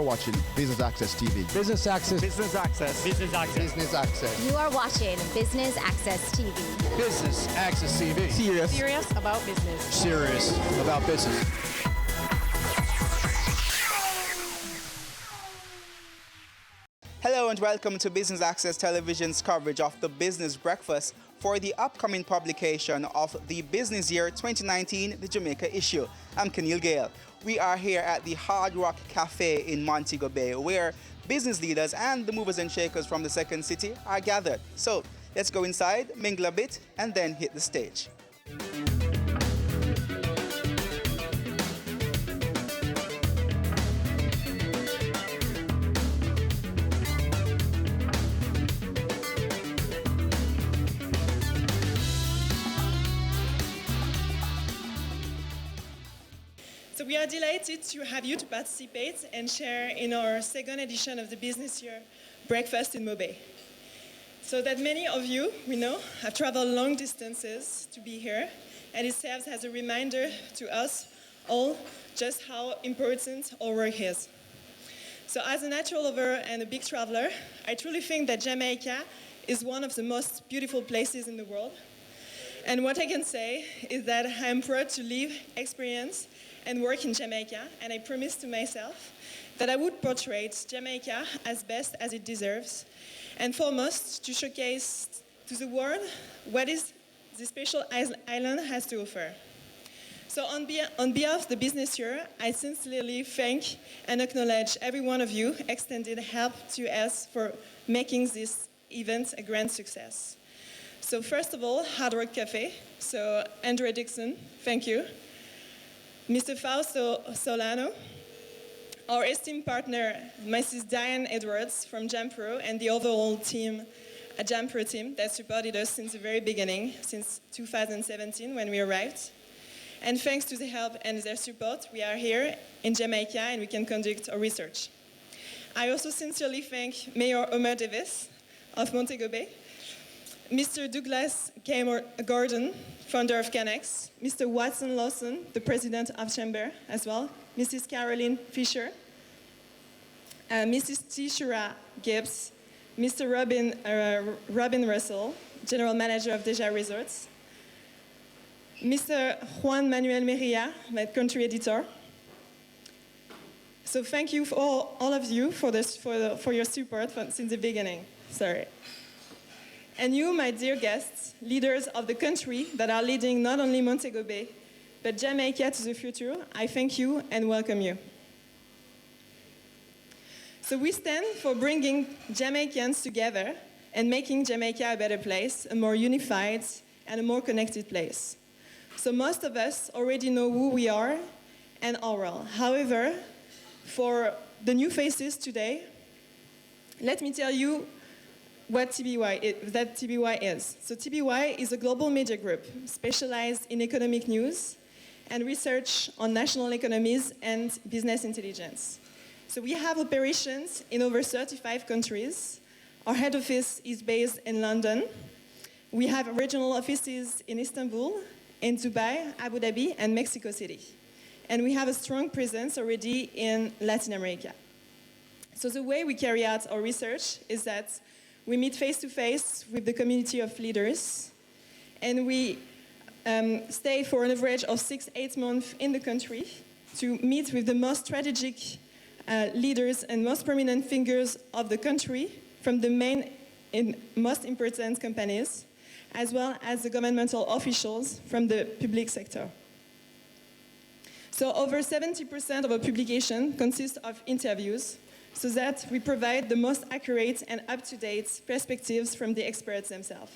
watching Business Access TV. Business Access. Business Access. Business Access. Business Access. You are watching Business Access TV. Business Access TV. Serious about business. Serious about business. Hello and welcome to Business Access Television's coverage of the Business Breakfast for the upcoming publication of the Business Year 2019, the Jamaica issue. I'm Keneal Gale. We are here at the Hard Rock Cafe in Montego Bay, where business leaders and the movers and shakers from the Second City are gathered. So let's go inside, mingle a bit, and then hit the stage. So we are delighted to have you to participate and share in our second edition of the Business Year Breakfast in Mobay. So that many of you, we know, have traveled long distances to be here, and it serves as a reminder to us all just how important our work is. So as a natural lover and a big traveler, I truly think that Jamaica is one of the most beautiful places in the world. And what I can say is that I am proud to live, experience, and work in Jamaica, and I promised to myself that I would portray Jamaica as best as it deserves, and foremost to showcase to the world what is the special island has to offer. So on behalf of the Business Year, I sincerely thank and acknowledge every one of you extended help to us for making this event a grand success. So first of all, Hard Rock Cafe. So Andrea Dixon, thank you. Mr. Fausto Solano, our esteemed partner, Mrs. Diane Edwards from Jampro, and the overall team, a Jampro team that supported us since the very beginning, since 2017 when we arrived. And thanks to the help and their support, we are here in Jamaica and we can conduct our research. I also sincerely thank Mayor Omer Davis of Montego Bay, Mr. Douglas K. Gordon, founder of Canex, Mr. Watson Lawson, the president of Chamber as well, Mrs. Caroline Fisher, Mrs. Tishara Gibbs, Mr. Robin Russell, general manager of Deja Resorts, Mr. Juan Manuel Merilla, my country editor. So thank you for all of you for your support since the beginning. Sorry. And you, my dear guests, leaders of the country that are leading not only Montego Bay, but Jamaica to the future, I thank you and welcome you. So we stand for bringing Jamaicans together and making Jamaica a better place, a more unified and a more connected place. So most of us already know who we are and our role. However, for the new faces today, let me tell you what TBY is. So TBY is a global media group specialized in economic news and research on national economies and business intelligence. So we have operations in over 35 countries. Our head office is based in London. We have regional offices in Istanbul, in Dubai, Abu Dhabi, and Mexico City. And we have a strong presence already in Latin America. So the way we carry out our research is that we meet face-to-face with the community of leaders, and we stay for an average of 6-8 months in the country to meet with the most strategic leaders and most prominent figures of the country from the main and most important companies, as well as the governmental officials from the public sector. So over 70% of our publication consists of interviews, so that we provide the most accurate and up-to-date perspectives from the experts themselves.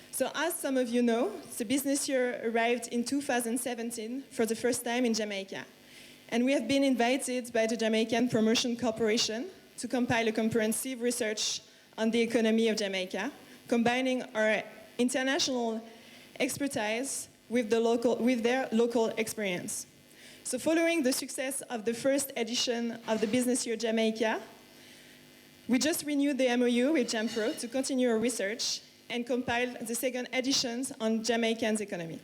So as some of you know, the Business Year arrived in 2017 for the first time in Jamaica. And we have been invited by the Jamaican Promotion Corporation to compile a comprehensive research on the economy of Jamaica, combining our international expertise with their local experience. So following the success of the first edition of the Business Year Jamaica, we just renewed the MOU with Jampro to continue our research and compile the second editions on Jamaican's economy.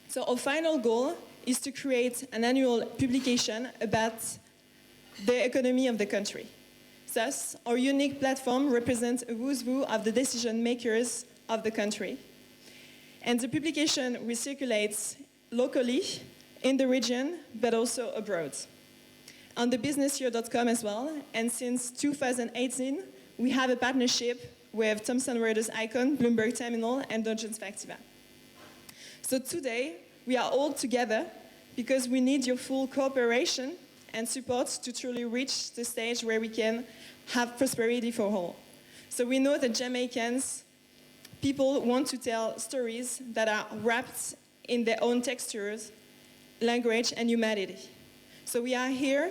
So our final goal is to create an annual publication about the economy of the country. Thus, our unique platform represents a who's who of the decision makers of the country. And the publication recirculates locally, in the region, but also abroad. On the businessyear.com as well, and since 2018, we have a partnership with Thomson Reuters Icon, Bloomberg Terminal, and Dungeons Factiva. So today, we are all together because we need your full cooperation and support to truly reach the stage where we can have prosperity for all. So we know that Jamaicans, people want to tell stories that are wrapped in their own textures, language, and humanity. So we are here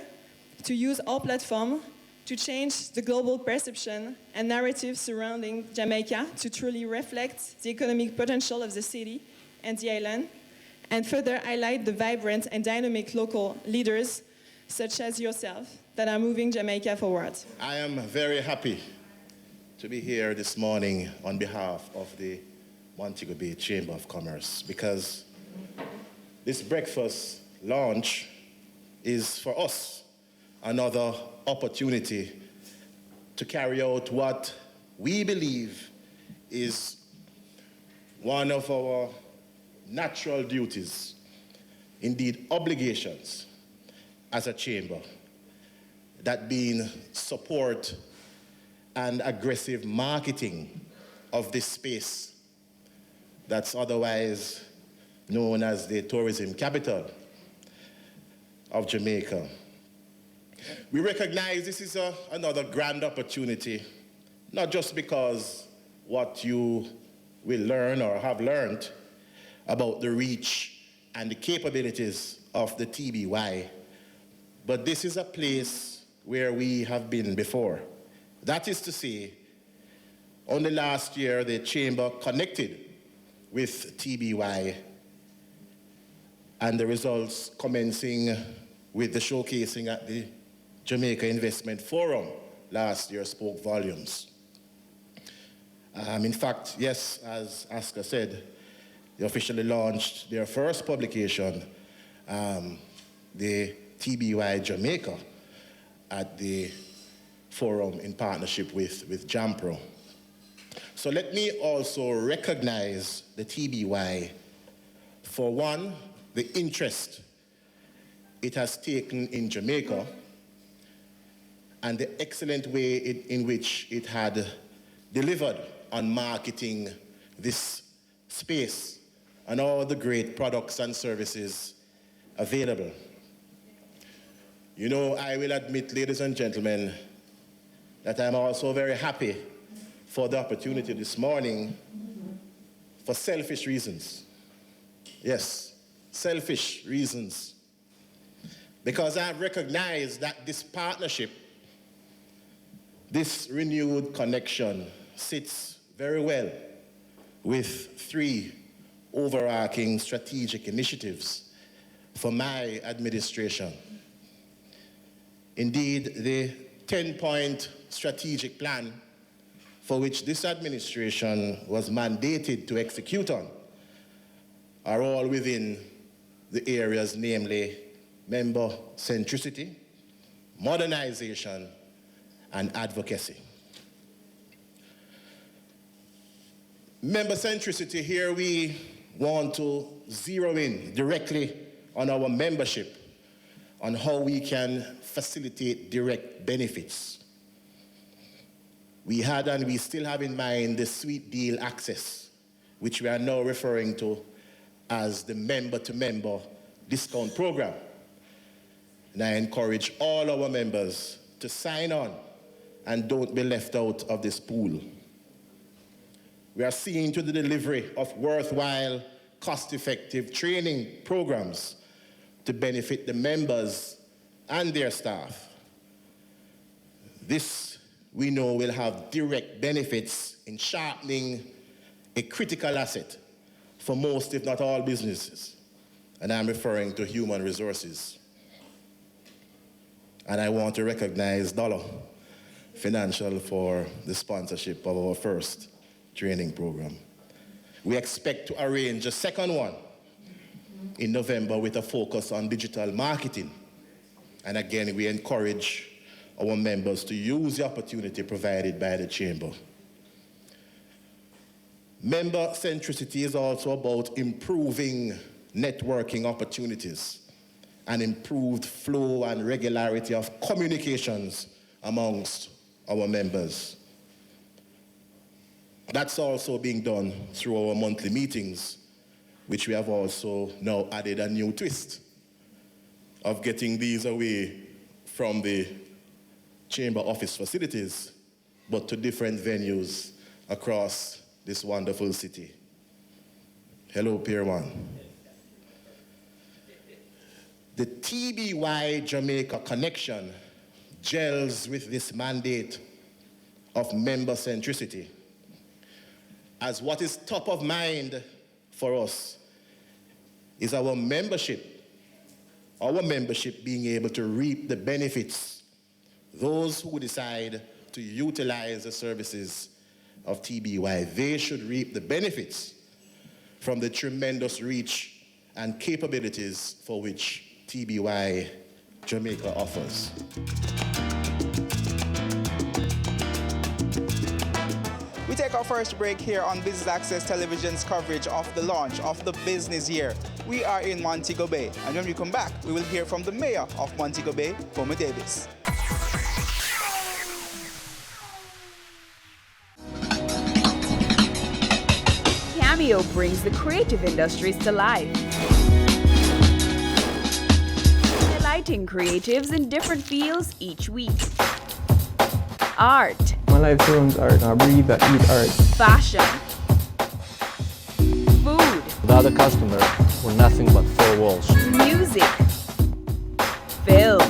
to use our platform to change the global perception and narrative surrounding Jamaica to truly reflect the economic potential of the city and the island, and further highlight the vibrant and dynamic local leaders, such as yourself, that are moving Jamaica forward. I am very happy to be here this morning on behalf of the Montego Bay Chamber of Commerce, because this breakfast launch is for us another opportunity to carry out what we believe is one of our natural duties, indeed obligations, as a chamber, that being support and aggressive marketing of this space that's otherwise known as the tourism capital of Jamaica. We recognize this is another grand opportunity, not just because what you will learn or have learned about the reach and the capabilities of the TBY, but this is a place where we have been before. That is to say, only last year the Chamber connected with TBY, and the results commencing with the showcasing at the Jamaica Investment Forum last year spoke volumes. In fact, yes, as Aska said, they officially launched their first publication, the TBY Jamaica, at the forum in partnership with JAMPRO. So let me also recognize the TBY for, one, the interest it has taken in Jamaica and the excellent way in which it had delivered on marketing this space and all the great products and services available. You know, I will admit, ladies and gentlemen, that I'm also very happy for the opportunity this morning for selfish reasons. Yes, selfish reasons. Because I recognize that this partnership, this renewed connection, sits very well with three overarching strategic initiatives for my administration. Indeed, the 10-point strategic plan for which this administration was mandated to execute on are all within the areas, namely member centricity, modernization, and advocacy. Member centricity, here we want to zero in directly on our membership, on how we can facilitate direct benefits. We had and we still have in mind the sweet deal access, which we are now referring to as the member-to-member discount program. And I encourage all our members to sign on and don't be left out of this pool. We are seeing to the delivery of worthwhile, cost-effective training programs to benefit the members and their staff. This, we know, will have direct benefits in sharpening a critical asset for most, if not all, businesses. And I'm referring to human resources. And I want to recognize Dollar Financial for the sponsorship of our first training program. We expect to arrange a second one in November with a focus on digital marketing. And again, we encourage our members to use the opportunity provided by the Chamber. Member centricity is also about improving networking opportunities and improved flow and regularity of communications amongst our members. That's also being done through our monthly meetings, which we have also now added a new twist of getting these away from the Chamber office facilities, but to different venues across this wonderful city. Hello, Pier 1. The TBY Jamaica connection gels with this mandate of member centricity, as what is top of mind for us is our membership being able to reap the benefits. Those who decide to utilize the services of TBY, they should reap the benefits from the tremendous reach and capabilities for which TBY Jamaica offers. We take our first break here on Business Access Television's coverage of the launch of the business year. We are in Montego Bay, and when we come back, we will hear from the mayor of Montego Bay, Homer Davis. Cameo brings the creative industries to life, highlighting creatives in different fields each week. Art. My life turns art. I breathe, I eat art. Fashion. Food. Without a customer, we're nothing but four walls. Music. Film.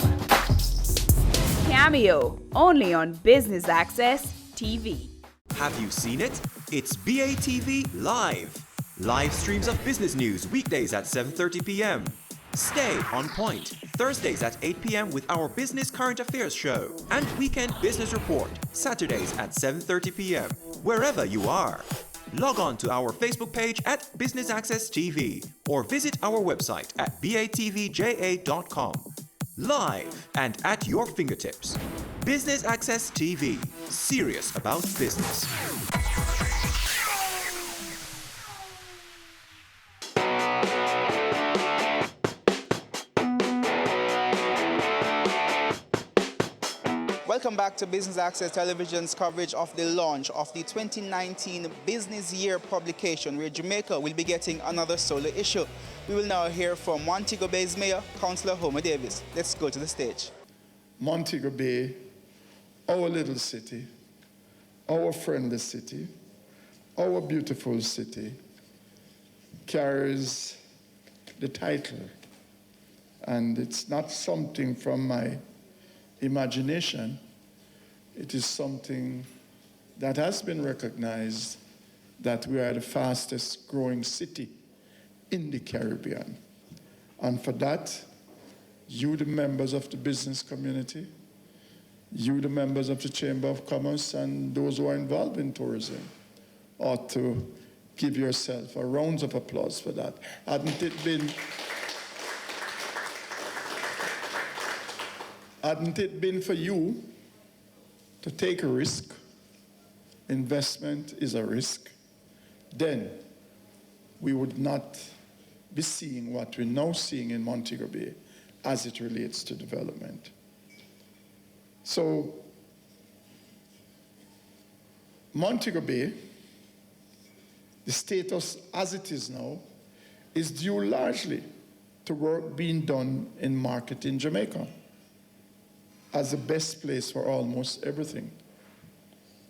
Cameo, only on Business Access TV. Have you seen it? It's BATV Live. Live streams of business news weekdays at 7:30 p.m. Stay on point Thursdays at 8 p.m. with our Business Current Affairs show and Weekend Business Report Saturdays at 7:30 p.m. wherever you are. Log on to our Facebook page at Business Access TV or visit our website at batvja.com. Live and at your fingertips. Business Access TV. Serious about business. Welcome back to Business Access Television's coverage of the launch of the 2019 Business Year publication, where Jamaica will be getting another solo issue. We will now hear from Montego Bay's Mayor, Councillor Homer Davis. Let's go to the stage. Montego Bay, our little city, our friendly city, our beautiful city, carries the title. And it's not something from my imagination. It is something that has been recognized, that we are the fastest growing city in the Caribbean. And for that, you, the members of the business community, you, the members of the Chamber of Commerce, and those who are involved in tourism, ought to give yourself a round of applause for that. Hadn't it been for you to take a risk, investment is a risk, then we would not be seeing what we're now seeing in Montego Bay as it relates to development. So, Montego Bay, the status as it is now, is due largely to work being done in marketing Jamaica as the best place for almost everything.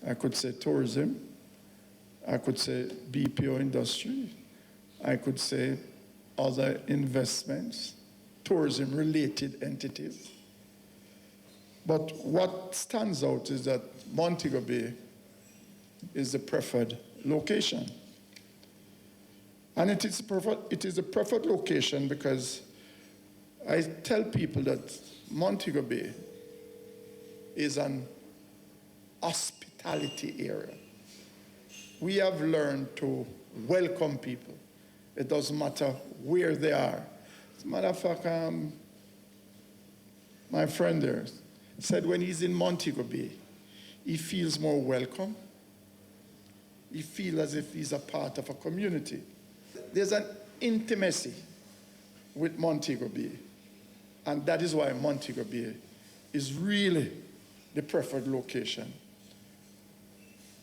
I could say tourism, I could say BPO industry, I could say other investments, tourism-related entities. But what stands out is that Montego Bay is the preferred location. And it is a preferred location because I tell people that Montego Bay is an hospitality area. We have learned to welcome people. It doesn't matter where they are. As a matter of fact, my friend there, said when he's in Montego Bay, he feels more welcome. He feels as if he's a part of a community. There's an intimacy with Montego Bay, and that is why Montego Bay is really the preferred location.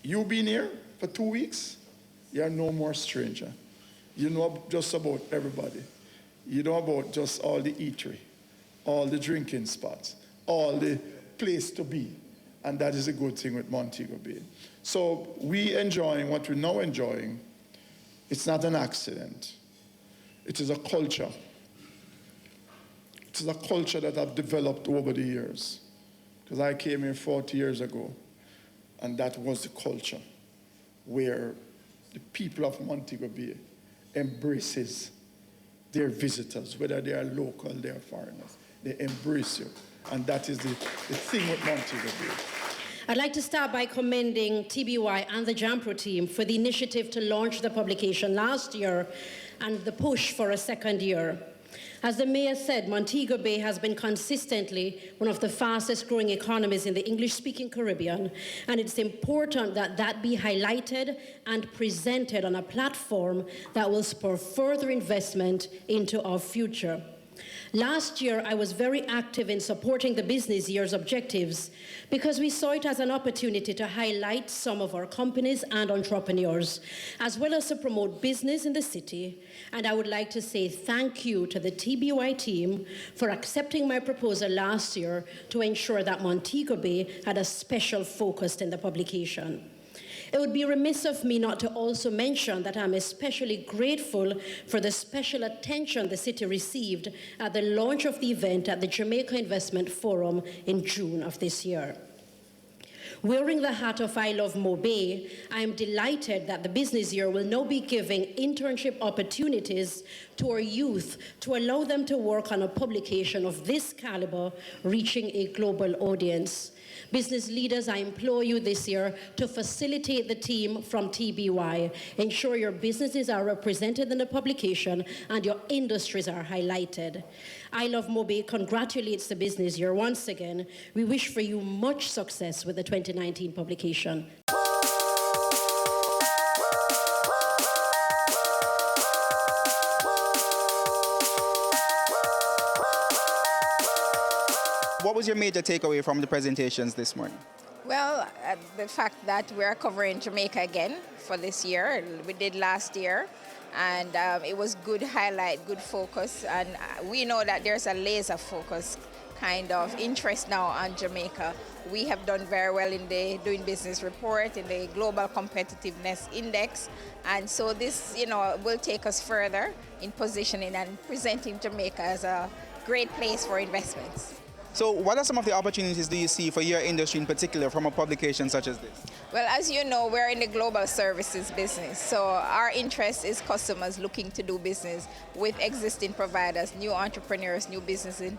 You've been here for 2 weeks, you're no more stranger. You know just about everybody. You know about just all the eatery, all the drinking spots, all the place to be. And that is a good thing with Montego Bay. So we enjoying what we're now enjoying. It's not an accident. It is a culture. It is a culture that I've developed over the years. Because I came here 40 years ago, and that was the culture where the people of Montego Bay embraces their visitors, whether they are local, they are foreigners. They embrace you. And that is the thing with Montego Bay. I'd like to start by commending TBY and the JAMPRO team for the initiative to launch the publication last year and the push for a second year. As the mayor said, Montego Bay has been consistently one of the fastest growing economies in the English-speaking Caribbean, and it's important that that be highlighted and presented on a platform that will spur further investment into our future. Last year, I was very active in supporting the business year's objectives because we saw it as an opportunity to highlight some of our companies and entrepreneurs, as well as to promote business in the city. And I would like to say thank you to the TBY team for accepting my proposal last year to ensure that Montego Bay had a special focus in the publication. It would be remiss of me not to also mention that I'm especially grateful for the special attention the city received at the launch of the event at the Jamaica Investment Forum in June of this year. Wearing the hat of I Love Mobay, I am delighted that the business year will now be giving internship opportunities to our youth to allow them to work on a publication of this caliber, reaching a global audience. Business leaders, I implore you this year to facilitate the team from TBY. Ensure your businesses are represented in the publication and your industries are highlighted. I Love Mobay congratulates the business year once again. We wish for you much success with the 2019 publication. What was your major takeaway from the presentations this morning? Well, the fact that we're covering Jamaica again for this year. We did last year, and it was good highlight, good focus, and we know that there's a laser focus kind of interest now on Jamaica. We have done very well in the Doing Business report, in the Global Competitiveness Index, and so this, will take us further in positioning and presenting Jamaica as a great place for investments. So what are some of the opportunities do you see for your industry in particular from a publication such as this? Well, as you know, we're in the global services business. So our interest is customers looking to do business with existing providers, new entrepreneurs, new businesses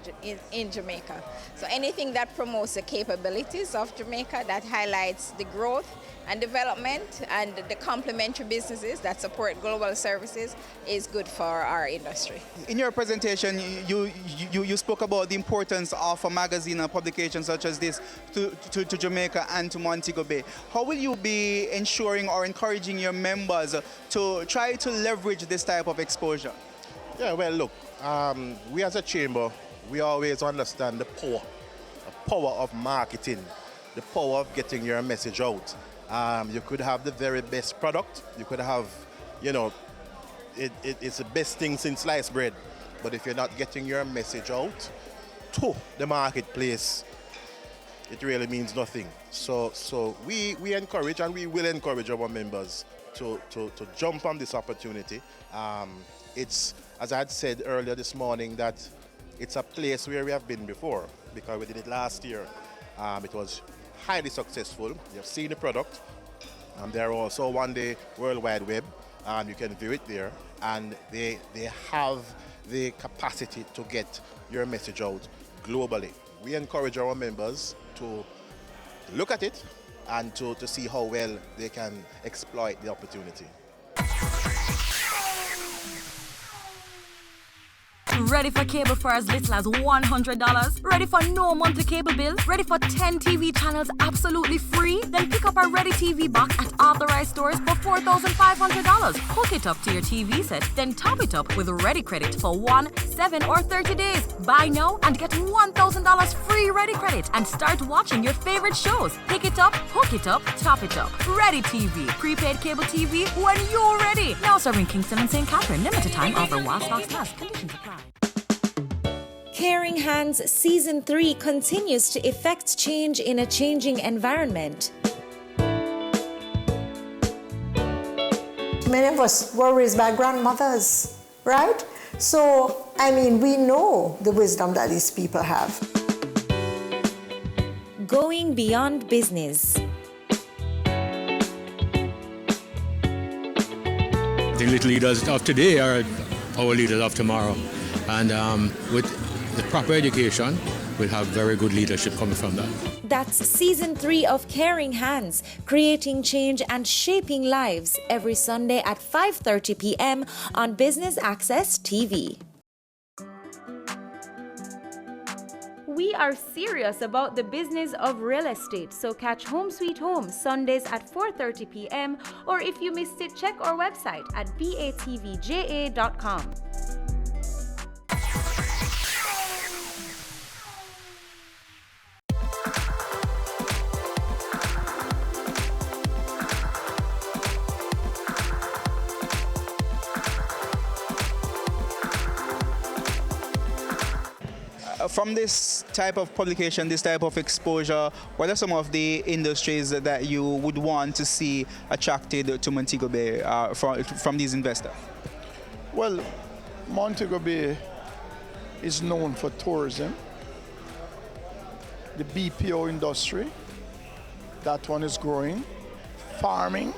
in Jamaica. So anything that promotes the capabilities of Jamaica, that highlights the growth and development and the complementary businesses that support global services is good for our industry. In your presentation, you spoke about the importance of a magazine and publication such as this to Jamaica and to Montego Bay. How will you be ensuring or encouraging your members to try to leverage this type of exposure? Yeah, well, look, we as a chamber, we always understand the power of marketing, the power of getting your message out. You could have the very best product. You could have, it's the best thing since sliced bread. But if you're not getting your message out to the marketplace, it really means nothing. So we encourage and we will encourage our members to jump on this opportunity. It's, as I had said earlier this morning, that it's a place where we have been before because we did it last year. It was highly successful. You've seen the product. They're also on the World Wide Web. You can view it there. And they have the capacity to get your message out globally. We encourage our members to look at it and to see how well they can exploit the opportunity. Ready for cable for as little as $100? Ready for no monthly cable bill? Ready for 10 TV channels absolutely free? Then pick up our Ready TV box at authorized stores for $4,500. Hook it up to your TV set, then top it up with Ready Credit for 1, 7, or 30 days. Buy now and get $1,000 free Ready Credit and start watching your favorite shows. Pick it up, hook it up, top it up. Ready TV. Prepaid cable TV when you're ready. Now serving Kingston and St. Catherine. Limited time offer while stocks last. Conditions apply. Caring Hands Season 3 continues to effect change in a changing environment. Many of us were raised by grandmothers, right? So, I mean, we know the wisdom that these people have. Going beyond business. The little leaders of today are our leaders of tomorrow. And with the proper education, we'll have very good leadership coming from that. That's Season 3 of Caring Hands, creating change and shaping lives, every Sunday at 5:30 p.m. on Business Access TV. We are serious about the business of real estate, so catch Home Sweet Home Sundays at 4:30 p.m. or if you missed it, check our website at batvja.com. From this type of publication, this type of exposure, what are some of the industries that you would want to see attracted to Montego Bay from these investors? Well, Montego Bay is known for tourism, the BPO industry, that one is growing, farming,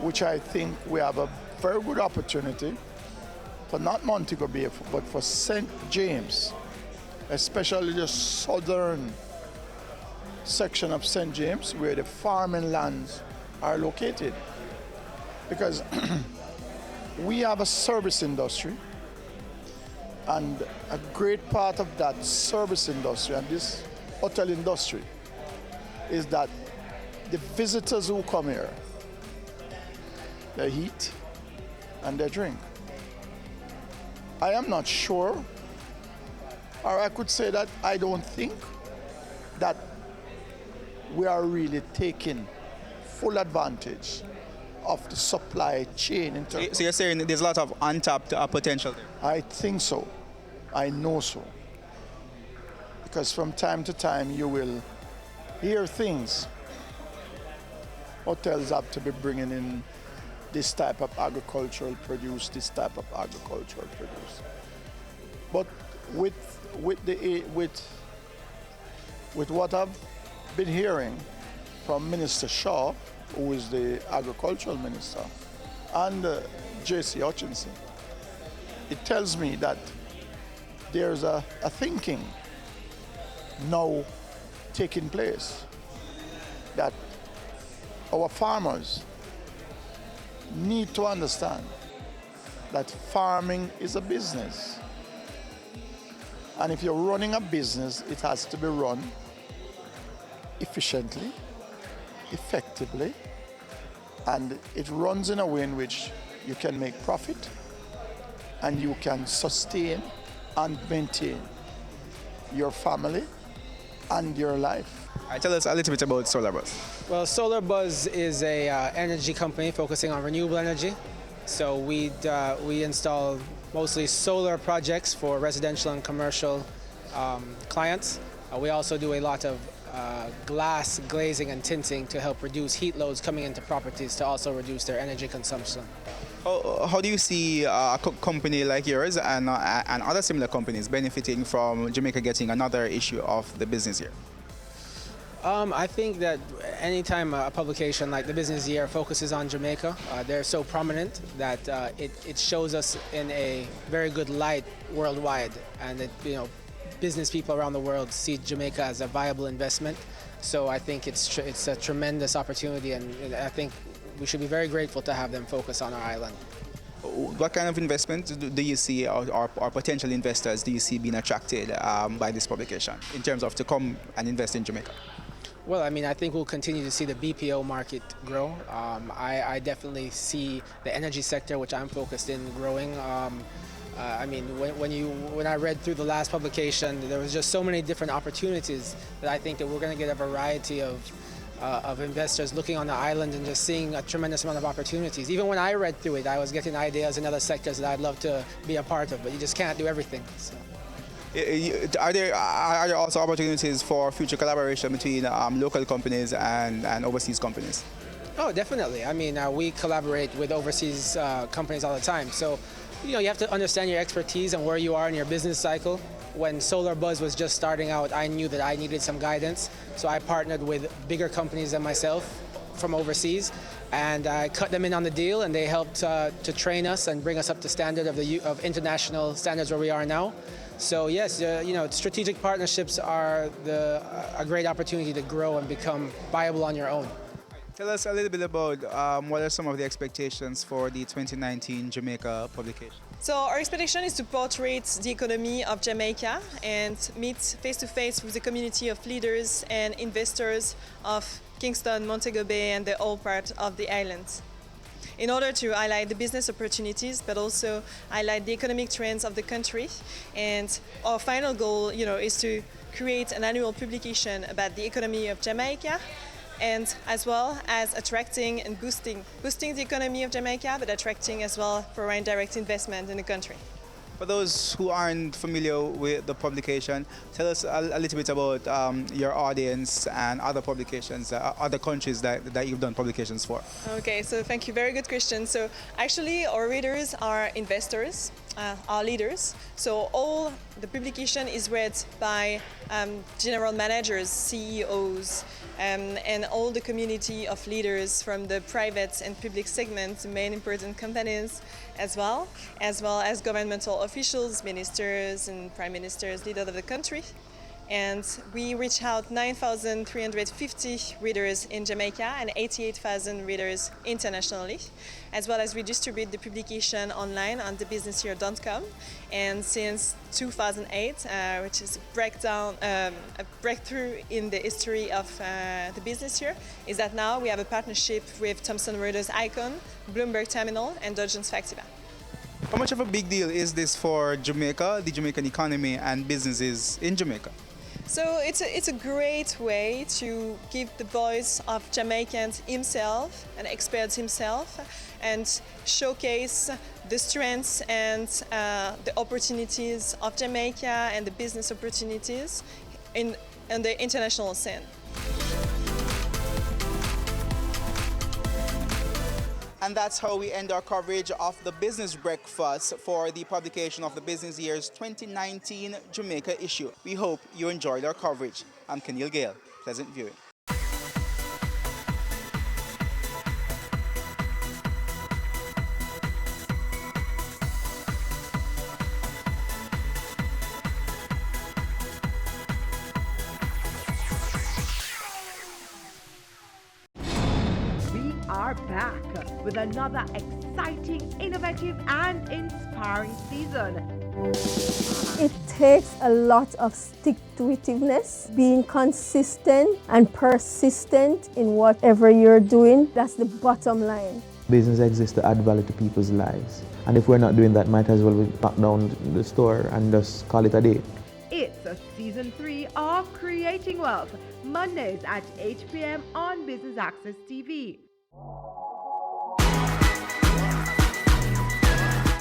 which I think we have a very good opportunity for not Montego Bay, but for St. James, especially the southern section of St. James where the farming lands are located. Because we have a service industry, and a great part of that service industry and this hotel industry is that the visitors who come here, they eat and they drink. I am not sure, or I could say that I don't think that we are really taking full advantage of the supply chain in terms. So you're saying there's a lot of untapped potential there? I think so. I know so. Because from time to time you will hear things. Hotels have to be bringing in this type of agricultural produce, this type of agricultural produce. But with what I've been hearing from Minister Shaw, who is the agricultural minister, and J.C. Hutchinson, it tells me that there's a thinking now taking place that our farmers need to understand that farming is a business. And if you're running a business, it has to be run efficiently, effectively, and it runs in a way in which you can make profit and you can sustain and maintain your family and your life. Tell us a little bit about SolarBuzz. Well, SolarBuzz is a energy company focusing on renewable energy. So we install mostly solar projects for residential and commercial clients. We also do a lot of glass glazing and tinting to help reduce heat loads coming into properties to also reduce their energy consumption. How do you see a company like yours and other similar companies benefiting from Jamaica getting another issue of the business year? I think that anytime a publication like the Business Year focuses on Jamaica, they're so prominent that it shows us in a very good light worldwide, and business people around the world see Jamaica as a viable investment. So I think it's a tremendous opportunity, and I think we should be very grateful to have them focus on our island. What kind of investment do you see, or potential investors do you see being attracted by this publication in terms of to come and invest in Jamaica? Well, I mean, I think we'll continue to see the BPO market grow. I definitely see the energy sector, which I'm focused in, growing. I mean, when I read through the last publication, there was just so many different opportunities that I think that we're going to get a variety of investors looking on the island and just seeing a tremendous amount of opportunities. Even when I read through it, I was getting ideas in other sectors that I'd love to be a part of, but you just can't do everything. So. Are there also opportunities for future collaboration between local companies and overseas companies? Oh, definitely. I mean, we collaborate with overseas companies all the time. So, you have to understand your expertise and where you are in your business cycle. When Solar Buzz was just starting out, I knew that I needed some guidance. So I partnered with bigger companies than myself from overseas, and I cut them in on the deal, and they helped to train us and bring us up to standard of international standards where we are now. So yes, strategic partnerships are a great opportunity to grow and become viable on your own. Tell us a little bit about what are some of the expectations for the 2019 Jamaica publication. So our expectation is to portray the economy of Jamaica and meet face-to-face with the community of leaders and investors of Kingston, Montego Bay and the whole part of the island, in order to highlight the business opportunities, but also highlight the economic trends of the country. And our final goal, is to create an annual publication about the economy of Jamaica, and as well as attracting and boosting the economy of Jamaica, but attracting as well foreign direct investment in the country. For those who aren't familiar with the publication, tell us a little bit about your audience and other publications, other countries that you've done publications for. Okay, so thank you. Very good question. So actually our readers are investors, our leaders. So all the publication is read by general managers, CEOs, and all the community of leaders from the private and public segments, the main important companies, as well as governmental officials, ministers and prime ministers, leaders of the country. And we reach out 9,350 readers in Jamaica and 88,000 readers internationally, as well as we distribute the publication online on thebusinessyear.com. And since 2008, which is a breakthrough in the history of the business year, is that now we have a partnership with Thomson Reuters Icon, Bloomberg Terminal and Dow Jones Factiva. How much of a big deal is this for Jamaica, the Jamaican economy and businesses in Jamaica? So it's a great way to give the voice of Jamaicans himself and experts himself, and showcase the strengths and the opportunities of Jamaica and the business opportunities in the international scene. And that's how we end our coverage of the Business Breakfast for the publication of the Business Year's 2019 Jamaica issue. We hope you enjoyed our coverage. I'm Kenil Gale. Pleasant viewing. Are back with another exciting, innovative and inspiring season. It takes a lot of stick-to-itiveness, being consistent and persistent in whatever you're doing. That's the bottom line. Business exists to add value to people's lives. And if we're not doing that, might as well we knock down the store and just call it a day. It's a season 3 of Creating Wealth, Mondays at 8 p.m. on Business Access TV.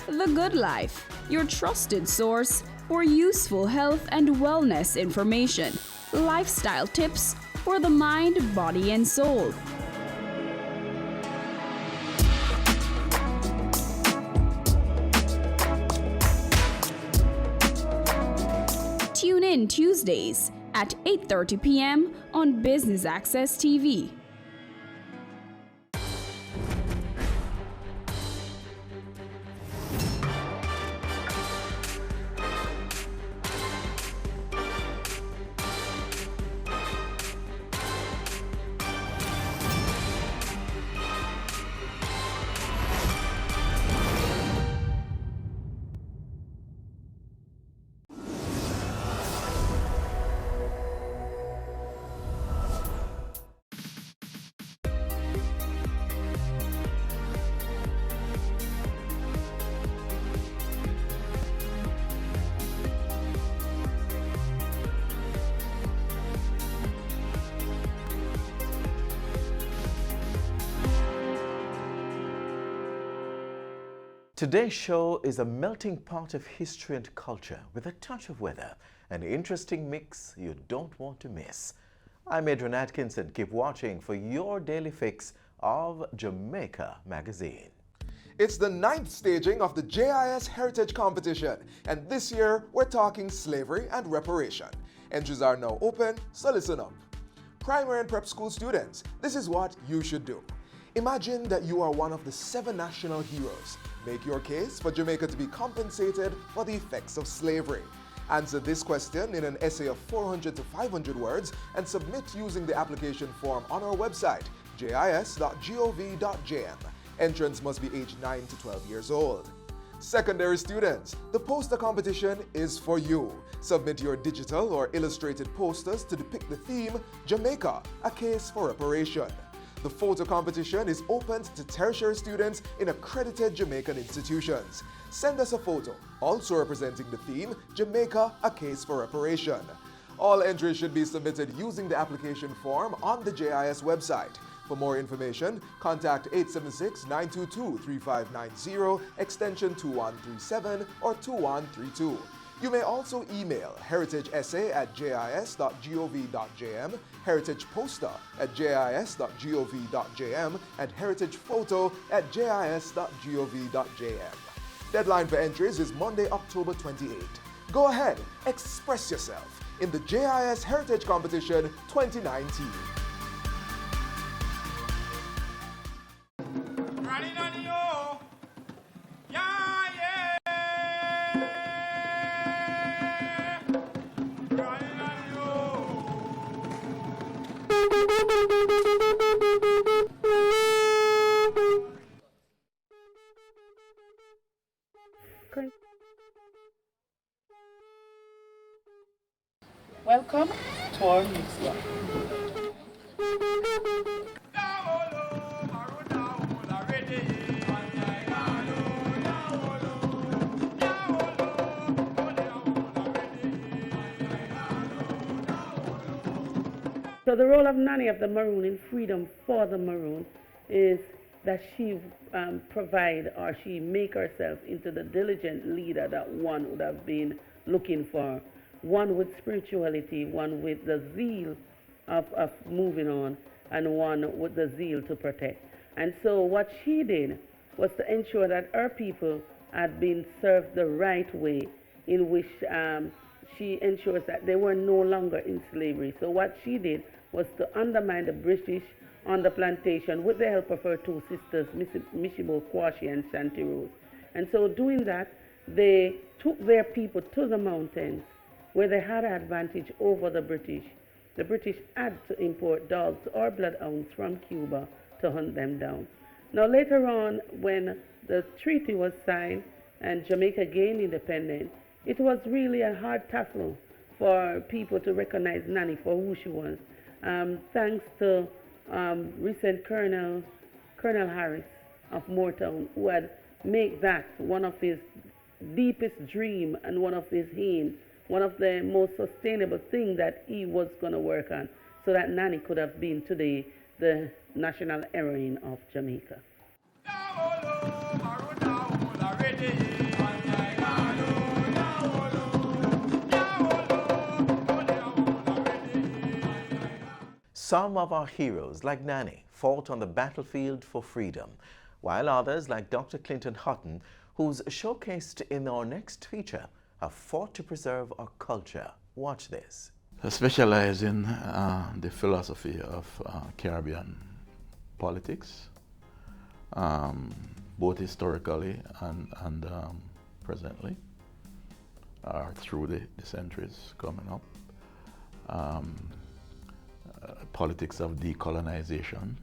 The Good Life, your trusted source for useful health and wellness information, lifestyle tips for the mind, body, and soul. Tune in Tuesdays at 8:30 p.m. on Business Access TV. Today's show is a melting pot of history and culture with a touch of weather, an interesting mix you don't want to miss. I'm Adrian Atkinson. Keep watching for your daily fix of Jamaica Magazine. It's the 9th staging of the JIS Heritage Competition, and this year we're talking slavery and reparation. Entries are now open, so listen up. Primary and prep school students, this is what you should do. Imagine that you are one of the 7 national heroes. Make your case for Jamaica to be compensated for the effects of slavery. Answer this question in an essay of 400 to 500 words and submit using the application form on our website, jis.gov.jm. Entrants must be aged 9 to 12 years old. Secondary students, the poster competition is for you. Submit your digital or illustrated posters to depict the theme, Jamaica, a case for reparation. The photo competition is open to tertiary students in accredited Jamaican institutions. Send us a photo, also representing the theme, Jamaica, a case for reparation. All entries should be submitted using the application form on the JIS website. For more information, contact 876-922-3590, extension 2137 or 2132. You may also email heritageessay@jis.gov.jm, heritageposter@jis.gov.jm, and heritagephoto@jis.gov.jm. Deadline for entries is Monday, October 28. Go ahead, express yourself in the JIS Heritage Competition 2019. Welcome to our museum. So the role of Nanny of the Maroon in Freedom for the Maroon is that she provide, or she make herself into the diligent leader that one would have been looking for. One with spirituality, one with the zeal of moving on, and one with the zeal to protect. And so what she did was to ensure that her people had been served the right way, in which she ensures that they were no longer in slavery. So what she did was to undermine the British on the plantation with the help of her 2 sisters, Mishibo Kwashi and Shanti Rose. And so doing that, they took their people to the mountains where they had an advantage over the British. The British had to import dogs or bloodhounds from Cuba to hunt them down. Now later on, when the treaty was signed and Jamaica gained independence, it was really a hard tussle for people to recognize Nanny for who she was. Thanks to recent Colonel Harris of Moortown, who had made that one of his deepest dream and one of his aims, one of the most sustainable things that he was going to work on, so that Nanny could have been today the national heroine of Jamaica. Some of our heroes, like Nanny, fought on the battlefield for freedom, while others, like Dr. Clinton Hutton, who's showcased in our next feature, have fought to preserve our culture. Watch this. I specialize in the philosophy of Caribbean politics, both historically and presently, through the centuries coming up. Politics of decolonization,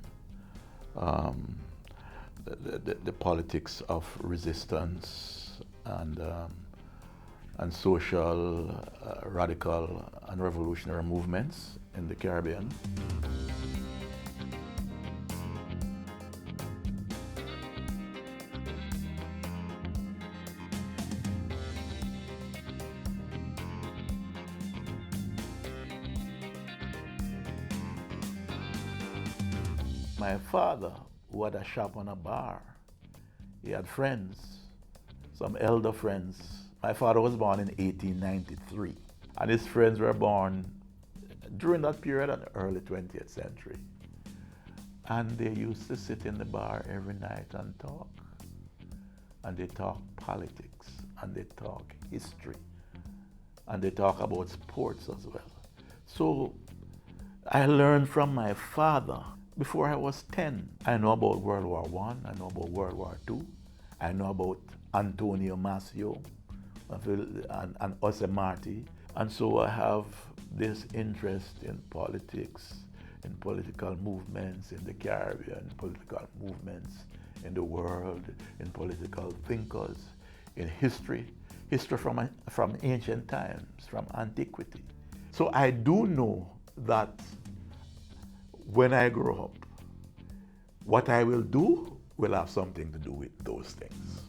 the politics of resistance and social, radical and revolutionary movements in the Caribbean. My father, who had a shop on a bar, he had friends some elder friends. My father was born in 1893, and his friends were born during that period in the early 20th century. And they used to sit in the bar every night and talk. And they talk politics, and they talk history, and they talk about sports as well. So I learned from my father before I was 10. I know about World War I, I know about World War II, I know about Antonio Maceo and Jose Marti. And so I have this interest in politics, in political movements in the Caribbean, political movements in the world, in political thinkers, in history from ancient times, from antiquity. So I do know that when I grow up, what I will do will have something to do with those things.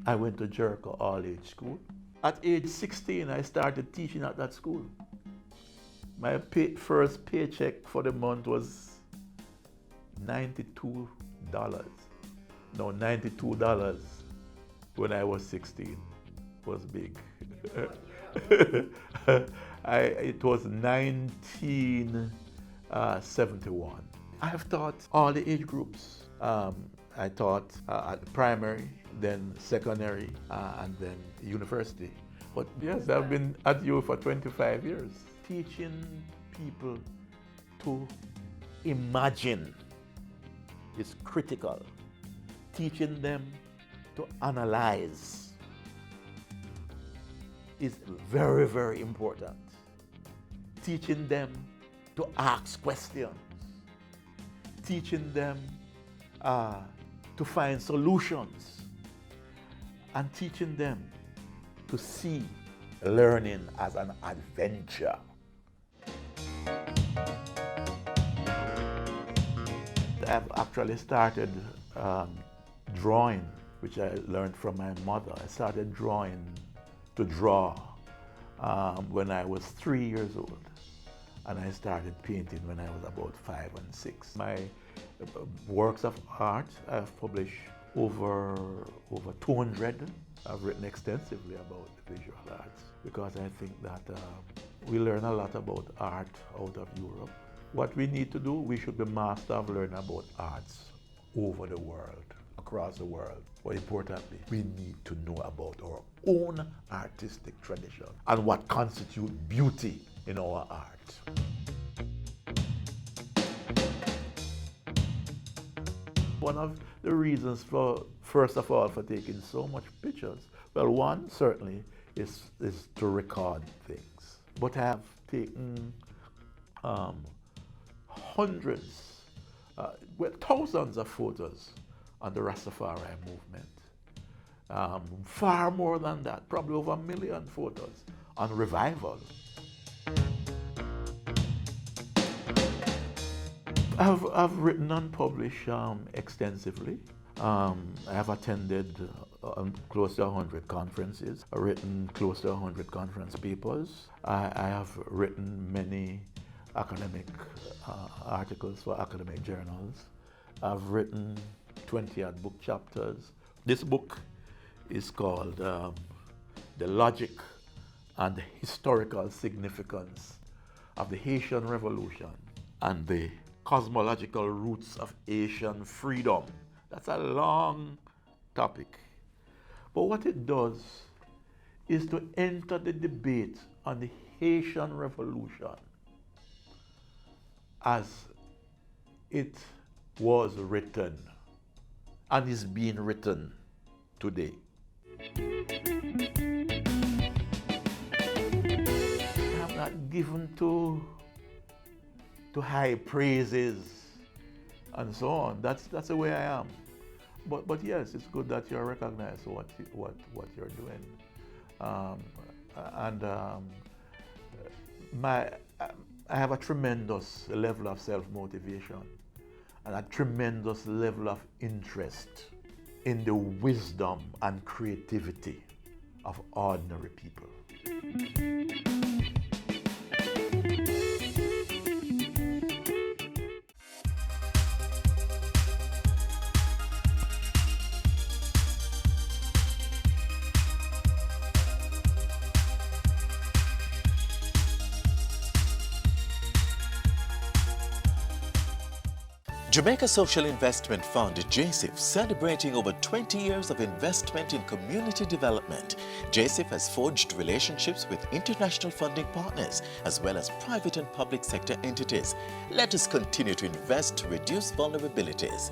I went to Jericho All-Age School. At age 16, I started teaching at that school. My first paycheck for the month was $92. No, $92 when I was 16 was big. It was 1971. I have taught all the age groups. I taught at primary, then secondary, and then university. But yes, I've been at U for 25 years, teaching people to imagine is critical. Teaching them to analyze is very, very important. Teaching them to ask questions. Teaching them to find solutions. And teaching them to see learning as an adventure. I've actually started drawing, which I learned from my mother. I started to draw when I was 3 years old. And I started painting when I was about 5 and 6. My works of art, I've published over 200. I've written extensively about the visual arts because I think that we learn a lot about art out of Europe. What we need to do, we should be master of learning about arts over the world, across the world. But importantly, we need to know about our own artistic tradition and what constitutes beauty in our art. One of the reasons first of all, for taking so much pictures, well, one certainly is to record things. But I have taken hundreds, thousands of photos on the Rastafari movement. Far more than that, probably over 1 million photos on revival. I've written and published extensively. I have attended close to 100 conferences. I've written close to 100 conference papers. I have written many academic articles for academic journals. I've written 20-odd book chapters. This book is called The Logic and the Historical Significance of the Haitian Revolution and the Cosmological Roots of Haitian Freedom. That's a long topic. But what it does is to enter the debate on the Haitian Revolution as it was written and is being written today. I'm not given to high praises and so on. That's the way I am. But yes, it's good that you recognize what you're doing. I have a tremendous level of self-motivation and a tremendous level of interest in the wisdom and creativity of ordinary people. Jamaica Social Investment Fund, JSIF, celebrating over 20 years of investment in community development. JSIF has forged relationships with international funding partners as well as private and public sector entities. Let us continue to invest to reduce vulnerabilities.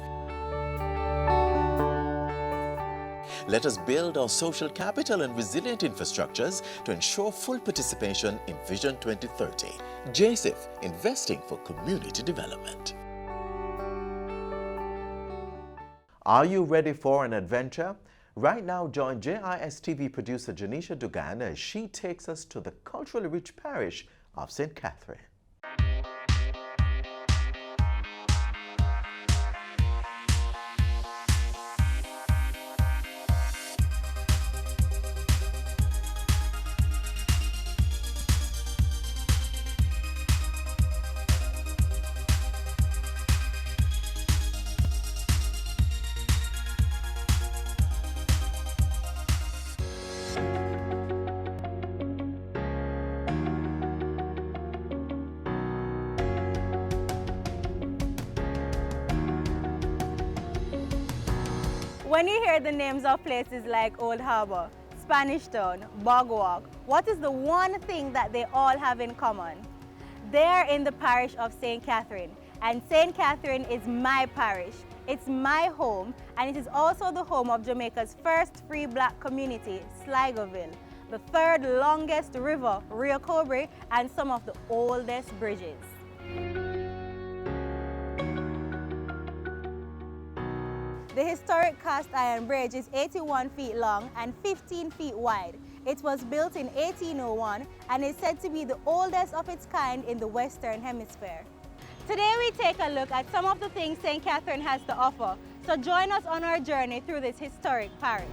Let us build our social capital and resilient infrastructures to ensure full participation in Vision 2030. JSIF, investing for community development. Are you ready for an adventure? Right now, join JIS TV producer Janisha Dugan as she takes us to the culturally rich parish of St. Catherine. When you hear the names of places like Old Harbour, Spanish Town, Bogwalk, what is the one thing that they all have in common? They are in the parish of St. Catherine, and St. Catherine is my parish. It's my home, and it is also the home of Jamaica's first free black community, Sligoville, the third longest river, Rio Cobre, and some of the oldest bridges. The historic cast iron bridge is 81 feet long and 15 feet wide. It was built in 1801 and is said to be the oldest of its kind in the Western Hemisphere. Today we take a look at some of the things St. Catherine has to offer, so join us on our journey through this historic parish.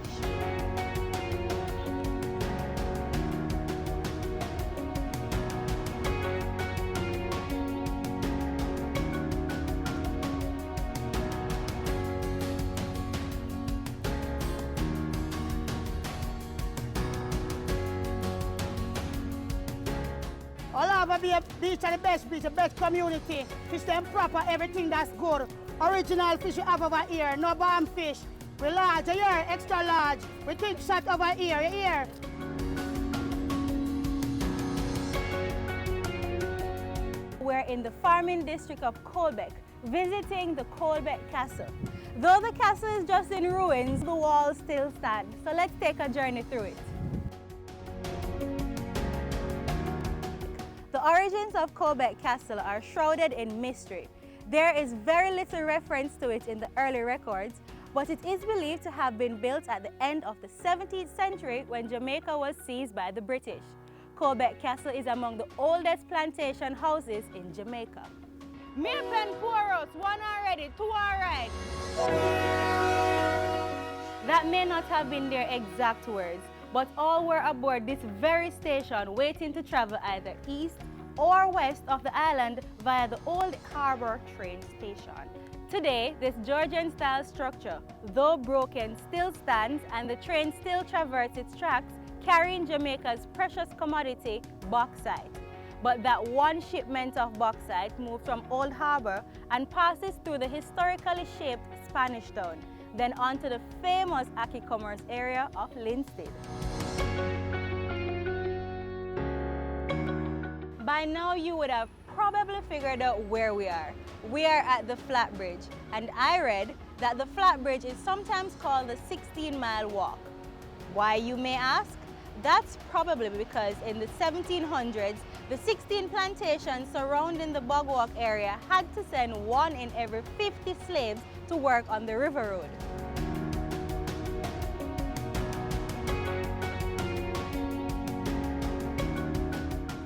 Beach are the best beach, the best community. Fish them proper, everything that's good. Original fish you have over here, no bomb fish. We large here, extra large. We think shot over here, here. We're in the farming district of Colbeck, visiting the Colbeck Castle. Though the castle is just in ruins, the walls still stand. So let's take a journey through it. The origins of Colbeck Castle are shrouded in mystery. There is very little reference to it in the early records, but it is believed to have been built at the end of the 17th century when Jamaica was seized by the British. Colbeck Castle is among the oldest plantation houses in Jamaica. Milpen Poros, one already, two all right. That may not have been their exact words, but all were aboard this very station waiting to travel either east or west of the island via the Old Harbour train station. Today, this Georgian-style structure, though broken, still stands and the train still traverses its tracks, carrying Jamaica's precious commodity, bauxite. But that one shipment of bauxite moved from Old Harbour and passes through the historically shaped Spanish Town, then onto the famous Aki Commerce area of Linstead. By now you would have probably figured out where we are. We are at the Flat Bridge, and I read that the Flat Bridge is sometimes called the 16-mile walk. Why, you may ask? That's probably because in the 1700s, the 16 plantations surrounding the Bogwalk area had to send 1 in every 50 slaves to work on the river road.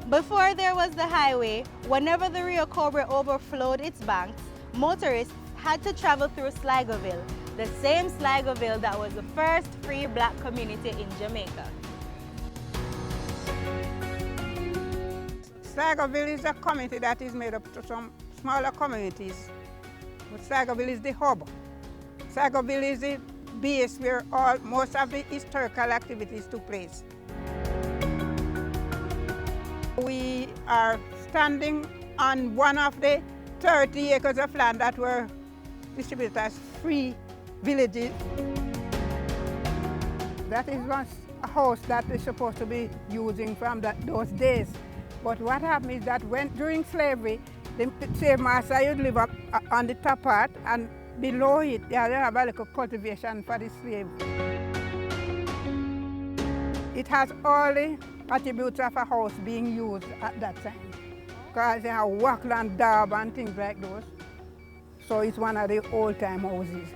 Before there was the highway, whenever the Rio Cobre overflowed its banks, motorists had to travel through Sligoville, the same Sligoville that was the first free black community in Jamaica. Sligoville is a community that is made up of some smaller communities, but Sligoville is the hub. Sligoville is the base where most of the historical activities took place. We are standing on one of the 30 acres of land that were distributed as free villages. That is once a house that is supposed to be using from those days. But what happened is that during slavery, the slave master would live up on the top part, and below it, they have a little cultivation for the slave. It has all the attributes of a house being used at that time. Because they have wackland, daub, and things like those. So it's one of the old-time houses.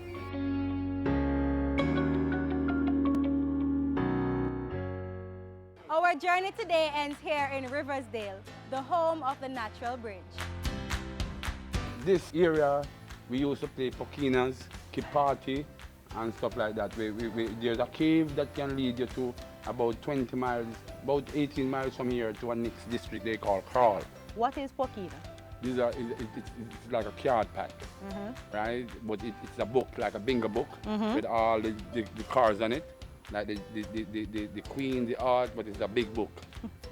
Our journey today ends here in Riversdale, the home of the Natural Bridge. This area, we used to play pokinas, keep party, and stuff like that. There's a cave that can lead you to about 20 miles, about 18 miles from here to a next district they call Crawl. What is pokina? It's like a card pack, right? But it's a book, like a bingo book, with all the cards on it. Like the queen, the art, but it's a big book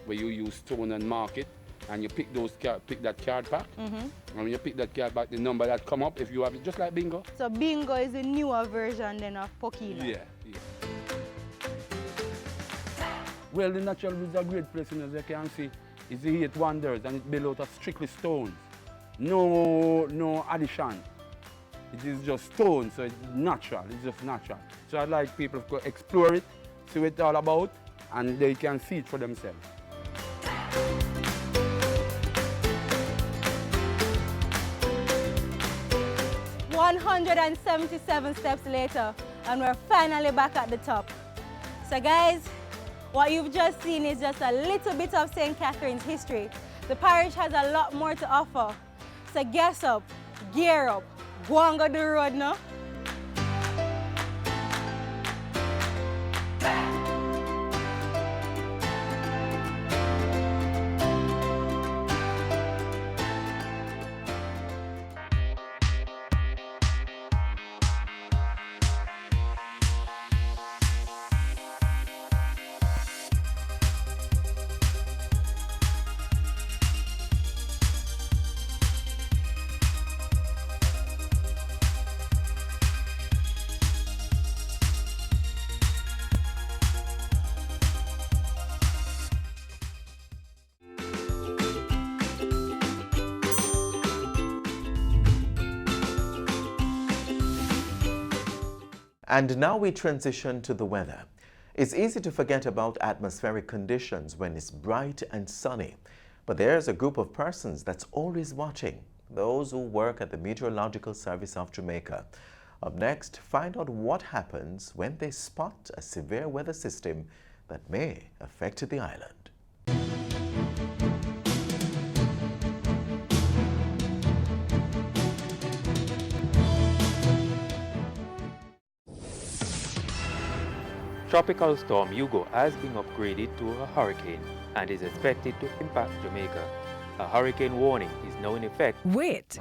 where you use stone and mark it, and you pick that card pack. And when you pick that card pack, the number that come up, if you have it, just like bingo. So bingo is a newer version then of pokina. Yeah. Well, the Natural Bridge is a great place, as you can see. It's the 8 wonders, and it's built out of strictly stones. No addition. It is just stone, so it's natural. It's just natural. So I'd like people to explore it, see what it's all about, and they can see it for themselves. 177 steps later, and we're finally back at the top. So guys, what you've just seen is just a little bit of St. Catherine's history. The parish has a lot more to offer. So guess up, gear up, go and go the road now. And now we transition to the weather. It's easy to forget about atmospheric conditions when it's bright and sunny. But there's a group of persons that's always watching, those who work at the Meteorological Service of Jamaica. Up next, find out what happens when they spot a severe weather system that may affect the island. Tropical Storm Hugo has been upgraded to a hurricane and is expected to impact Jamaica. A hurricane warning is now in effect. Wait!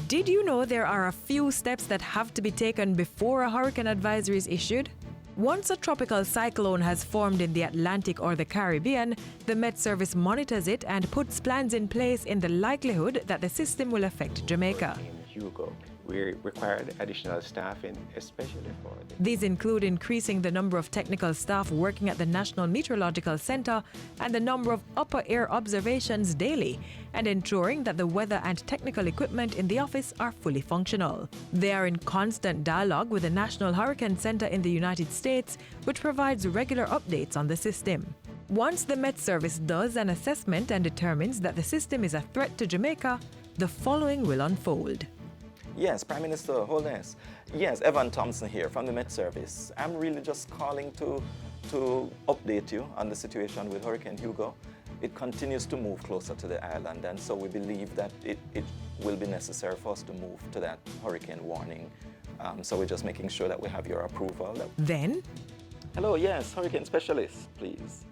Did you know there are a few steps that have to be taken before a hurricane advisory is issued? Once a tropical cyclone has formed in the Atlantic or the Caribbean, the Met Service monitors it and puts plans in place in the likelihood that the system will affect Jamaica. Hugo. We required additional staffing, especially for These include increasing the number of technical staff working at the National Meteorological Center and the number of upper air observations daily, and ensuring that the weather and technical equipment in the office are fully functional. They are in constant dialogue with the National Hurricane Center in the United States, which provides regular updates on the system. Once the Met Service does an assessment and determines that the system is a threat to Jamaica, the following will unfold. Yes, Prime Minister Holness. Yes, Evan Thompson here from the Met Service. I'm really just calling to update you on the situation with Hurricane Hugo. It continues to move closer to the island, and so we believe that it will be necessary for us to move to that hurricane warning. So we're just making sure that we have your approval. Then? Hello, yes, hurricane specialist, please.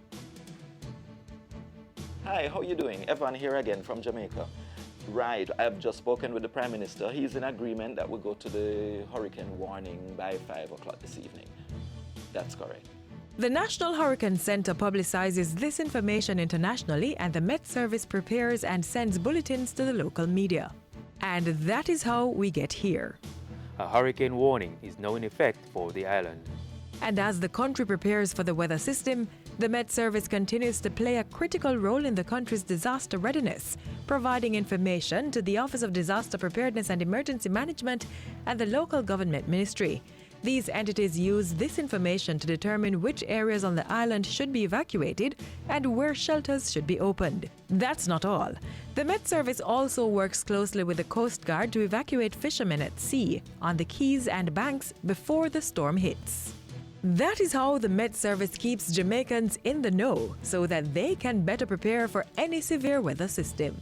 Hi, how are you doing? Evan here again from Jamaica. Right, I've just spoken with the Prime Minister. He's in agreement that we'll go to the hurricane warning by 5 o'clock this evening. That's correct. The National Hurricane Center publicizes this information internationally, and the Met Service prepares and sends bulletins to the local media. And that is how we get here. A hurricane warning is now in effect for the island. And as the country prepares for the weather system, the Met Service continues to play a critical role in the country's disaster readiness, providing information to the Office of Disaster Preparedness and Emergency Management and the local government ministry. These entities use this information to determine which areas on the island should be evacuated and where shelters should be opened. That's not all. The Met Service also works closely with the Coast Guard to evacuate fishermen at sea, on the Keys and banks before the storm hits. That is how the Met Service keeps Jamaicans in the know so that they can better prepare for any severe weather system.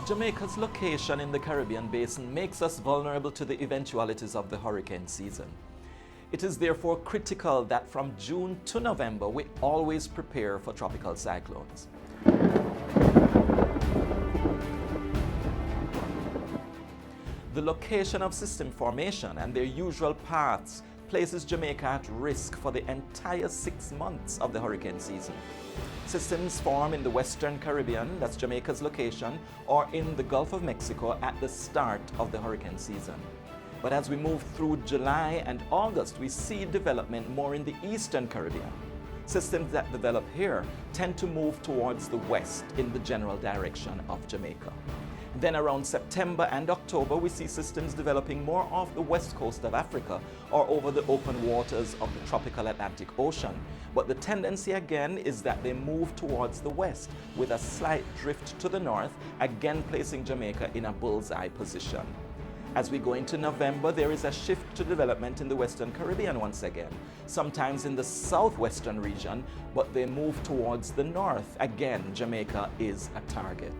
Jamaica's location in the Caribbean basin makes us vulnerable to the eventualities of the hurricane season. It is therefore critical that from June to November we always prepare for tropical cyclones. The location of system formation and their usual paths places Jamaica at risk for the entire 6 months of the hurricane season. Systems form in the Western Caribbean, that's Jamaica's location, or in the Gulf of Mexico at the start of the hurricane season. But as we move through July and August, we see development more in the Eastern Caribbean. Systems that develop here tend to move towards the west in the general direction of Jamaica. Then around September and October, we see systems developing more off the west coast of Africa or over the open waters of the tropical Atlantic Ocean. But the tendency again is that they move towards the west with a slight drift to the north, again placing Jamaica in a bullseye position. As we go into November, there is a shift to development in the Western Caribbean once again, sometimes in the southwestern region, but they move towards the north. Again, Jamaica is a target.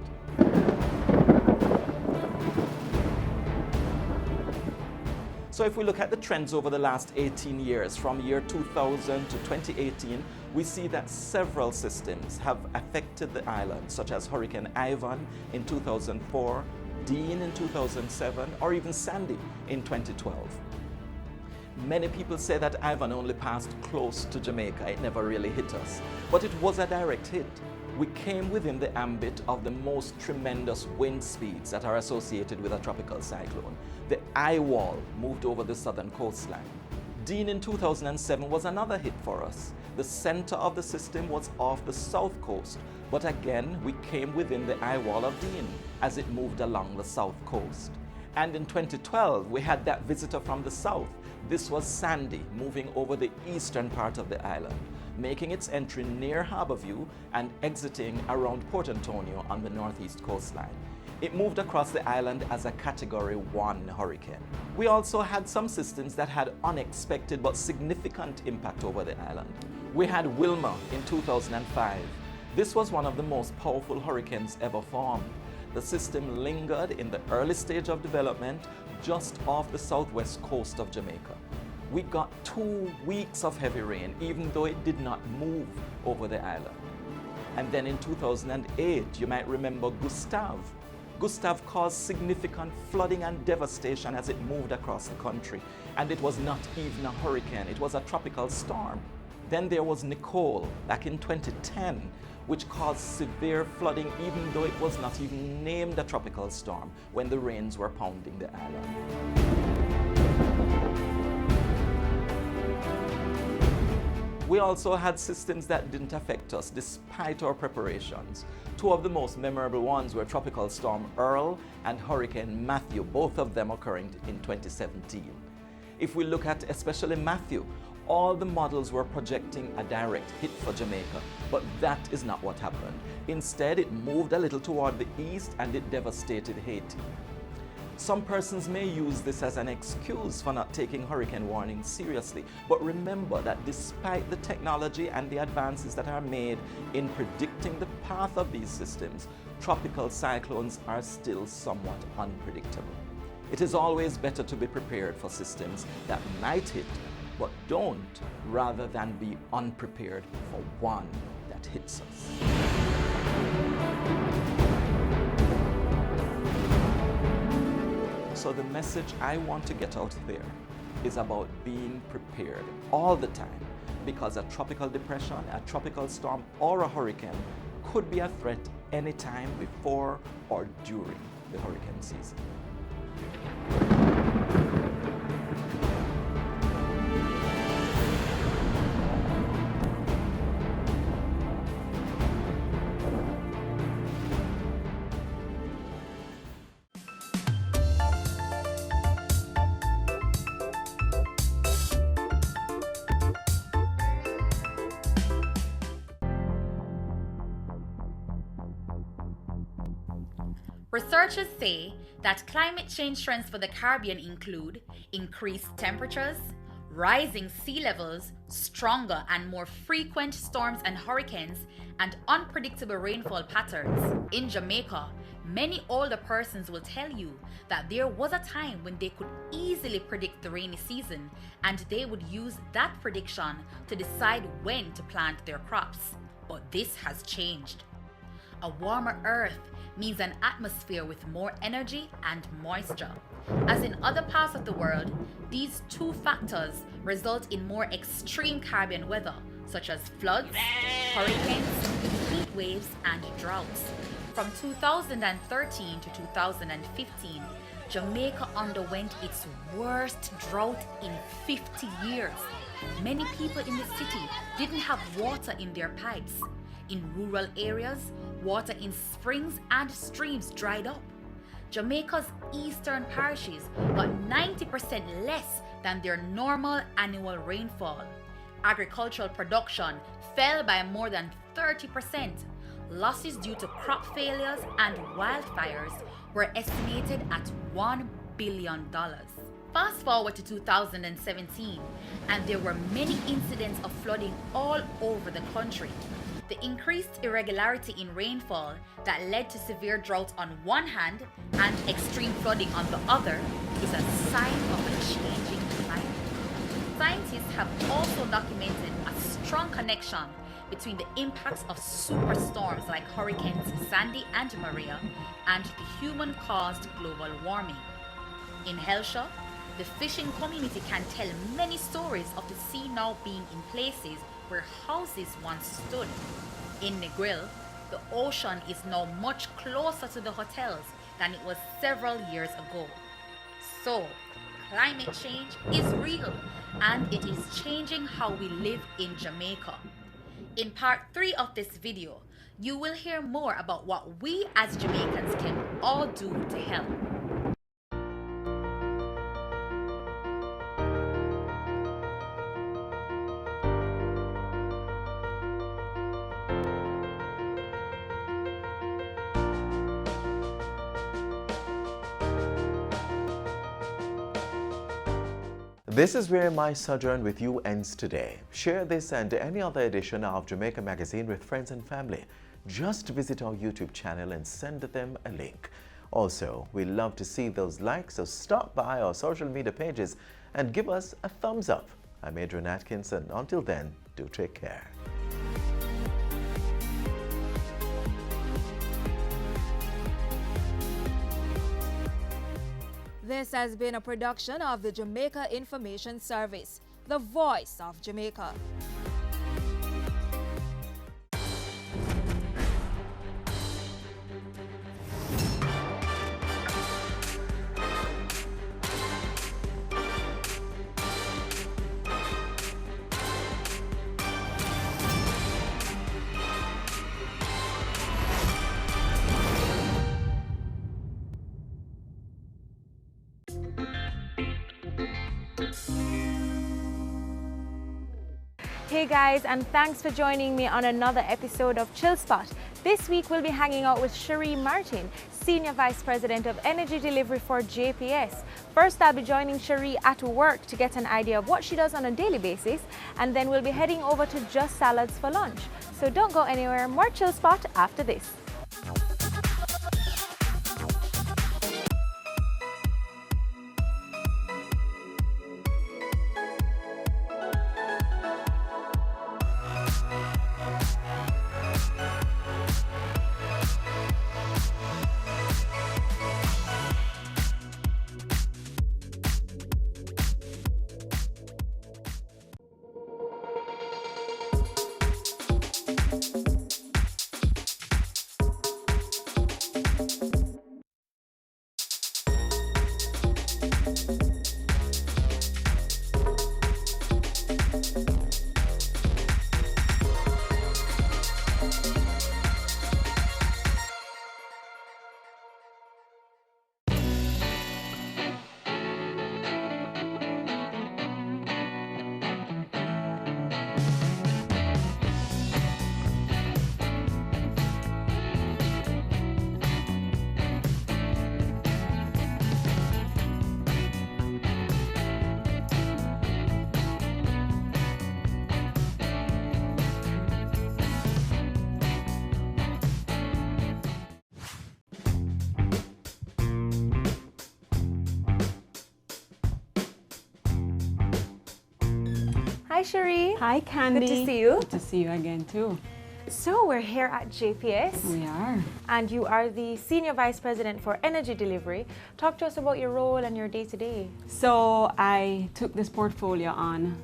So if we look at the trends over the last 18 years, from year 2000 to 2018, we see that several systems have affected the island, such as Hurricane Ivan in 2004, Dean in 2007, or even Sandy in 2012. Many people say that Ivan only passed close to Jamaica, it never really hit us, but it was a direct hit. We came within the ambit of the most tremendous wind speeds that are associated with a tropical cyclone. The eye wall moved over the southern coastline. Dean in 2007 was another hit for us. The center of the system was off the south coast, but again we came within the eye wall of Dean as it moved along the south coast. And in 2012 we had that visitor from the south. This was Sandy moving over the eastern part of the island, making its entry near Harborview and exiting around Port Antonio on the northeast coastline. It moved across the island as a Category 1 hurricane. We also had some systems that had unexpected but significant impact over the island. We had Wilma in 2005. This was one of the most powerful hurricanes ever formed. The system lingered in the early stage of development just off the southwest coast of Jamaica. We got 2 weeks of heavy rain, even though it did not move over the island. And then in 2008, you might remember Gustav. Gustav caused significant flooding and devastation as it moved across the country. And it was not even a hurricane, it was a tropical storm. Then there was Nicole back in 2010, which caused severe flooding even though it was not even named a tropical storm when the rains were pounding the island. We also had systems that didn't affect us despite our preparations. 2 of the most memorable ones were Tropical Storm Earl and Hurricane Matthew, both of them occurring in 2017. If we look at especially Matthew, all the models were projecting a direct hit for Jamaica, but that is not what happened. Instead, it moved a little toward the east and it devastated Haiti. Some persons may use this as an excuse for not taking hurricane warnings seriously, but remember that despite the technology and the advances that are made in predicting the path of these systems, tropical cyclones are still somewhat unpredictable. It is always better to be prepared for systems that might hit but don't rather than be unprepared for one that hits us. So the message I want to get out there is about being prepared all the time, because a tropical depression, a tropical storm, or a hurricane could be a threat anytime before or during the hurricane season. Researchers say that climate change trends for the Caribbean include increased temperatures, rising sea levels, stronger and more frequent storms and hurricanes, and unpredictable rainfall patterns. In Jamaica, many older persons will tell you that there was a time when they could easily predict the rainy season, and they would use that prediction to decide when to plant their crops. But this has changed. A warmer earth means an atmosphere with more energy and moisture. As in other parts of the world, these two factors result in more extreme Caribbean weather, such as floods, hurricanes, heat waves, and droughts. From 2013 to 2015, Jamaica underwent its worst drought in 50 years. Many people in the city didn't have water in their pipes. In rural areas, water in springs and streams dried up. Jamaica's eastern parishes got 90% less than their normal annual rainfall. Agricultural production fell by more than 30%. Losses due to crop failures and wildfires were estimated at $1 billion. Fast forward to 2017, and there were many incidents of flooding all over the country. The increased irregularity in rainfall that led to severe drought on one hand and extreme flooding on the other is a sign of a changing climate. Scientists have also documented a strong connection between the impacts of superstorms like Hurricanes Sandy and Maria and the human-caused global warming. In Helshaw, the fishing community can tell many stories of the sea now being in places where houses once stood. In Negril, the ocean is now much closer to the hotels than it was several years ago. So, climate change is real, and it is changing how we live in Jamaica. In part 3 of this video, you will hear more about what we as Jamaicans can all do to help. This is where my sojourn with you ends today. Share this and any other edition of Jamaica Magazine with friends and family. Just visit our YouTube channel and send them a link. Also, we love to see those likes, so stop by our social media pages and give us a thumbs up. I'm Adrian Atkins, and until then, do take care. This has been a production of the Jamaica Information Service, the voice of Jamaica. Hey guys, and thanks for joining me on another episode of Chill Spot. This week we'll be hanging out with Cherie Martin, Senior Vice President of Energy Delivery for JPS. First, I'll be joining Cherie at work to get an idea of what she does on a daily basis, and then we'll be heading over to Just Salads for lunch. So don't go anywhere, more Chill Spot after this. Hi, Cherie. Hi, Candy. Good to see you. Good to see you again, too. So we're here at JPS. We are. And you are the Senior Vice President for Energy Delivery. Talk to us about your role and your day-to-day. So I took this portfolio on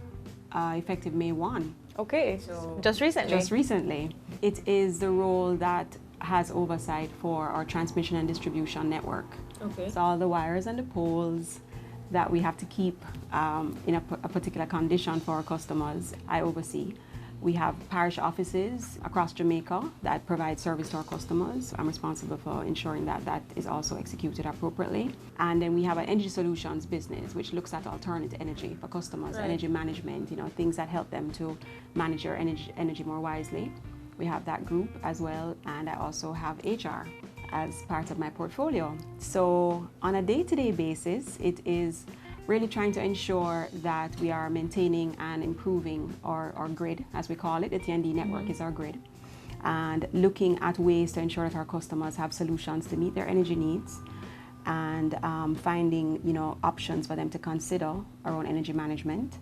effective May 1. Okay, so just recently? Just recently. It is the role that has oversight for our transmission and distribution network. Okay. So all the wires and the poles that we have to keep in a particular condition for our customers, I oversee. We have parish offices across Jamaica that provide service to our customers. I'm responsible for ensuring that that is also executed appropriately. And then we have an energy solutions business, which looks at alternate energy for customers, Right. energy management, things that help them to manage their energy more wisely. We have that group as well, and I also have HR as part of my portfolio. So on a day-to-day basis, it is really trying to ensure that we are maintaining and improving our grid, as we call it. The TND network is our grid. And looking at ways to ensure that our customers have solutions to meet their energy needs, and finding options for them to consider around energy management.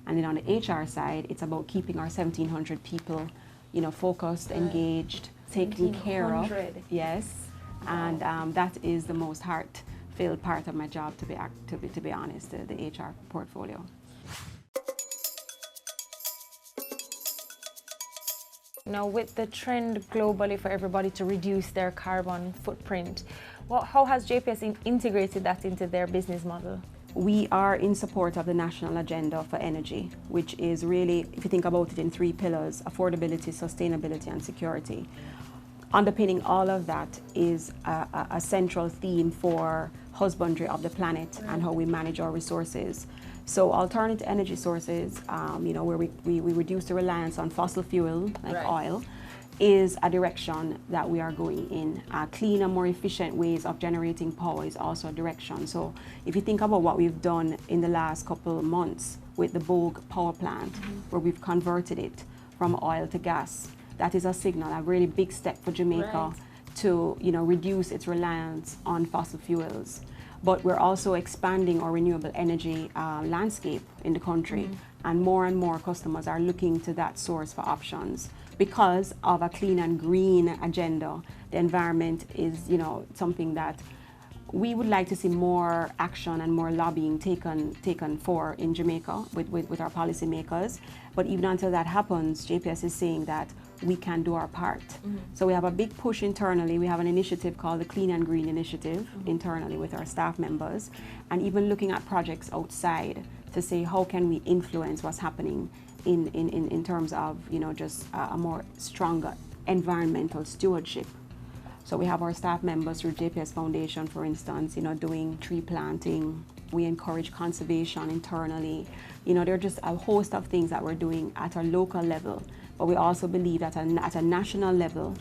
And then on the HR side, it's about keeping our 1,700 people focused, engaged, taken care of. 1,700. Yes. And that is the most heart-filled part of my job, to be honest, the HR portfolio. Now, with the trend globally for everybody to reduce their carbon footprint, how has JPS integrated that into their business model? We are in support of the national agenda for energy, which is really, if you think about it in 3 pillars: affordability, sustainability, and security. Underpinning all of that is a central theme for husbandry of the planet and how we manage our resources. So alternate energy sources, where we reduce the reliance on fossil fuel like oil, is a direction that we are going in. Cleaner, more efficient ways of generating power is also a direction. So if you think about what we've done in the last couple of months with the Bogue power plant, where we've converted it from oil to gas, that is a signal, a really big step for Jamaica to reduce its reliance on fossil fuels. But we're also expanding our renewable energy landscape in the country, and more customers are looking to that source for options. Because of a clean and green agenda, the environment is something that we would like to see more action and more lobbying taken for in Jamaica with our policymakers. But even until that happens, JPS is saying that we can do our part. So we have a big push internally. We have an initiative called the Clean and Green Initiative internally with our staff members, and even looking at projects outside to say how can we influence what's happening in terms of just a more stronger environmental stewardship. So we have our staff members through JPS Foundation, for instance, doing tree planting. We encourage conservation internally. There are just a host of things that we're doing at a local level. But we also believe that at a national level,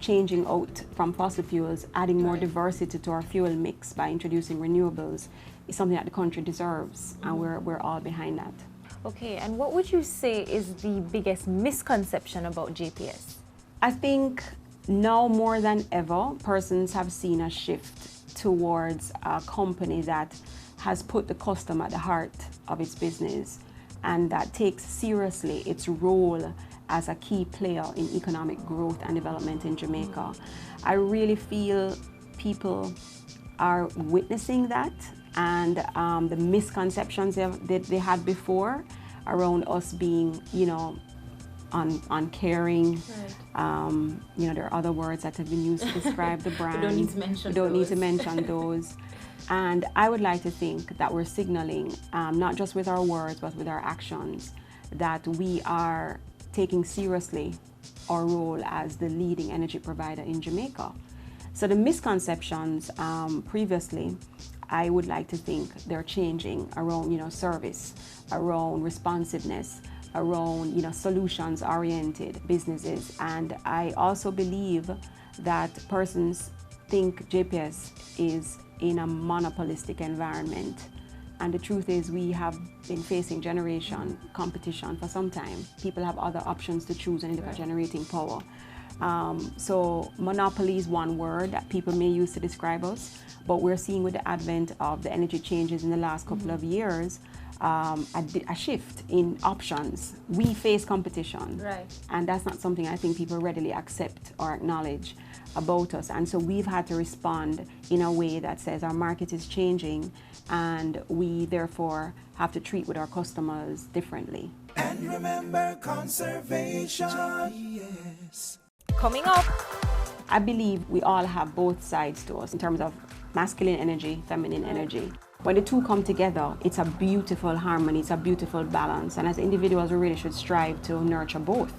changing out from fossil fuels, adding more diversity to our fuel mix by introducing renewables is something that the country deserves, and we're all behind that. Okay, and what would you say is the biggest misconception about JPS? I think now more than ever, persons have seen a shift towards a company that has put the customer at the heart of its business and that takes seriously its role as a key player in economic growth and development in Jamaica. I really feel people are witnessing that, and the misconceptions that they had before around us being, uncaring. There are other words that have been used to describe the brand. We don't need to mention We don't need to those. mention those. And I would like to think that we're signaling, not just with our words, but with our actions, that we are taking seriously our role as the leading energy provider in Jamaica. So the misconceptions previously, I would like to think they're changing around, service, around responsiveness, around, solutions-oriented businesses. And I also believe that persons think JPS is in a monopolistic environment. And the truth is we have been facing generation competition for some time. People have other options to choose when they look at generating power. So monopoly is one word that people may use to describe us, but we're seeing with the advent of the energy changes in the last couple of years, a shift in options. We face competition, Right. and that's not something I think people readily accept or acknowledge about us. And so we've had to respond in a way that says our market is changing, and we therefore have to treat with our customers differently. And remember conservation, yes. Coming up, I believe we all have both sides to us in terms of masculine energy, feminine energy. When the two come together, it's a beautiful harmony, it's a beautiful balance. And as individuals, we really should strive to nurture both.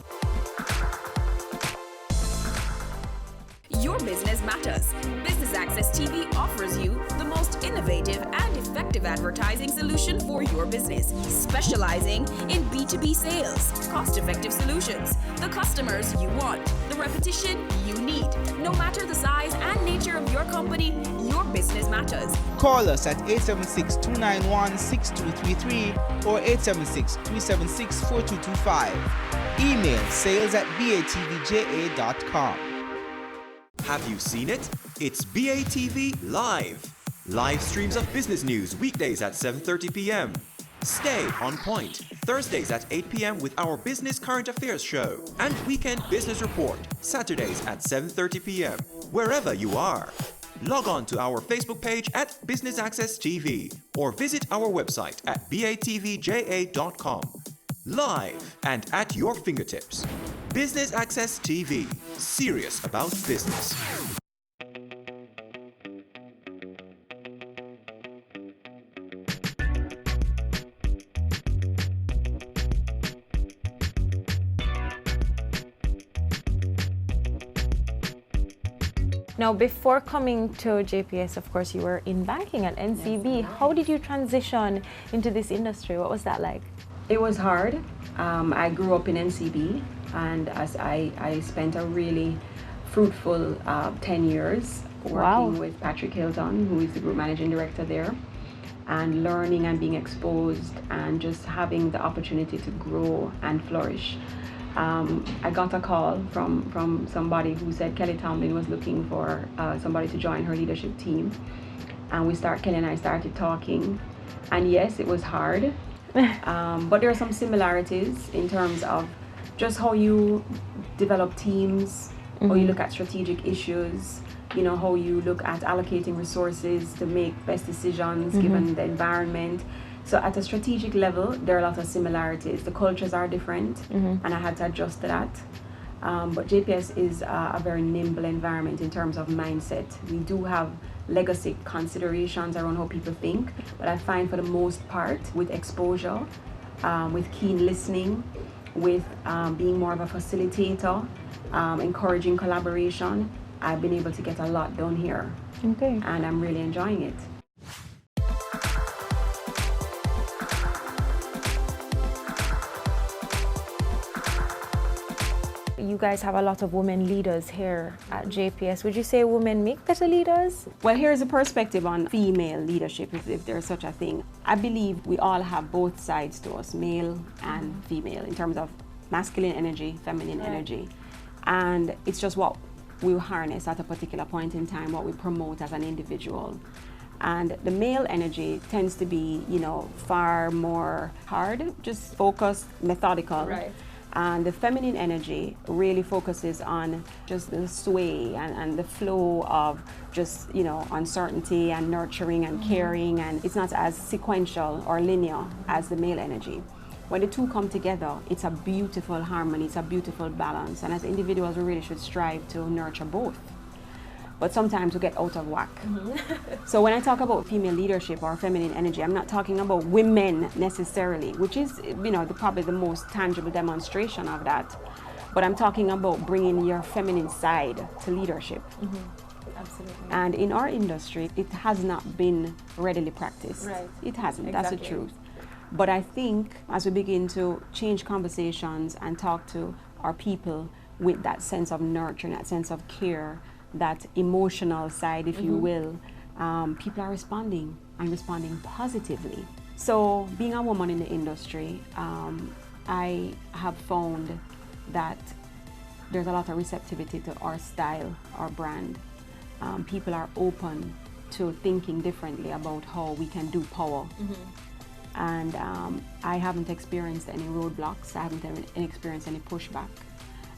Your business matters. Business Access TV offers you the most innovative and effective advertising solution for your business, specializing in B2B sales, cost-effective solutions, the customers you want, the repetition you need. No matter the size and nature of your company, your business matters. Call us at 876-291-6233 or 876-376-4225. Email sales@batvja.com. Have you seen it? It's BATV Live. Live streams of business news weekdays at 7:30 p.m. Stay on point Thursdays at 8 p.m. with our Business Current Affairs show and Weekend Business Report Saturdays at 7:30 p.m. Wherever you are. Log on to our Facebook page at Business Access TV or visit our website at batvja.com. Live and at your fingertips. Business Access TV. Serious about business. now before coming to JPS, of course, you were in banking at NCB. Yes. How did you transition into this industry? What was that like? It was hard. I grew up in NCB, and as I spent a really fruitful 10 years working with Patrick Hilton, who is the group managing director there, and learning and being exposed and just having the opportunity to grow and flourish. I got a call from somebody who said Kelly Tomlin was looking for somebody to join her leadership team, and Kelly and I started talking, and yes, it was hard. But there are some similarities in terms of just how you develop teams, how you look at strategic issues, you know, how you look at allocating resources to make best decisions given the environment. So at a strategic level, there are a lot of similarities. The cultures are different, and I had to adjust to that. But JPS is a very nimble environment in terms of mindset. We do have legacy considerations around how people think, but I find for the most part, with exposure, with keen listening, with being more of a facilitator, encouraging collaboration, I've been able to get a lot done here. Okay. And I'm really enjoying it. You guys have a lot of women leaders here at JPS. Would you say women make better leaders? Well, here's a perspective on female leadership, if there's such a thing. I believe we all have both sides to us, male and female, in terms of masculine energy, feminine energy. And it's just what we harness at a particular point in time, what we promote as an individual. And the male energy tends to be, you know, far more hard, just focused, methodical. Right. And the feminine energy really focuses on just the sway and the flow of just, you know, uncertainty and nurturing and caring, and it's not as sequential or linear as the male energy. When the two come together, it's a beautiful harmony, it's a beautiful balance, and as individuals we really should strive to nurture both. But sometimes we get out of whack. So when I talk about female leadership or feminine energy, I'm not talking about women necessarily, which is, you know, probably the most tangible demonstration of that. But I'm talking about bringing your feminine side to leadership. Absolutely. And in our industry, it has not been readily practiced. Right. It hasn't, Exactly. that's the truth. But I think as we begin to change conversations and talk to our people with that sense of nurture, that sense of care, that emotional side, if you will, people are responding and responding positively. So being a woman in the industry, I have found that there's a lot of receptivity to our style, our brand. People are open to thinking differently about how we can do power. And I haven't experienced any roadblocks. I haven't experienced any pushback.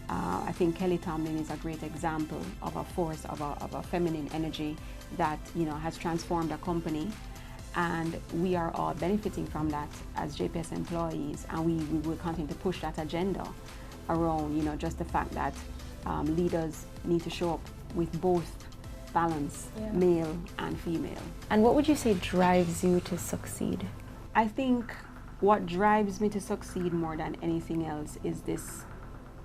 I think Kelly Tomlin is a great example of a force, of a feminine energy that, you know, has transformed a company, and we are all benefiting from that as JPS employees, and we will continue to push that agenda around, you know, just the fact that leaders need to show up with both balance, male and female. And what would you say drives you to succeed? I think what drives me to succeed more than anything else is this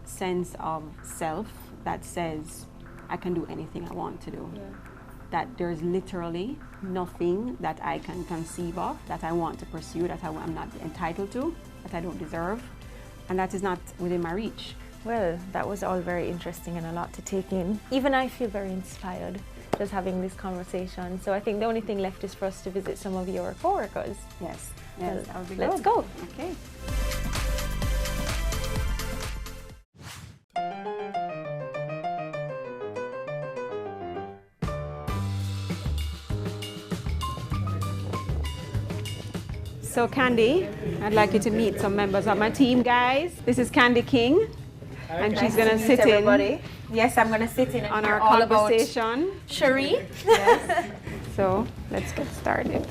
sense of self that says I can do anything I want to do. That there's literally nothing that I can conceive of that I want to pursue, that I'm not entitled to, that I don't deserve, and that is not within my reach. Well, that was all very interesting and a lot to take in. Even I feel very inspired just having this conversation. So I think the only thing left is for us to visit some of your co-workers. Yes, Well, that would be let's good. go. Okay. So Candy, I'd like you to meet some members of my team, guys. This is Candy King, and she's gonna sit in. Yes, I'm gonna sit in and on hear our all about conversation. Cherie. Yes. So let's get started.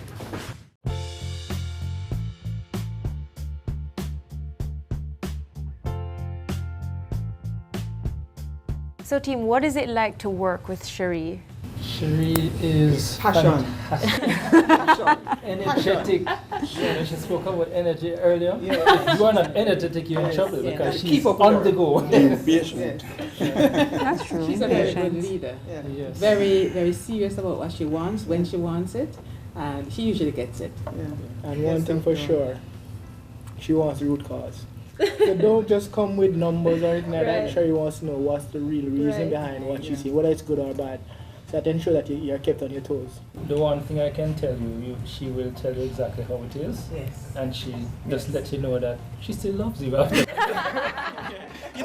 So team, what is it like to work with Cherie? Cherie is Passion. Energetic. Yeah, she spoke about energy earlier. Yeah. If you are not energetic, you're in trouble because she's Keep up on with the her. go. Patient. That's true. She's a very good leader. Yeah. Yes. Very, very serious about what she wants, when she wants it, and she usually gets it. Yeah. And one thing for sure, she wants root cause. So don't just come with numbers or anything like that. Right. Cherie wants to know what's the real reason Right. behind what she sees, whether it's good or bad. So that ensure that you're kept on your toes. The one thing I can tell you, she will tell you exactly how it is. Yes. And she just let you know that she still loves you after. You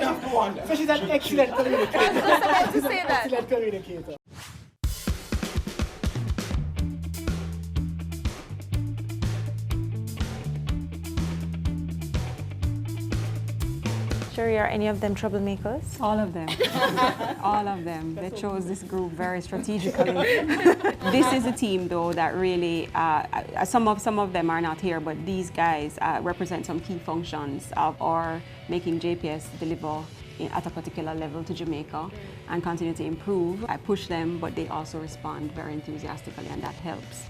don't have to wonder. So she's an excellent communicator. I was just about to say She's an that. excellent communicator. Cherie, are any of them troublemakers? All of them. All of them. They chose this group very strategically. This is a team, though, that really, some of them are not here, but these guys represent some key functions of our making JPS deliver at a particular level to Jamaica and continue to improve. I push them, but they also respond very enthusiastically, and that helps.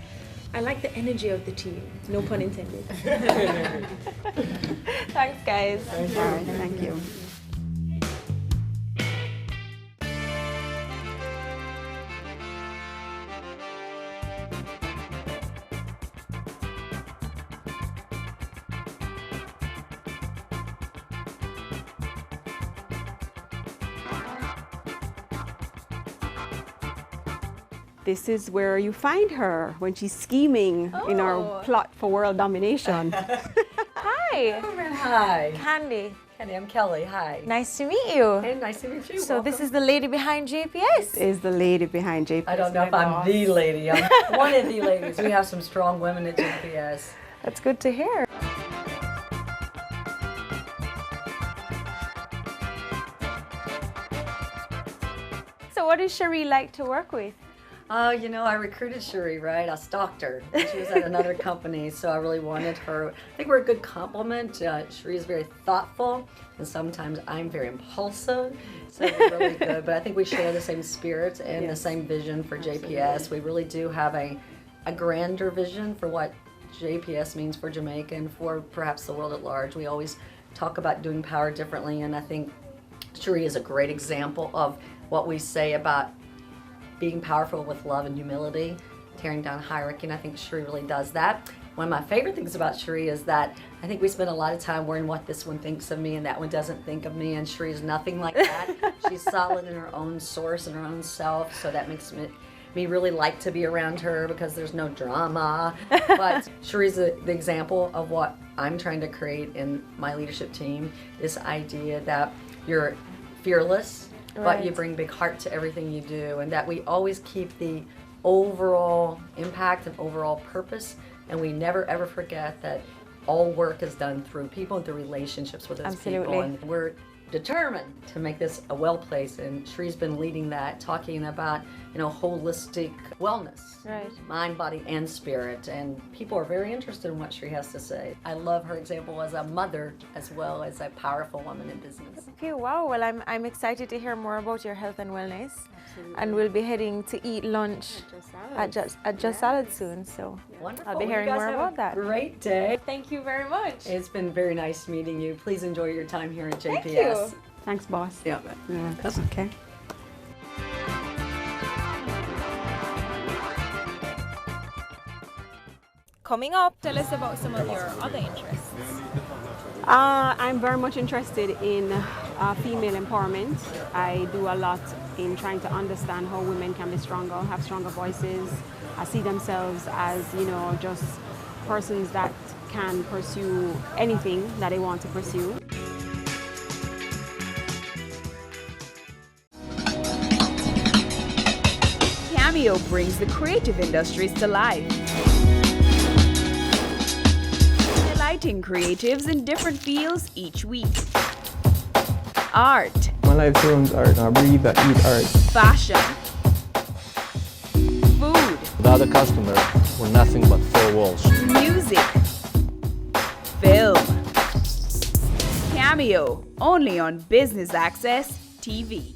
I like the energy of the team. No pun intended. Thanks, guys. All right, thank you. This is where you find her when she's scheming in our plot for world domination. Hi. Hi. Candy. Candy, I'm Kelly. Hi. Nice to meet you. Hey, nice to meet you. So this Welcome. is the lady behind JPS. This is the lady behind JPS. I don't know if I'm the lady. I'm one of the ladies. We have some strong women at GPS. That's good to hear. So what is Cherie like to work with? You know, I recruited Cherie, right? I stalked her. She was at another company, so I really wanted her. I think we're a good complement. Cherie is very thoughtful, and sometimes I'm very impulsive, so we're really good. But I think we share the same spirit and the same vision for JPS. We really do have a grander vision for what JPS means for Jamaica and for perhaps the world at large. We always talk about doing power differently, and I think Cherie is a great example of what we say about being powerful with love and humility, tearing down hierarchy, and I think Cherie really does that. One of my favorite things about Cherie is that I think we spend a lot of time worrying what this one thinks of me and that one doesn't think of me, and Cherie is nothing like that. She's solid in her own source and her own self, so that makes me really like to be around her because there's no drama. But Cherie's the example of what I'm trying to create in my leadership team, this idea that you're fearless, but you Right. bring big heart to everything you do, and that we always keep the overall impact and overall purpose, and we never ever forget that all work is done through people and through relationships with those people, Absolutely. and we're determined to make this a well place, and Shree's been leading that, talking about, you know, holistic wellness. Right. Mind, body, and spirit, and people are very interested in what Shree has to say. I love her example as a mother as well as a powerful woman in business. Okay, wow. Well, I'm excited to hear more about your health and wellness. And we'll be heading to eat lunch at Just Salad soon. So Wonderful. I'll be You hearing guys more have about a that. Great day. Thank you very much. It's been very nice meeting you. Please enjoy your time here at JPS. Thank you. Thanks, boss. Yeah. That's okay. Coming up, tell us about some of your other interests. I'm very much interested in female empowerment. I do a lot in trying to understand how women can be stronger, have stronger voices, see themselves as, you know, just persons that can pursue anything that they want to pursue. Cameo brings the creative industries to life. Delighting creatives in different fields each week. Art. My life turns art. I breathe, I eat art. Fashion. Food. Without a customer, we're nothing but four walls. Music. Film. Cameo, only on Business Access TV.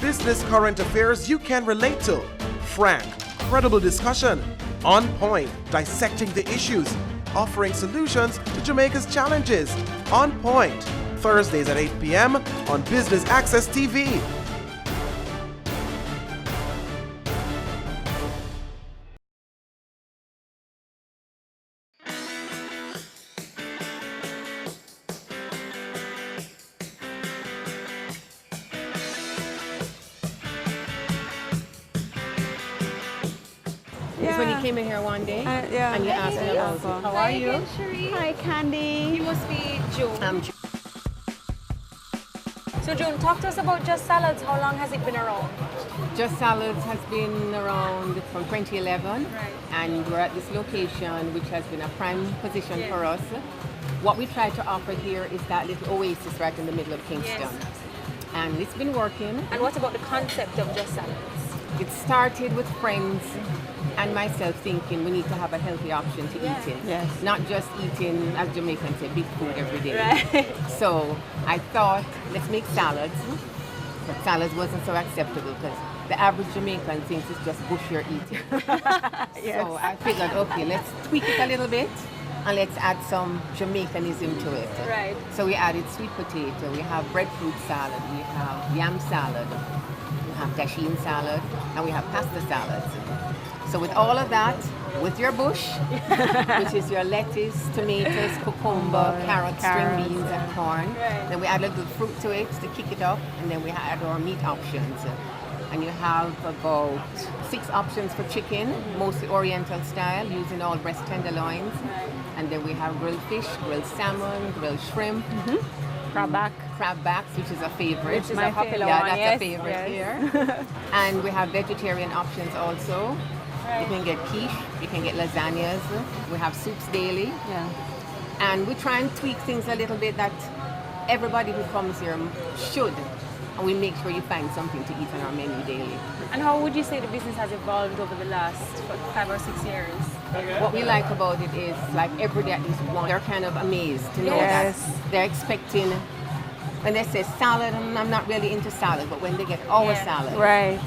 Business current affairs you can relate to. Frank, credible discussion. On point, dissecting the issues. Offering solutions to Jamaica's challenges. On Point, Thursdays at 8 p.m. on Business Access TV. It's when you came in here one day yeah. and you asked me about it. How are you? Hi, Candy. You must be June. So, June, talk to us about Just Salads. How long has it been around? Just Salads has been around from 2011, and we're at this location which has been a prime position for us. What we try to offer here is that little oasis right in the middle of Kingston. Yes. And it's been working. And what about the concept of Just Salads? It started with friends and myself thinking we need to have a healthy option to eat in. Yes. Not just eating, as Jamaicans say, big food every day. Right. So I thought, let's make salads. But salads wasn't so acceptable because the average Jamaican thinks it's just bush you're eating. So I figured, okay, let's tweak it a little bit and let's add some Jamaicanism to it. Right. So we added sweet potato, we have breadfruit salad, we have yam salad, we have dasheen salad, and we have pasta salads. So with all of that, with your bush, which is your lettuce, tomatoes, cucumber, carrots, string beans, and corn. Then we add a little fruit to it to kick it up, and then we add our meat options. And you have about 6 options for chicken, mostly Oriental style, using all breast tenderloins. And then we have grilled fish, grilled salmon, grilled shrimp. Crab backs, which is a favorite. Which is my popular yeah, one, that's yes, a favorite yes. here. And we have vegetarian options also. You can get quiche, you can get lasagnas. We have soups daily. Yeah. And we try and tweak things a little bit that everybody who comes here should. And we make sure you find something to eat on our menu daily. And how would you say the business has evolved over the last 5 or 6 years? What we like about it is, like, every day at least one, they're kind of amazed to know that they're expecting, when they say salad, I'm not really into salad, but when they get our salad, Right.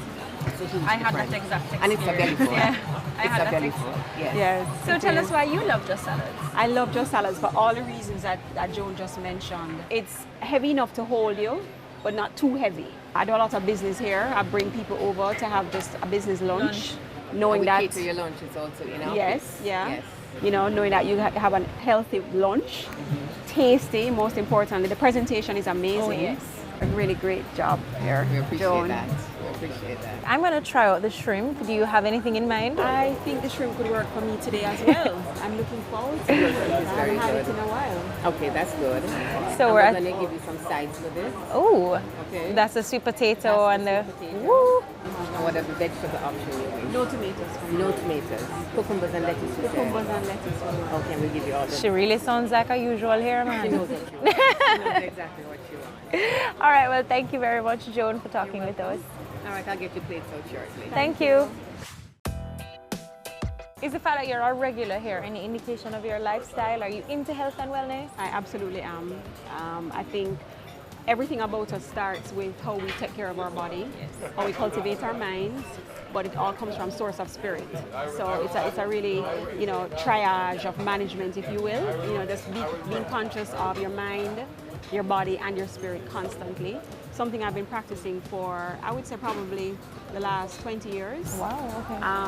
it's a huge I had that difference. exact experience. And it's a belly full. Yeah, I It's had a that belly experience. full, yes. Yes. So tell us why you love Just Salads. I love Just Salads for all the reasons that Joan just mentioned. It's heavy enough to hold you, but not too heavy. I do a lot of business here. I bring people over to have just a business lunch. Knowing And we that cater your lunches also, you know? Yes, yeah. Yes. You know, knowing that you have a healthy lunch, tasty, most importantly. The presentation is amazing. Oh, yes. A really great job here. We appreciate Joan. that. appreciate that. I'm going to try out the shrimp. Do you have anything in mind? I think the shrimp could work for me today as well. I'm looking forward to it. I haven't had it in a while. Okay, that's good. So we're going to give you some sides for this. Oh, okay. That's a sweet potato That's and the the sweet potato. woo. And whatever vegetable option you wish. No tomatoes for me. No tomatoes. Cucumbers and lettuce. Cucumbers and lettuce for me. Okay, we'll give you all the. She really sounds like a usual here, man. She knows what you want. She knows exactly what you want. All right, well, thank you very much, Joan, for talking with us. All right, I'll get your plates out shortly. Thank you. Is the fact that you're a regular here any indication of your lifestyle? Are you into health and wellness? I absolutely am. I think everything about us starts with how we take care of our body, how we cultivate our minds, but it all comes from source of spirit. So it's a really, triage of management, if you will. Just being conscious of your mind, your body, and your spirit constantly. Something I've been practicing for, I would say, probably the last 20 years. Wow,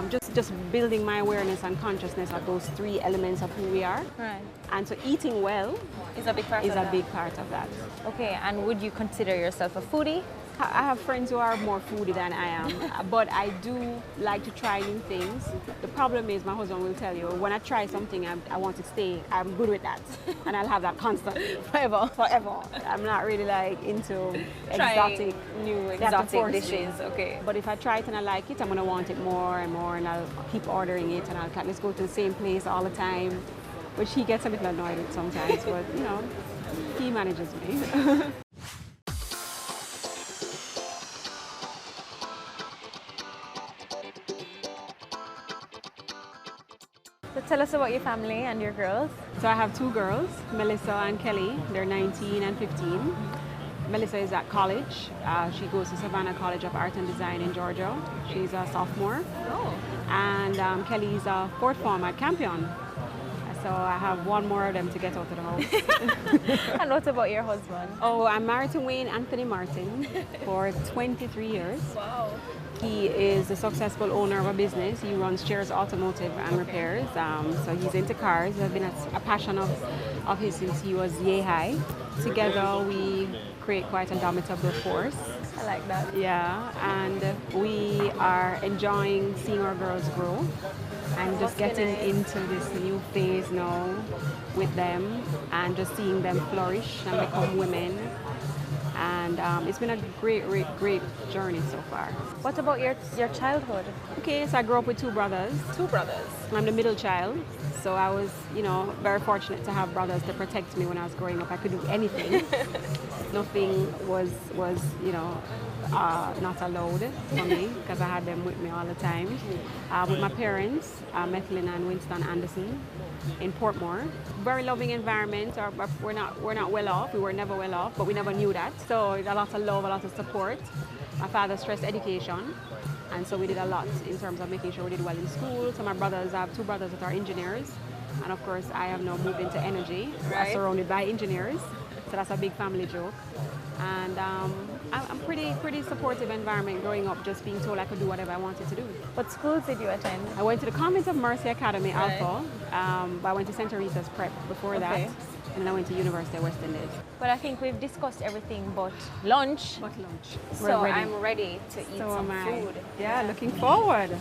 okay. Just building my awareness and consciousness of those three elements of who we are. Right. And so eating well is a big part of that. Okay, and would you consider yourself a foodie? I have friends who are more foodie than I am, but I do like to try new things. The problem is, my husband will tell you, when I try something, I want to stay. I'm good with that, and I'll have that constantly, forever. I'm not really new exotic dishes. Okay. But if I try it and I like it, I'm gonna want it more and more, and I'll keep ordering it, and let's go to the same place all the time, which he gets a bit annoyed with sometimes, but he manages me. So tell us about your family and your girls. So I have two girls, Melissa and Kelly. They're 19 and 15. Melissa is at college. She goes to Savannah College of Art and Design in Georgia. She's a sophomore. Oh. And Kelly is a fourth form at Campion. So I have one more of them to get out of the house. And what about your husband? Oh, I'm married to Wayne Anthony Martin for 23 years. Wow. He is a successful owner of a business. He runs Cheers Automotive and Repairs. So he's into cars. It's been a passion of his since he was yay high. Together we create quite a domitable force. I like that. Yeah, and we are enjoying seeing our girls grow and just getting into this new phase now with them and just seeing them flourish and become women. And it's been a great journey so far. What about your childhood? Okay, so I grew up with two brothers. Two brothers? I'm the middle child, so I was, very fortunate to have brothers to protect me when I was growing up. I could do anything. Nothing was not allowed for me because I had them with me all the time. With my parents, Methlin and Winston Anderson in Portmore. Very loving environment. We're not well off. We were never well off, but we never knew that. So a lot of love, a lot of support. My father stressed education, and so we did a lot in terms of making sure we did well in school. So I have two brothers that are engineers, and of course I have now moved into energy. Right. I'm surrounded by engineers, so that's a big family joke. And I'm pretty supportive environment growing up, just being told I could do whatever I wanted to do. What schools did you attend? I went to the Convent of Mercy Academy, Alpha. But I went to St. Teresa's Prep before that. And then I went to University of West Indies. But I think we've discussed everything but lunch. So I'm ready to eat some food. Yeah, looking forward.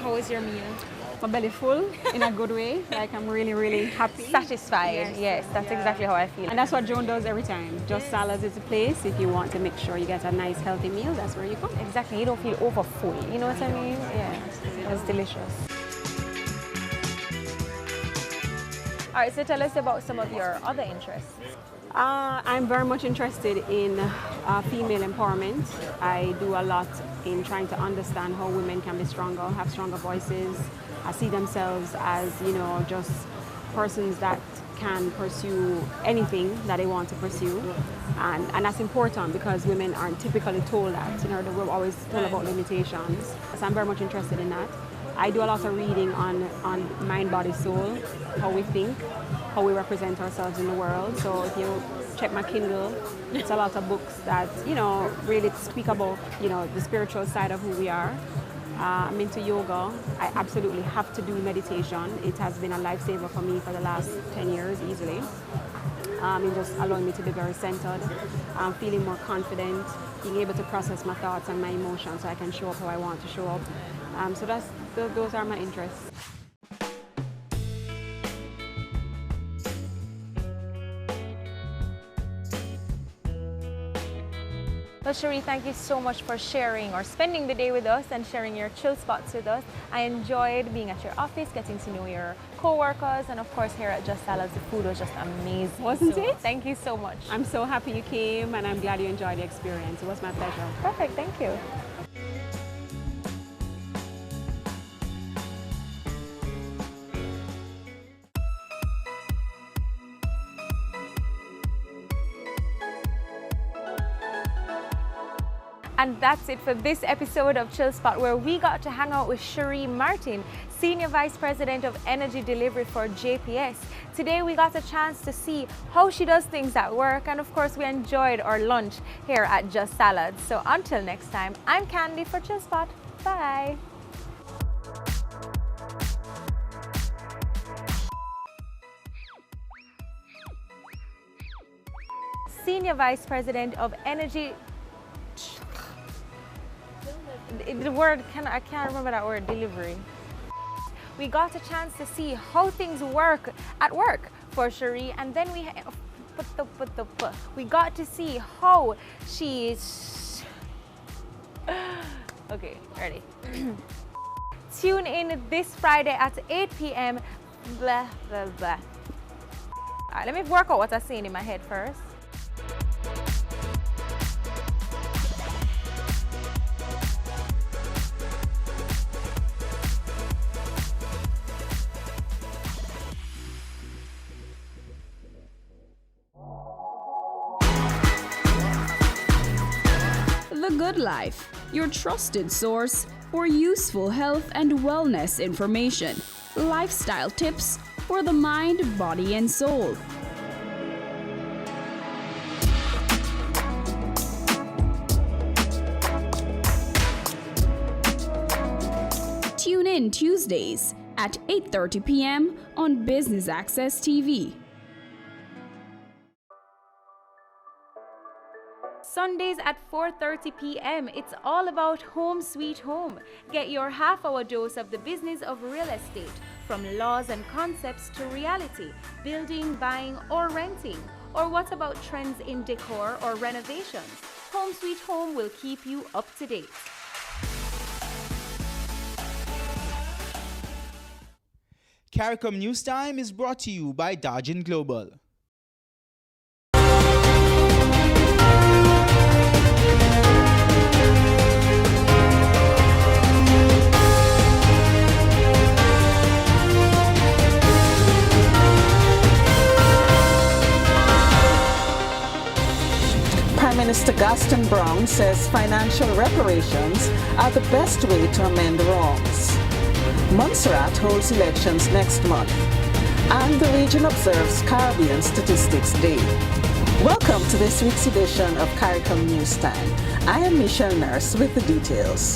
How was your meal? My belly full in a good way. Like I'm really happy. Satisfied. Yes, that's exactly how I feel. And that's what Joan does every time. Just Salads is the place. If you want to make sure you get a nice healthy meal, that's where you come. Exactly. You don't feel over full. You know what I mean? Yeah. It's delicious. All right, so tell us about some of your other interests. I'm very much interested in female empowerment. I do a lot in trying to understand how women can be stronger, have stronger voices, see themselves as, just persons that can pursue anything that they want to pursue. And that's important because women aren't typically told that. You know, we're always told about limitations. So I'm very much interested in that. I do a lot of reading on mind, body, soul, how we think, how we represent ourselves in the world. So if you check my Kindle, it's a lot of books that, you know, really speak about, you know, the spiritual side of who we are. I'm into yoga. I absolutely have to do meditation. It has been a lifesaver for me for the last 10 years easily. It just allowing me to be very centered, feeling more confident, being able to process my thoughts and my emotions so I can show up how I want to show up. So those are my interests. Well, Cherie, thank you so much for sharing or spending the day with us and sharing your chill spots with us. I enjoyed being at your office, getting to know your co-workers, and of course here at Just Salads, the food was just amazing. Wasn't it? Thank you so much. I'm so happy you came, and I'm glad you enjoyed the experience. It was my pleasure. Perfect, thank you. And that's it for this episode of Chill Spot, where we got to hang out with Cherie Martin, Senior Vice President of Energy Delivery for JPS. Today we got a chance to see how she does things at work, and of course we enjoyed our lunch here at Just Salads. So until next time, I'm Candy for Chill Spot. Bye. Senior Vice President of Energy. The word, I can't remember that word, delivery. We got a chance to see how things work at work for Cherie, and then we got to see how she's... Okay, ready. Tune in this Friday at 8 p.m. Blah, blah, blah. All right, let me work out what I'm saying in my head first. The Good Life, your trusted source for useful health and wellness information, lifestyle tips for the mind, body, and soul. Tune in Tuesdays at 8:30 p.m. on Business Access TV. Sundays at 4:30 p.m. It's all about Home Sweet Home. Get your half-hour dose of the business of real estate, from laws and concepts to reality, building, buying, or renting. Or what about trends in decor or renovations? Home Sweet Home will keep you up to date. CARICOM News Time is brought to you by Dajin Global. Prime Minister Gaston Brown says financial reparations are the best way to amend wrongs. Montserrat holds elections next month, and the region observes Caribbean Statistics Day. Welcome to this week's edition of CARICOM News Time. I am Michelle Nurse with the details.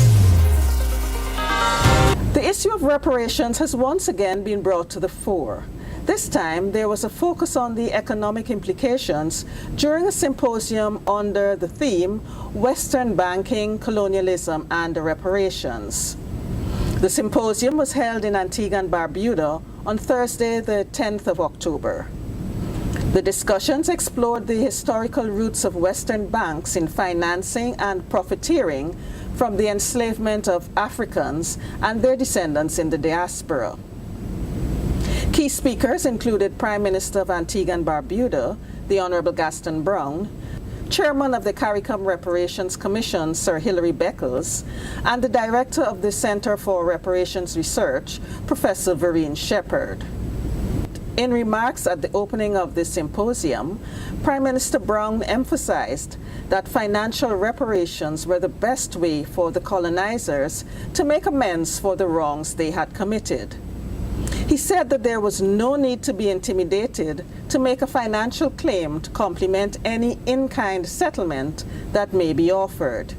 The issue of reparations has once again been brought to the fore. This time, there was a focus on the economic implications during a symposium under the theme Western Banking, Colonialism, and Reparations. The symposium was held in Antigua and Barbuda on Thursday, the 10th of October. The discussions explored the historical roots of Western banks in financing and profiteering from the enslavement of Africans and their descendants in the diaspora. Key speakers included Prime Minister of Antigua and Barbuda, the Honorable Gaston Brown, Chairman of the CARICOM Reparations Commission, Sir Hilary Beckles, and the Director of the Center for Reparations Research, Professor Vereen Shepherd. In remarks at the opening of the symposium, Prime Minister Brown emphasized that financial reparations were the best way for the colonizers to make amends for the wrongs they had committed. He said that there was no need to be intimidated to make a financial claim to complement any in-kind settlement that may be offered.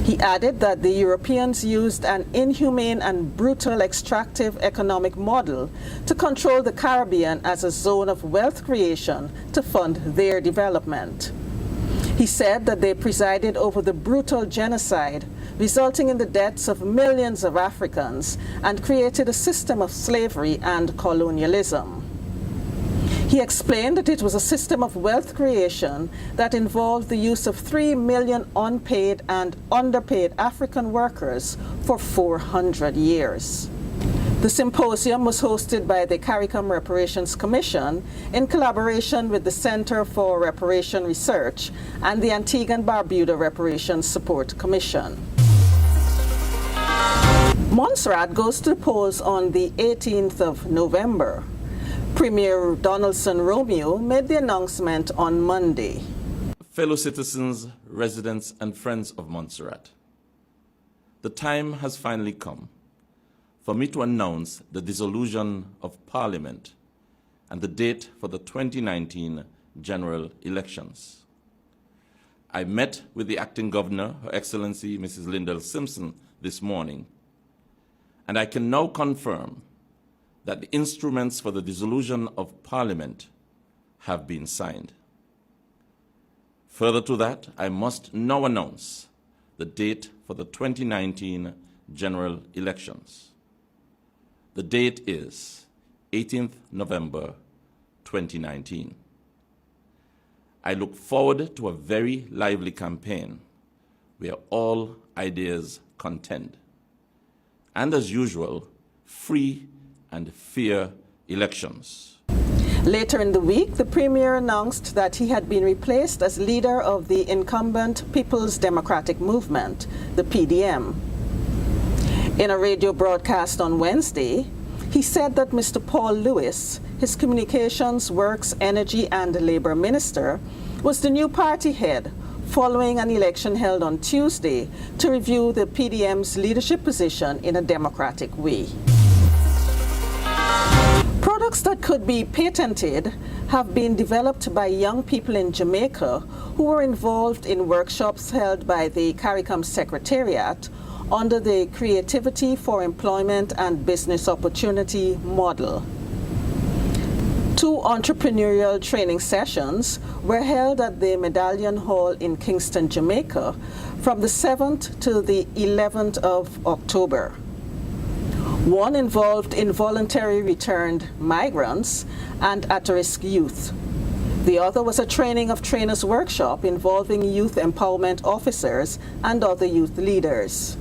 He added that the Europeans used an inhumane and brutal extractive economic model to control the Caribbean as a zone of wealth creation to fund their development. He said that they presided over the brutal genocide, resulting in the deaths of millions of Africans, and created a system of slavery and colonialism. He explained that it was a system of wealth creation that involved the use of 3 million unpaid and underpaid African workers for 400 years. The symposium was hosted by the CARICOM Reparations Commission in collaboration with the Center for Reparation Research and the Antigua and Barbuda Reparations Support Commission. Montserrat goes to the polls on the 18th of November. Premier Donaldson Romeo made the announcement on Monday. Fellow citizens, residents, and friends of Montserrat, the time has finally come for me to announce the dissolution of Parliament and the date for the 2019 general elections. I met with the acting governor, Her Excellency Mrs. Lyndall Simpson, this morning, and I can now confirm that the instruments for the dissolution of Parliament have been signed. Further to that, I must now announce the date for the 2019 general elections. The date is 18th November 2019. I look forward to a very lively campaign where all ideas contend. And as usual, free and fair elections. Later in the week, the Premier announced that he had been replaced as leader of the incumbent People's Democratic Movement, the PDM. In a radio broadcast on Wednesday, he said that Mr. Paul Lewis, his Communications, Works, Energy and Labor Minister, was the new party head following an election held on Tuesday to review the PDM's leadership position in a democratic way. Products that could be patented have been developed by young people in Jamaica who were involved in workshops held by the CARICOM Secretariat under the Creativity for Employment and Business Opportunity model. 2 entrepreneurial training sessions were held at the Medallion Hall in Kingston, Jamaica from the 7th to the 11th of October. One involved involuntary returned migrants and at-risk youth. The other was a training of trainers workshop involving youth empowerment officers and other youth leaders.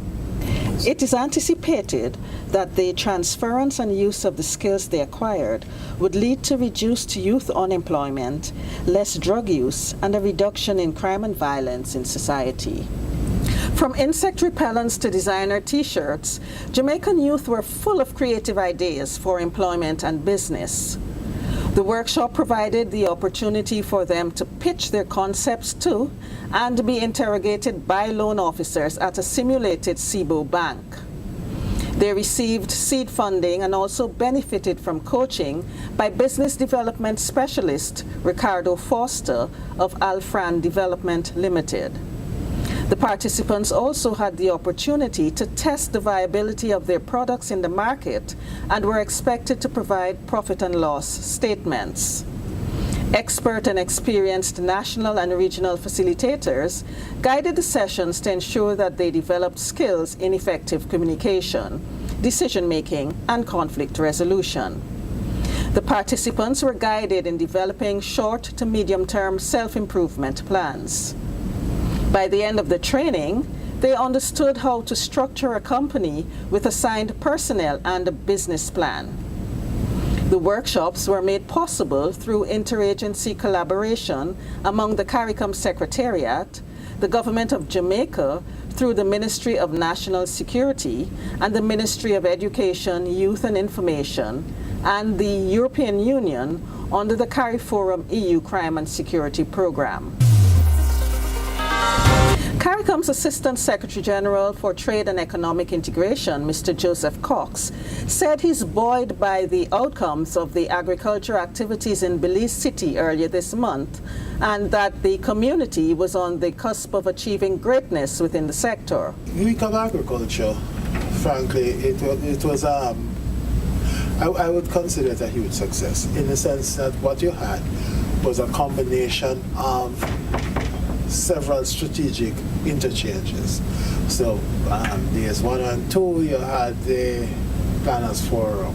It is anticipated that the transference and use of the skills they acquired would lead to reduced youth unemployment, less drug use, and a reduction in crime and violence in society. From insect repellents to designer t-shirts, Jamaican youth were full of creative ideas for employment and business. The workshop provided the opportunity for them to pitch their concepts to and be interrogated by loan officers at a simulated SIBO bank. They received seed funding and also benefited from coaching by business development specialist Ricardo Foster of Alfran Development Limited. The participants also had the opportunity to test the viability of their products in the market and were expected to provide profit and loss statements. Expert and experienced national and regional facilitators guided the sessions to ensure that they developed skills in effective communication, decision-making, and conflict resolution. The participants were guided in developing short to medium-term self-improvement plans. By the end of the training, they understood how to structure a company with assigned personnel and a business plan. The workshops were made possible through interagency collaboration among the CARICOM Secretariat, the Government of Jamaica through the Ministry of National Security and the Ministry of Education, Youth and Information, and the European Union under the CARIFORUM EU Crime and Security Programme. CARICOM's Assistant Secretary General for Trade and Economic Integration, Mr. Joseph Cox, said he's buoyed by the outcomes of the agriculture activities in Belize City earlier this month, and that the community was on the cusp of achieving greatness within the sector. The week of agriculture, frankly, it was I would consider it a huge success in the sense that what you had was a combination of several strategic interchanges. So days 1 and 2, you had the Planners Forum,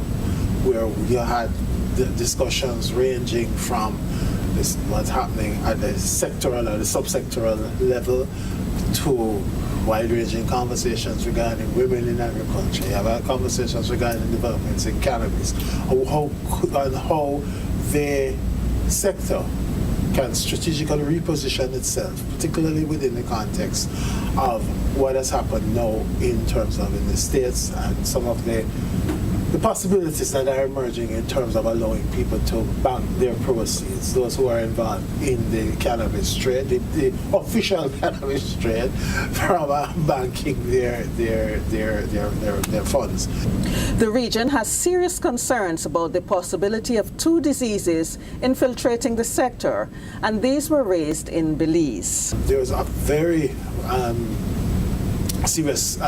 where you had the discussions ranging from what's happening at the sectoral or the subsectoral level to wide-ranging conversations regarding women in agriculture. You have had conversations regarding developments in cannabis, and how the sector can strategically reposition itself, particularly within the context of what has happened now in terms of in the States and some of the possibilities that are emerging in terms of allowing people to bank their proceeds, those who are involved in the cannabis trade, the official cannabis trade, from banking their funds. The region has serious concerns about the possibility of 2 diseases infiltrating the sector, and these were raised in Belize. There's a very serious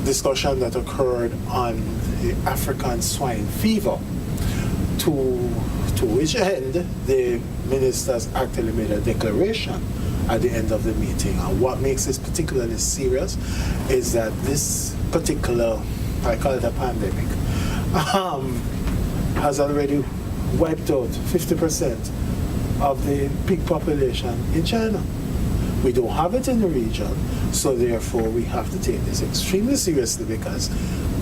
discussion that occurred on the African swine fever, to which end the ministers actually made a declaration at the end of the meeting. And what makes this particularly serious is that this particular, I call it a pandemic, has already wiped out 50% of the pig population in China. We don't have it in the region, so therefore we have to take this extremely seriously, because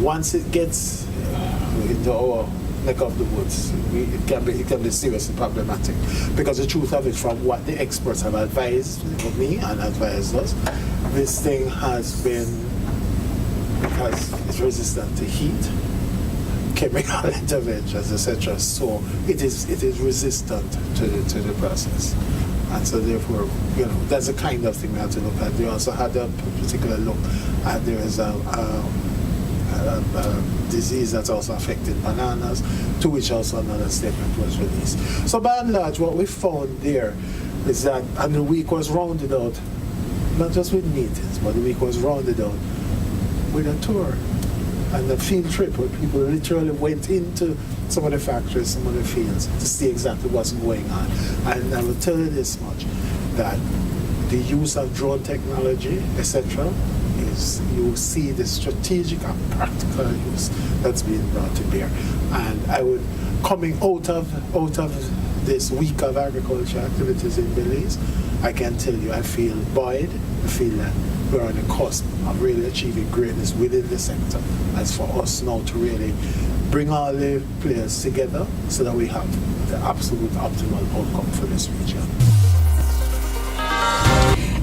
once it gets into our neck of the woods, it can be seriously problematic. Because the truth of it, from what the experts have advised me and advised us, this thing it's resistant to heat, chemical interventions, etc. So it is resistant to the process. And so therefore, that's the kind of thing we have to look at. They also had a particular look at there is a disease that's also affecting bananas, to which also another statement was released. So by and large, what we found there is that, and the week was rounded out, not just with meetings, but the week was rounded out with a tour and a field trip where people literally went into some of the factories, some of the fields, to see exactly what's going on. And I will tell you this much, that the use of drone technology, etc., is, you see the strategic and practical use that's being brought to bear. And I would, coming out of this week of agriculture activities in Belize, I can tell you I feel buoyed. I feel that we're on the cusp of really achieving greatness within the sector. As for us now to really bring all the players together so that we have the absolute optimal outcome for this region.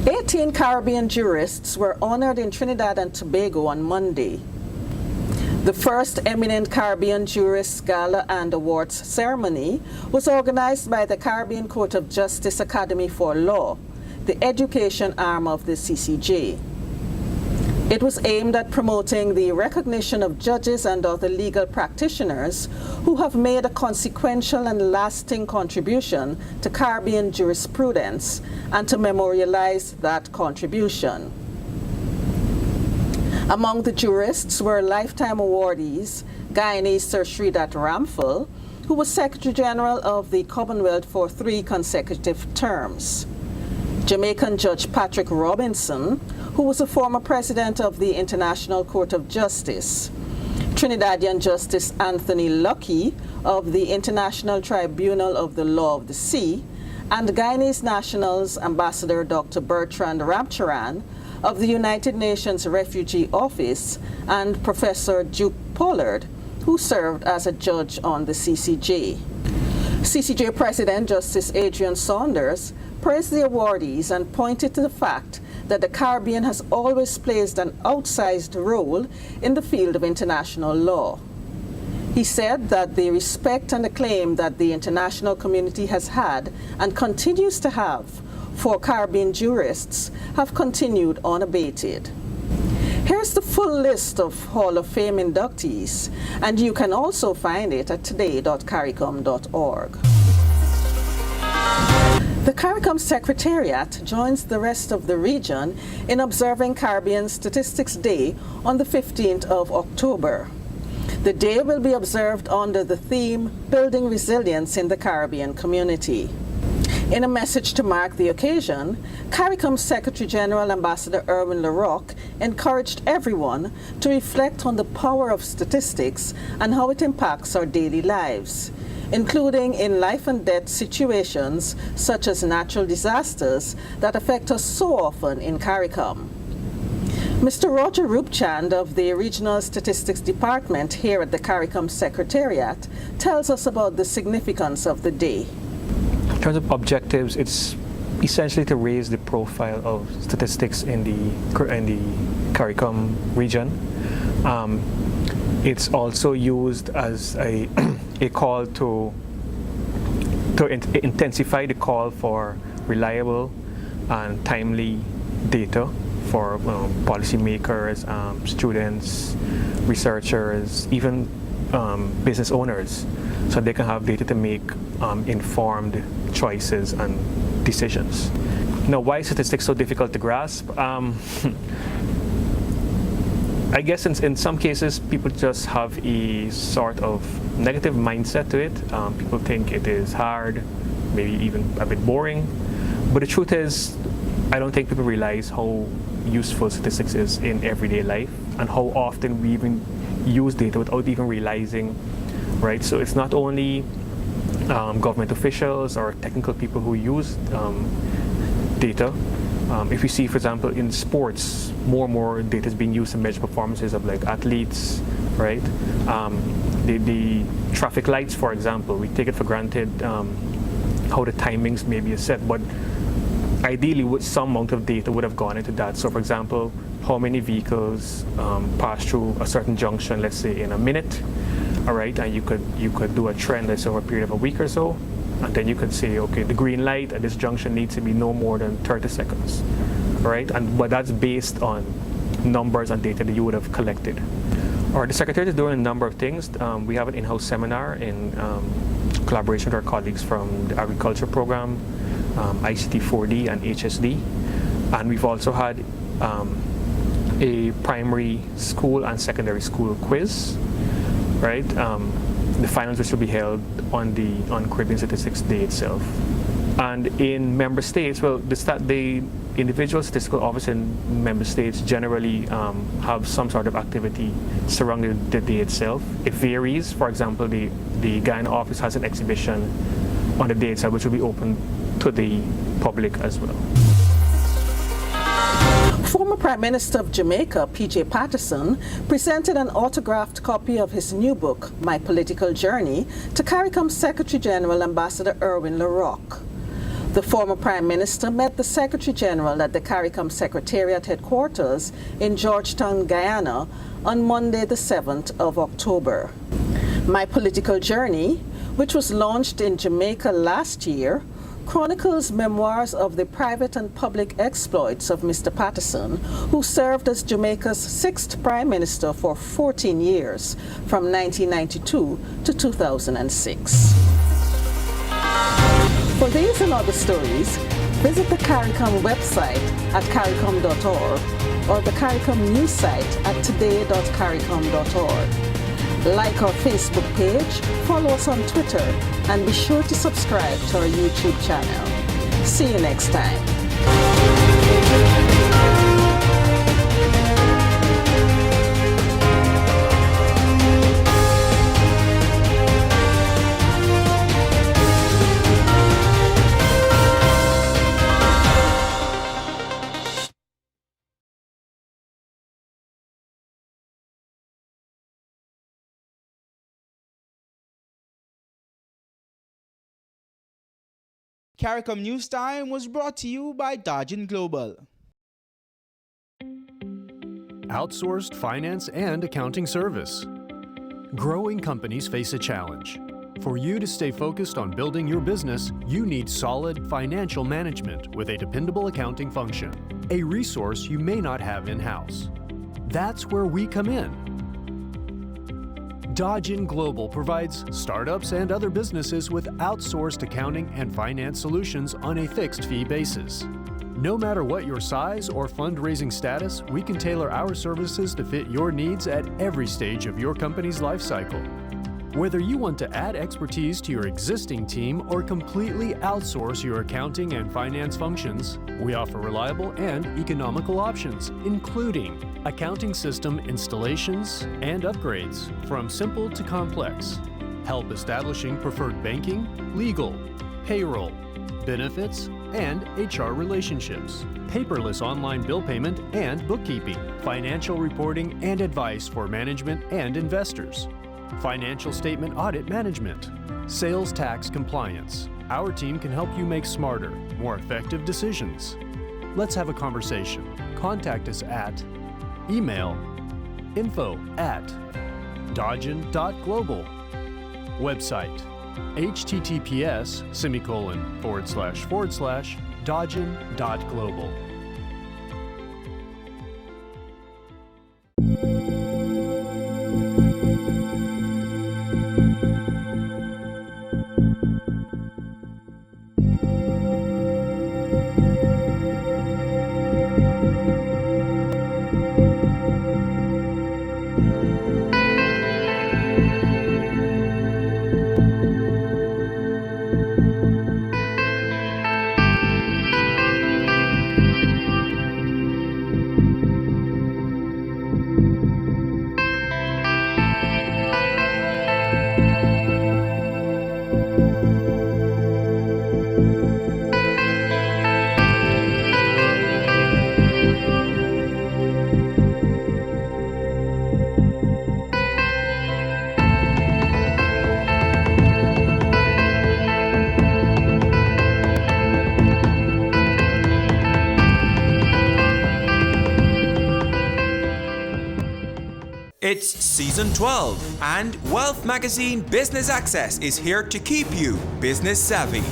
18 Caribbean jurists were honored in Trinidad and Tobago on Monday. The first Eminent Caribbean Jurists Gala and Awards ceremony was organized by the Caribbean Court of Justice Academy for Law, the education arm of the CCJ. It was aimed at promoting the recognition of judges and other legal practitioners who have made a consequential and lasting contribution to Caribbean jurisprudence, and to memorialize that contribution. Among the jurists were lifetime awardees Guyanese Sir Sridat Ramphal, who was Secretary General of the Commonwealth for 3 consecutive terms; Jamaican Judge Patrick Robinson, who was a former president of the International Court of Justice; Trinidadian Justice Anthony Lucky of the International Tribunal of the Law of the Sea; and Guyanese Nationals Ambassador Dr. Bertrand Ramcharan of the United Nations Refugee Office, and Professor Duke Pollard, who served as a judge on the CCJ. CCJ President Justice Adrian Saunders praised the awardees and pointed to the fact that the Caribbean has always played an outsized role in the field of international law. He said that the respect and acclaim that the international community has had and continues to have for Caribbean jurists have continued unabated. Here's the full list of Hall of Fame inductees, and you can also find it at today.caricom.org. The CARICOM Secretariat joins the rest of the region in observing Caribbean Statistics Day on the 15th of October. The day will be observed under the theme, Building Resilience in the Caribbean Community. In a message to mark the occasion, CARICOM Secretary General Ambassador Erwin LaRocque encouraged everyone to reflect on the power of statistics and how it impacts our daily lives, including in life and death situations such as natural disasters that affect us so often in CARICOM. Mr. Roger Rupchand of the Regional Statistics Department here at the CARICOM Secretariat tells us about the significance of the day. In terms of objectives, it's essentially to raise the profile of statistics in the CARICOM region. It's also used as a call to intensify the call for reliable and timely data for policymakers, students, researchers, even business owners, so they can have data to make informed choices and decisions. Now, why is statistics so difficult to grasp? I guess in some cases, people just have a sort of negative mindset to it. People think it is hard, maybe even a bit boring. But the truth is, I don't think people realize how useful statistics is in everyday life and how often we even use data without even realizing, right? So it's not only government officials or technical people who use data. If you see, for example, in sports, more and more data is being used to measure performances of like athletes, right? The traffic lights, for example, we take it for granted how the timings maybe is set, but ideally with some amount of data would have gone into that. So for example, how many vehicles pass through a certain junction, let's say in a minute, all right? And you could do a trend, let's say over a period of a week or so, and then you could say, okay, the green light at this junction needs to be no more than 30 seconds, right? But that's based on numbers and data that you would have collected. Or the Secretary is doing a number of things. We have an in-house seminar in collaboration with our colleagues from the agriculture program, ICT 4D and HSD. And we've also had a primary school and secondary school quiz, right? The finals which will be held on Caribbean Statistics Day itself. And in member states, well, the individual statistical office in member states generally have some sort of activity surrounding the day itself. It varies. For example, the Guyana office has an exhibition on the day itself, which will be open to the public as well. Former Prime Minister of Jamaica, P.J. Patterson, presented an autographed copy of his new book, My Political Journey, to CARICOM Secretary General Ambassador Erwin LaRocque. The former Prime Minister met the Secretary General at the CARICOM Secretariat headquarters in Georgetown, Guyana, on Monday, the 7th of October. My Political Journey, which was launched in Jamaica last year, chronicles memoirs of the private and public exploits of Mr. Patterson, who served as Jamaica's 6th Prime Minister for 14 years, from 1992 to 2006. For these and other stories, visit the CARICOM website at caricom.org or the CARICOM news site at today.caricom.org. Like our Facebook page, follow us on Twitter, and be sure to subscribe to our YouTube channel. See you next time. CARICOM News Time was brought to you by Dodgen Global. Outsourced finance and accounting service. Growing companies face a challenge. For you to stay focused on building your business, you need solid financial management with a dependable accounting function, a resource you may not have in-house. That's where we come in. Dodgen Global provides startups and other businesses with outsourced accounting and finance solutions on a fixed fee basis. No matter what your size or fundraising status, we can tailor our services to fit your needs at every stage of your company's life cycle. Whether you want to add expertise to your existing team or completely outsource your accounting and finance functions, we offer reliable and economical options, including accounting system installations and upgrades, from simple to complex, help establishing preferred banking, legal, payroll, benefits, and HR relationships, paperless online bill payment and bookkeeping, financial reporting and advice for management and investors, financial statement audit management, sales tax compliance. Our team can help you make smarter, more effective decisions. Let's have a conversation. Contact us at email info@dodgen.global. Website https://dodgen.global. It's season 12, and Wealth Magazine Business Access is here to keep you business savvy.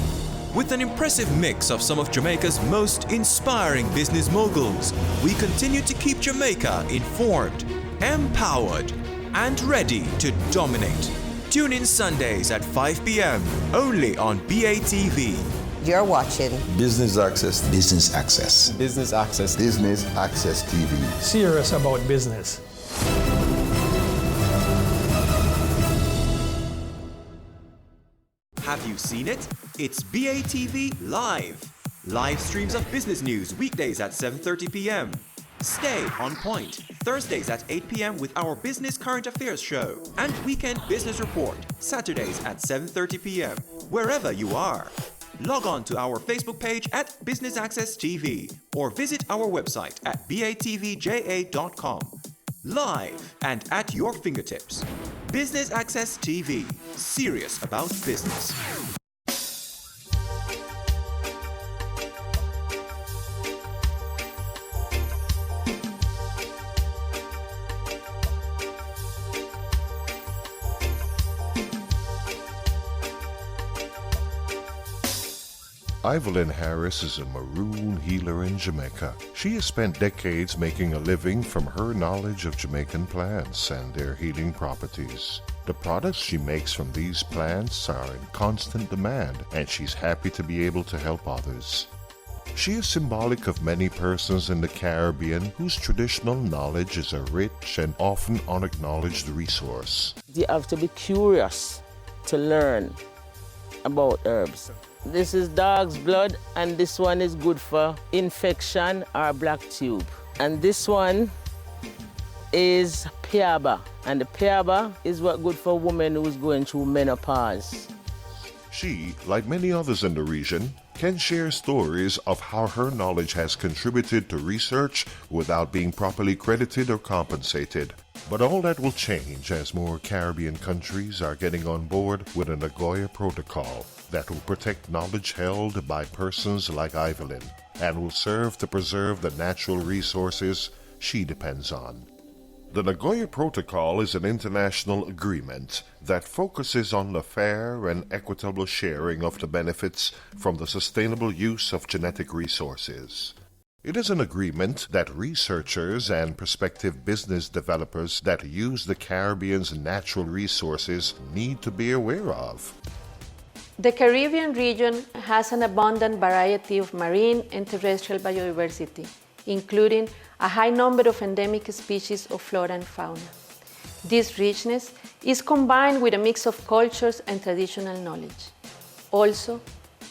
With an impressive mix of some of Jamaica's most inspiring business moguls, we continue to keep Jamaica informed, empowered, and ready to dominate. Tune in Sundays at 5 p.m. only on BATV. You're watching Business Access. Business Access. Business Access. Business Access TV. Serious about business. Have you seen it? It's BATV Live. Live streams of business news weekdays at 7:30 p.m. Stay on point Thursdays at 8 p.m. with our Business Current Affairs show, and Weekend Business Report Saturdays at 7:30 p.m. wherever you are. Log on to our Facebook page at Business Access TV or visit our website at batvja.com. Live and at your fingertips. Business Access TV. Serious about business. Evelyn Harris is a maroon healer in Jamaica. She has spent decades making a living from her knowledge of Jamaican plants and their healing properties. The products she makes from these plants are in constant demand, and she's happy to be able to help others. She is symbolic of many persons in the Caribbean whose traditional knowledge is a rich and often unacknowledged resource. You have to be curious to learn about herbs. This is dog's blood, and this one is good for infection or black tube. And this one is piaba, and the piaba is what good for a woman who's going through menopause. She, like many others in the region, can share stories of how her knowledge has contributed to research without being properly credited or compensated. But all that will change as more Caribbean countries are getting on board with a Nagoya Protocol that will protect knowledge held by persons like Evelyn and will serve to preserve the natural resources she depends on. The Nagoya Protocol is an international agreement that focuses on the fair and equitable sharing of the benefits from the sustainable use of genetic resources. It is an agreement that researchers and prospective business developers that use the Caribbean's natural resources need to be aware of. The Caribbean region has an abundant variety of marine and terrestrial biodiversity, including a high number of endemic species of flora and fauna. This richness is combined with a mix of cultures and traditional knowledge. Also,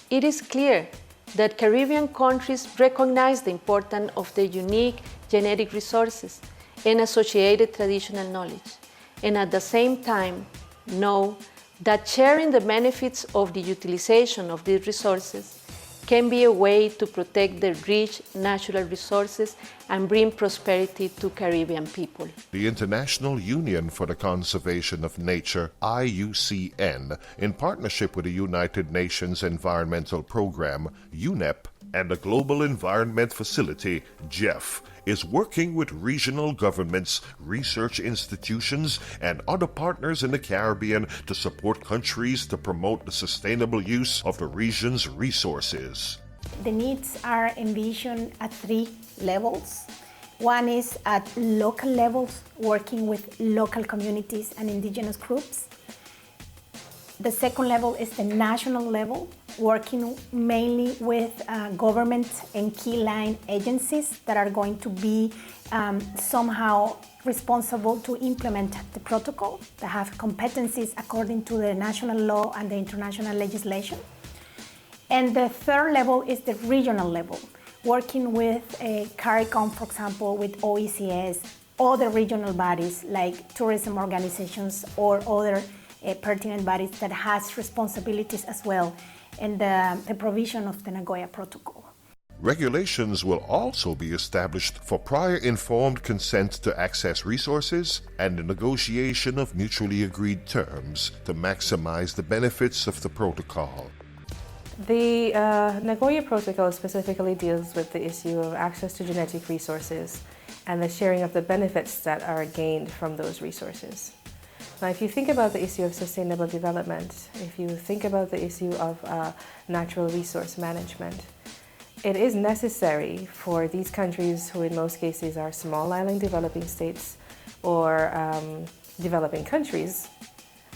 it is clear that Caribbean countries recognize the importance of their unique genetic resources and associated traditional knowledge, and at the same time know that sharing the benefits of the utilization of these resources can be a way to protect the rich natural resources and bring prosperity to Caribbean people. The International Union for the Conservation of Nature, IUCN, in partnership with the United Nations Environmental Program, UNEP, and the Global Environment Facility, GEF, is working with regional governments, research institutions, and other partners in the Caribbean to support countries to promote the sustainable use of the region's resources. The needs are envisioned at 3 levels. One is at local levels, working with local communities and indigenous groups. The second level is the national level, working mainly with government and key line agencies that are going to be somehow responsible to implement the protocol, that have competencies according to the national law and the international legislation. And the third level is the regional level, working with CARICOM, for example, with OECS, other regional bodies like tourism organizations or other pertinent bodies that has responsibilities as well in the provision of the Nagoya Protocol. Regulations will also be established for prior informed consent to access resources and the negotiation of mutually agreed terms to maximize the benefits of the protocol. The Nagoya Protocol specifically deals with the issue of access to genetic resources and the sharing of the benefits that are gained from those resources. Now, if you think about the issue of sustainable development, if you think about the issue of natural resource management, it is necessary for these countries, who in most cases are small island developing states or developing countries,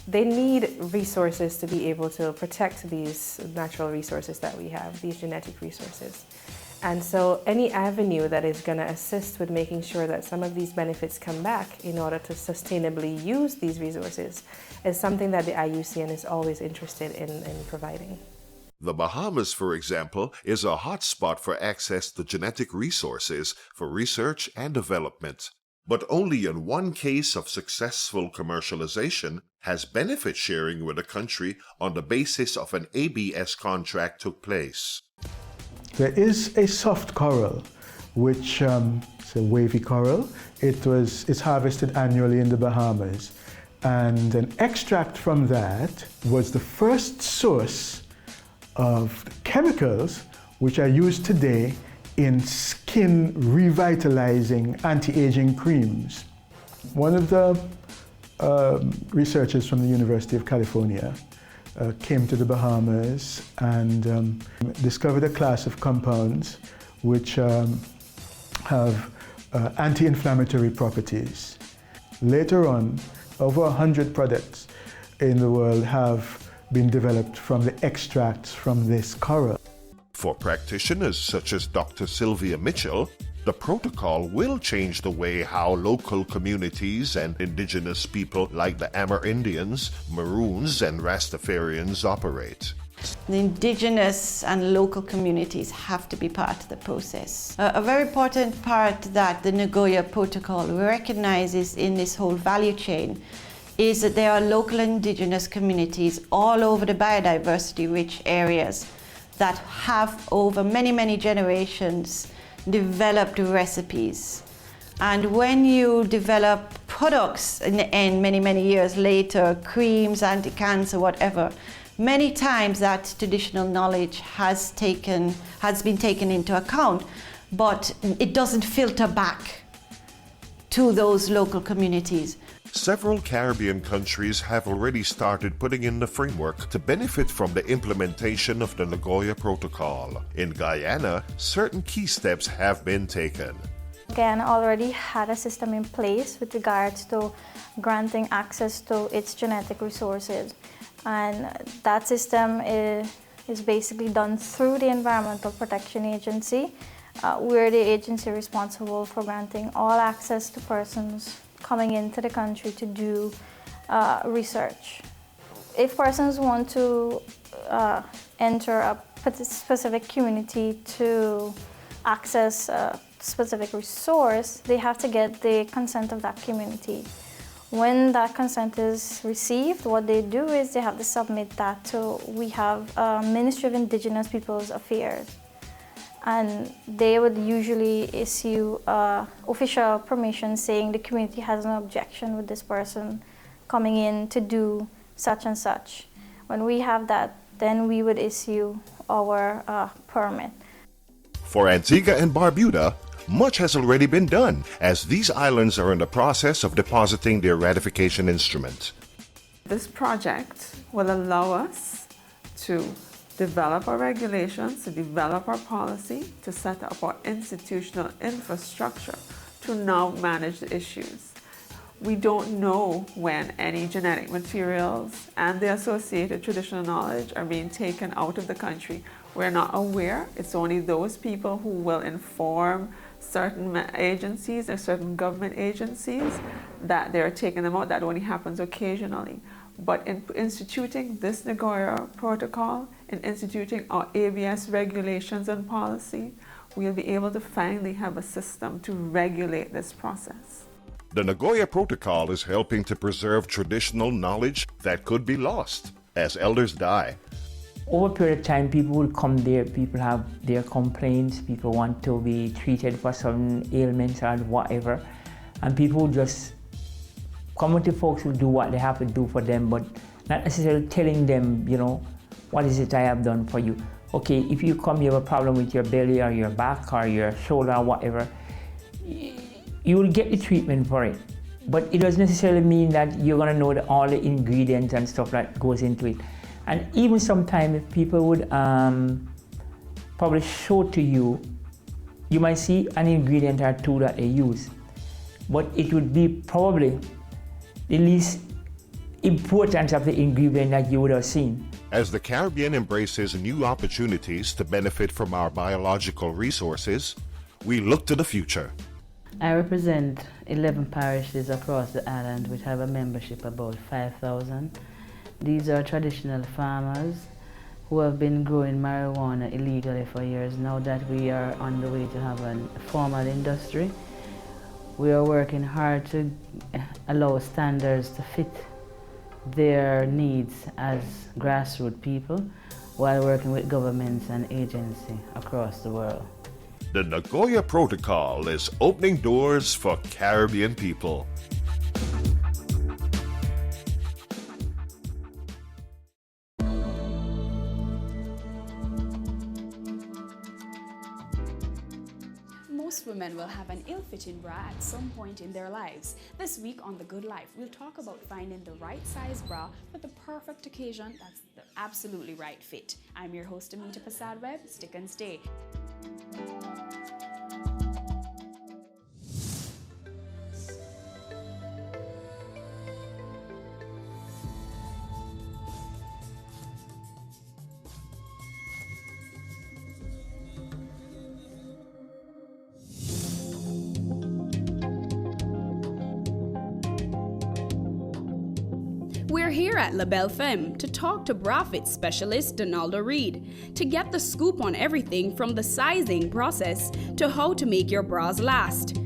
they need resources to be able to protect these natural resources that we have, these genetic resources. And so any avenue that is going to assist with making sure that some of these benefits come back in order to sustainably use these resources is something that the IUCN is always interested in providing. The Bahamas, for example, is a hotspot for access to genetic resources for research and development. But only in one case of successful commercialization has benefit sharing with a country on the basis of an ABS contract took place. There is a soft coral, which is a wavy coral. It's harvested annually in the Bahamas. And an extract from that was the first source of chemicals which are used today in skin revitalizing anti-aging creams. One of the researchers from the University of California came to the Bahamas and discovered a class of compounds which have anti-inflammatory properties. Later on, over 100 products in the world have been developed from the extracts from this coral. For practitioners such as Dr. Sylvia Mitchell, the protocol will change the way how local communities and indigenous people like the Amerindians, Maroons, and Rastafarians operate. The indigenous and local communities have to be part of the process. A very important part that the Nagoya Protocol recognizes in this whole value chain is that there are local indigenous communities all over the biodiversity-rich areas that have, over many, many generations, developed recipes. And when you develop products in the end, many, many years later, creams, anti-cancer, whatever, many times that traditional knowledge has been taken into account, but it doesn't filter back to those local communities. Several Caribbean countries have already started putting in the framework to benefit from the implementation of the Nagoya Protocol. In Guyana, certain key steps have been taken. Guyana already had a system in place with regards to granting access to its genetic resources. And that system is basically done through the Environmental Protection Agency. We're the agency responsible for granting all access to persons coming into the country to do research. If persons want to enter a specific community to access a specific resource, they have to get the consent of that community. When that consent is received, what they do is they have to submit that to, we have Ministry of Indigenous Peoples Affairs. And they would usually issue official permission saying the community has no objection with this person coming in to do such and such. When we have that, then we would issue our permit. For Antigua and Barbuda, much has already been done, as these islands are in the process of depositing their ratification instrument. This project will allow us to develop our regulations, to develop our policy, to set up our institutional infrastructure to now manage the issues. We don't know when any genetic materials and the associated traditional knowledge are being taken out of the country. We're not aware. It's only those people who will inform certain agencies or certain government agencies that they're taking them out. That only happens occasionally. But in instituting this Nagoya Protocol, in instituting our ABS regulations and policy, we'll be able to finally have a system to regulate this process. The Nagoya Protocol is helping to preserve traditional knowledge that could be lost as elders die. Over a period of time, people will come there, people have their complaints, people want to be treated for some ailments or whatever, and people just come to folks who do what they have to do for them, but not necessarily telling them, you know, what is it I have done for you. Okay, if you come, you have a problem with your belly or your back or your shoulder or whatever, you will get the treatment for it. But it doesn't necessarily mean that you're gonna know all the ingredients and stuff that goes into it. And even sometimes if people would probably show to you, you might see an ingredient or two that they use, but it would be probably the least important of the ingredient that you would have seen. As the Caribbean embraces new opportunities to benefit from our biological resources, we look to the future. I represent 11 parishes across the island which have a membership about 5,000. These are traditional farmers who have been growing marijuana illegally for years. Now that we are on the way to have a formal industry, we are working hard to allow standards to fit their needs as grassroots people while working with governments and agencies across the world. The Nagoya Protocol is opening doors for Caribbean people. Most women will have an ill-fitting bra at some point in their lives. This week on The Good Life, we'll talk about finding the right size bra for the perfect occasion that's the absolutely right fit. I'm your host, Amita Prasad-Webb. Stick and stay. We're here at La Belle Femme to talk to bra fit specialist Donaldo Reed to get the scoop on everything from the sizing process to how to make your bras last.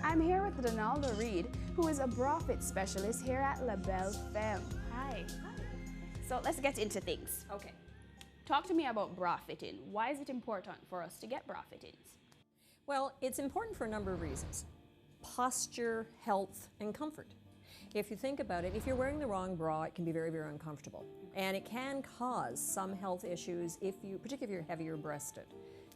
I'm here with Donaldo Reed, who is a bra fit specialist here at La Belle Femme. Hi. So let's get into things. Okay. Talk to me about bra fitting. Why is it important for us to get bra fittings? Well, it's important for a number of reasons. Posture, health, and comfort. If you think about it, if you're wearing the wrong bra, it can be very, very uncomfortable. And it can cause some health issues, particularly if you're heavier breasted.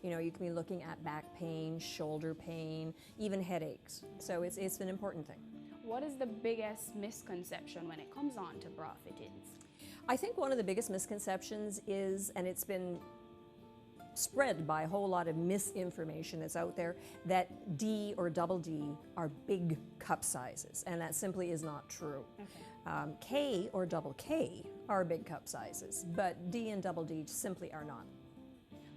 You know, you can be looking at back pain, shoulder pain, even headaches. So it's an important thing. What is the biggest misconception when it comes on to bra fittings? I think one of the biggest misconceptions is, and it's been spread by a whole lot of misinformation that's out there, that D or double D are big cup sizes, and that simply is not true. Okay. K or double K are big cup sizes, but D and double D simply are not.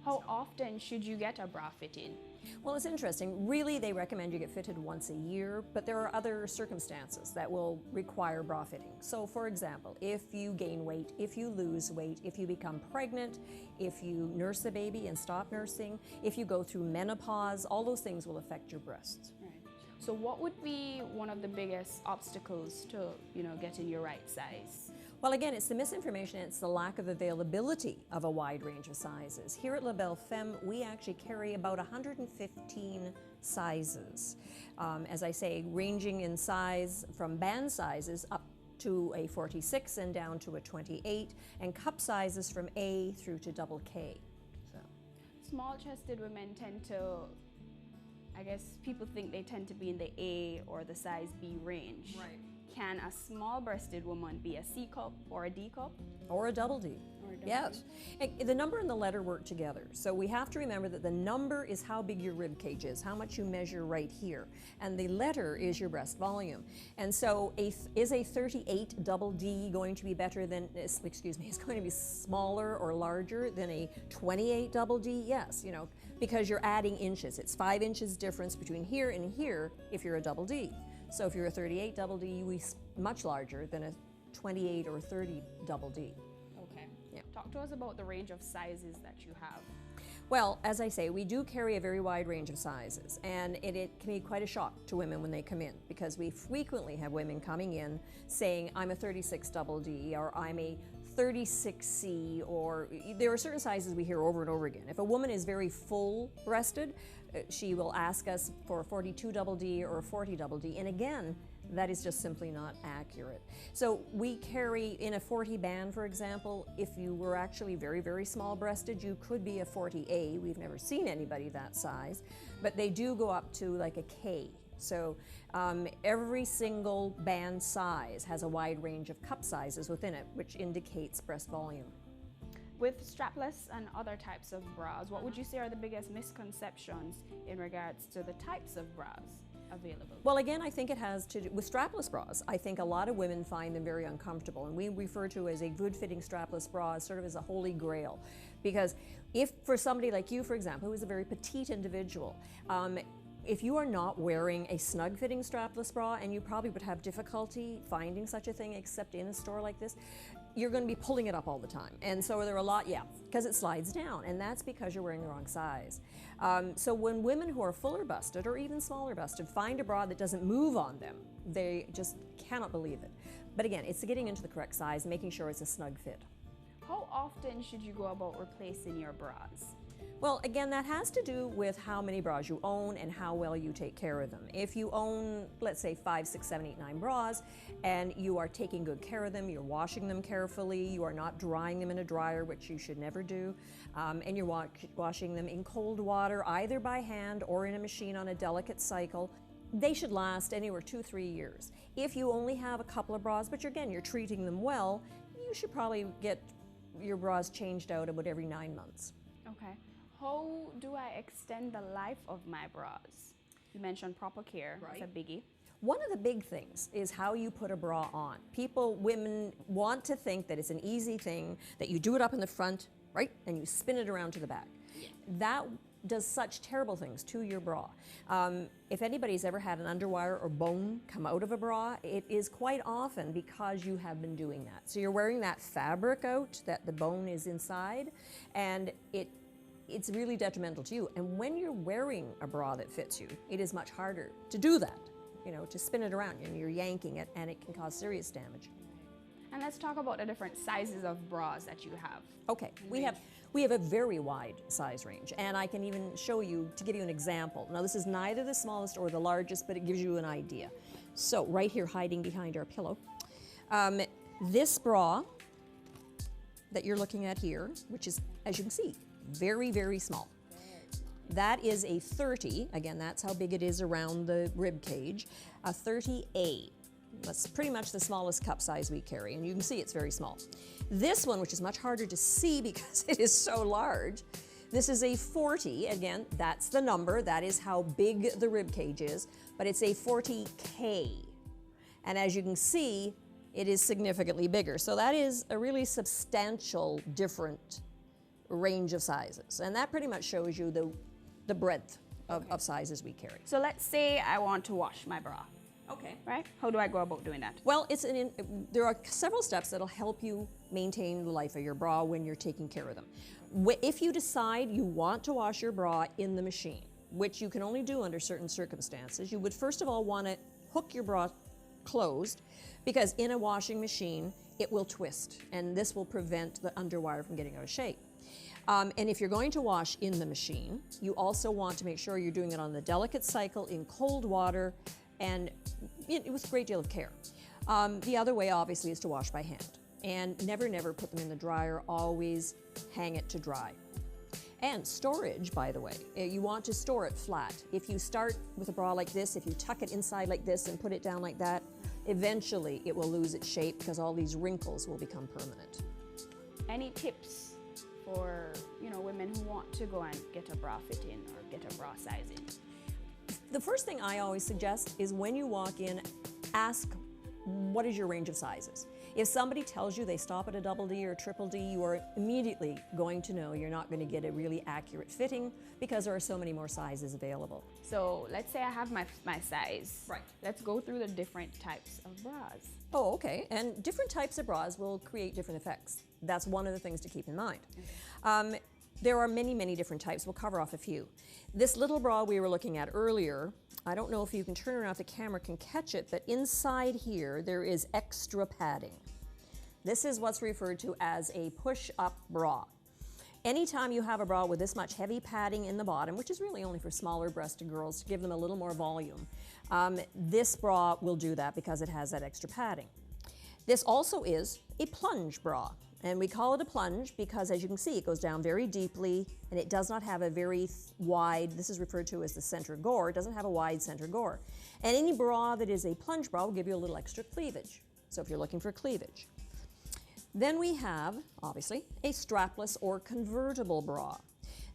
How often should you get a bra fitting? Well, it's interesting. Really, they recommend you get fitted once a year, but there are other circumstances that will require bra fitting. So, for example, if you gain weight, if you lose weight, if you become pregnant, if you nurse a baby and stop nursing, if you go through menopause, all those things will affect your breasts. Right. So what would be one of the biggest obstacles to, getting your right size? Well, again, it's the misinformation, it's the lack of availability of a wide range of sizes. Here at La Belle Femme, we actually carry about 115 sizes. As I say, ranging in size from band sizes up to a 46 and down to a 28, and cup sizes from A through to double K. So. Small-chested women tend to, I guess people think they tend to be in the A or the size B range. Right. Can a small-breasted woman be a C cup or a D cup? Or a double D. Yes. The number and the letter work together. So we have to remember that the number is how big your rib cage is, how much you measure right here. And the letter is your breast volume. And so is a 38 double D going to be better than, is going to be smaller or larger than a 28 double D? Yes, because you're adding inches. It's 5 inches difference between here and here if you're a double D. So if you're a 38 double D, you'll be much larger than a 28 or 30 double D. Okay. Yeah. Talk to us about the range of sizes that you have. Well, as I say, we do carry a very wide range of sizes, and it can be quite a shock to women when they come in, because we frequently have women coming in saying, I'm a 36 double D, or I'm a 36C, or there are certain sizes we hear over and over again. If a woman is very full-breasted, she will ask us for a 42 double D or a 40 double D, and again, that is just simply not accurate. So we carry in a 40 band, for example, if you were actually very, very small-breasted, you could be a 40A. We've never seen anybody that size, but they do go up to like a K. So every single band size has a wide range of cup sizes within it, which indicates breast volume. With strapless and other types of bras, what would you say are the biggest misconceptions in regards to the types of bras available? Well, again, I think it has to do with strapless bras. I think a lot of women find them very uncomfortable, and we refer to as a good-fitting strapless bra as sort of as a holy grail. Because if for somebody like you, for example, who is a very petite individual, if you are not wearing a snug-fitting strapless bra, and you probably would have difficulty finding such a thing except in a store like this, you're going to be pulling it up all the time. And so there are a lot, because it slides down, and that's because you're wearing the wrong size. So when women who are fuller busted or even smaller busted find a bra that doesn't move on them, they just cannot believe it. But again, it's getting into the correct size, making sure it's a snug fit. How often should you go about replacing your bras? Well, again, that has to do with how many bras you own and how well you take care of them. If you own, let's say, 5, 6, 7, 8, 9 bras, and you are taking good care of them, you're washing them carefully, you are not drying them in a dryer, which you should never do, and you're washing them in cold water, either by hand or in a machine on a delicate cycle, they should last anywhere 2-3 years. If you only have a couple of bras, but you're treating them well, you should probably get your bras changed out about every 9 months. Okay. How do I extend the life of my bras? You mentioned proper care. Right. That's a biggie. One of the big things is how you put a bra on. Women want to think that it's an easy thing, that you do it up in the front, right, and you spin it around to the back. Yeah. That does such terrible things to your bra. If anybody's ever had an underwire or bone come out of a bra, it is quite often because you have been doing that. So you're wearing that fabric out, that the bone is inside, and it's really detrimental to you. And when you're wearing a bra that fits you, it is much harder to do that, to spin it around, and you're yanking it, and it can cause serious damage. And let's talk about the different sizes of bras that you have. Okay, we have a very wide size range, and I can even show you, to give you an example. Now, this is neither the smallest or the largest, but it gives you an idea. So right here, hiding behind our pillow. This bra that you're looking at here, which is, as you can see, very, very small. That is a 30. Again, that's how big it is around the rib cage. A 30A. That's pretty much the smallest cup size we carry, and you can see it's very small. This one, which is much harder to see because it is so large, this is a 40. Again, that's the number. That is how big the rib cage is, but it's a 40K. And as you can see, it is significantly bigger. So that is a really substantial different range of sizes. And that pretty much shows you the breadth of sizes we carry. So let's say I want to wash my bra. Okay. Right? How do I go about doing that? Well, there are several steps that'll help you maintain the life of your bra when you're taking care of them. If you decide you want to wash your bra in the machine, which you can only do under certain circumstances, you would first of all want to hook your bra closed, because in a washing machine, it will twist, and this will prevent the underwire from getting out of shape. And if you're going to wash in the machine, you also want to make sure you're doing it on the delicate cycle in cold water and with a great deal of care. The other way, obviously, is to wash by hand. And never put them in the dryer, always hang it to dry. And storage, by the way, you want to store it flat. If you start with a bra like this, if you tuck it inside like this and put it down like that, eventually it will lose its shape because all these wrinkles will become permanent. Any tips for women who want to go and get a bra fit in or get a bra size in? The first thing I always suggest is when you walk in, ask what is your range of sizes. If somebody tells you they stop at a double D or a triple D, you are immediately going to know you're not going to get a really accurate fitting because there are so many more sizes available. So let's say I have my size. Right. Let's go through the different types of bras. Oh, okay. And different types of bras will create different effects. That's one of the things to keep in mind. There are many different types. We'll cover off a few. This little bra we were looking at earlier, I don't know if you can turn around if the camera can catch it, but inside here there is extra padding. This is what's referred to as a push-up bra. Anytime you have a bra with this much heavy padding in the bottom, which is really only for smaller breasted girls to give them a little more volume, this bra will do that because it has that extra padding. This also is a plunge bra. And we call it a plunge because, as you can see, it goes down very deeply and it does not have a very wide, this is referred to as the center gore, it doesn't have a wide center gore. And any bra that is a plunge bra will give you a little extra cleavage. So if you're looking for cleavage. Then we have, obviously, a strapless or convertible bra.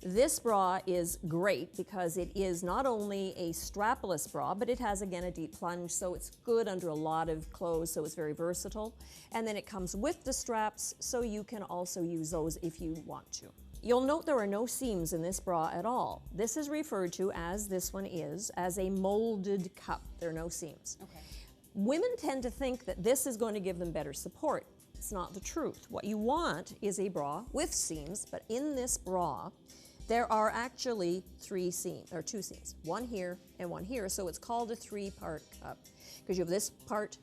This bra is great because it is not only a strapless bra, but it has, again, a deep plunge, so it's good under a lot of clothes, so it's very versatile. And then it comes with the straps, so you can also use those if you want to. You'll note there are no seams in this bra at all. This is referred to, as this one is, as a molded cup. There are no seams. Okay. Women tend to think that this is going to give them better support. It's not the truth. What you want is a bra with seams, but in this bra, there are actually two seams, one here and one here, so it's called a three-part cup because you have this part,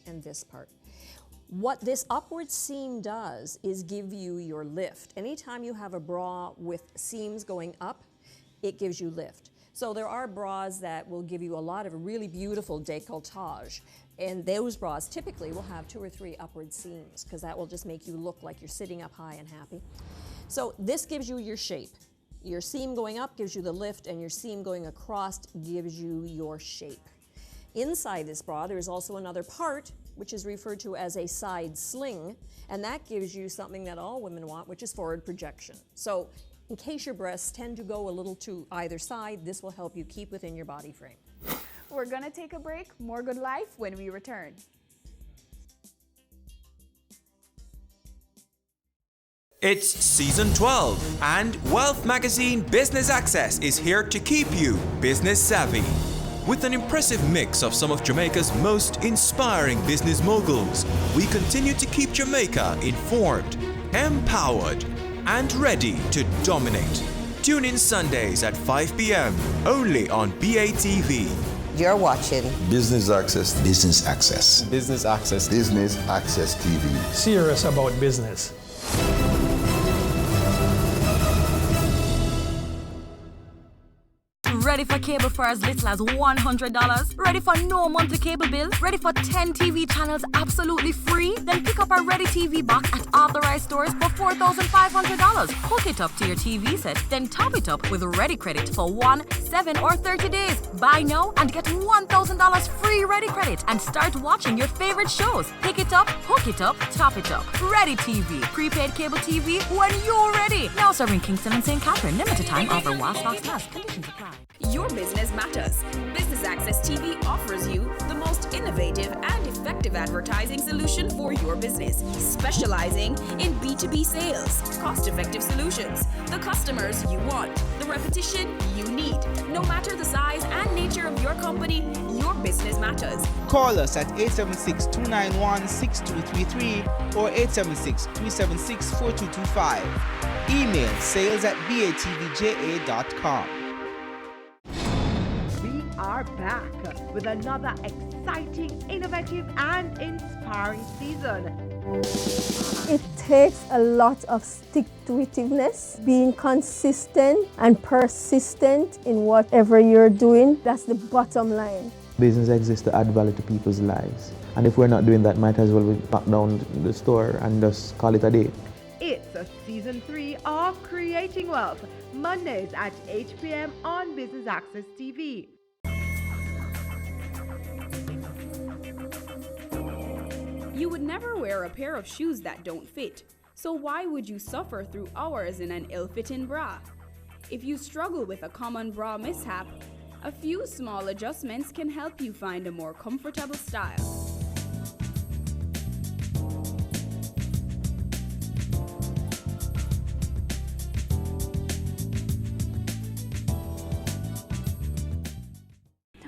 and this part. What this upward seam does is give you your lift. Anytime you have a bra with seams going up, it gives you lift. So there are bras that will give you a lot of really beautiful décolletage, and those bras typically will have 2 or 3 upward seams because that will just make you look like you're sitting up high and happy. So this gives you your shape. Your seam going up gives you the lift, and your seam going across gives you your shape. Inside this bra, there is also another part, which is referred to as a side sling, and that gives you something that all women want, which is forward projection. So in case your breasts tend to go a little to either side, this will help you keep within your body frame. We're gonna take a break. More Good Life when we return. It's season 12, and Wealth Magazine Business Access is here to keep you business savvy. With an impressive mix of some of Jamaica's most inspiring business moguls, we continue to keep Jamaica informed, empowered, and ready to dominate. Tune in Sundays at 5 p.m. only on BATV. You're watching Business Access. Business Access. Business Access. Business Access TV. Serious about business. Ready for cable for as little as $100? Ready for no monthly cable bill? Ready for 10 TV channels absolutely free? Then pick up our Ready TV box at authorized stores for $4,500. Hook it up to your TV set, then top it up with Ready Credit for 1, 7, or 30 days. Buy now and get $1,000 free Ready Credit and start watching your favorite shows. Pick it up, hook it up, top it up. Ready TV. Prepaid cable TV when you're ready. Now serving Kingston and St. Catherine. Limited time offer while stocks last. Conditions apply. Your business matters. Business Access TV offers you the most innovative and effective advertising solution for your business, specializing in B2B sales, cost-effective solutions, the customers you want, the repetition you need. No matter the size and nature of your company, your business matters. Call us at 876-291-6233 or 876-376-4225. Email sales@batvja.com. We are back with another exciting, innovative, and inspiring season. It takes a lot of stick-to-itiveness, being consistent and persistent in whatever you're doing. That's the bottom line. Business exists to add value to people's lives. And if we're not doing that, might as well we knock down the store and just call it a day. It's a season 3 of Creating Wealth, Mondays at 8 p.m. on Business Access TV. You would never wear a pair of shoes that don't fit, so why would you suffer through hours in an ill-fitting bra? If you struggle with a common bra mishap, a few small adjustments can help you find a more comfortable style.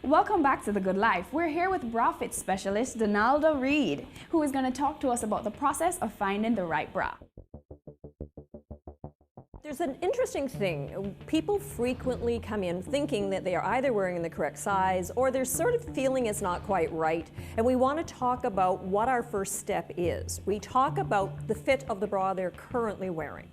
Welcome back to The Good Life. We're here with bra fit specialist Donalda Reed, who is going to talk to us about the process of finding the right bra. There's an interesting thing. People frequently come in thinking that they are either wearing the correct size or they're sort of feeling it's not quite right. And we want to talk about what our first step is. We talk about the fit of the bra they're currently wearing.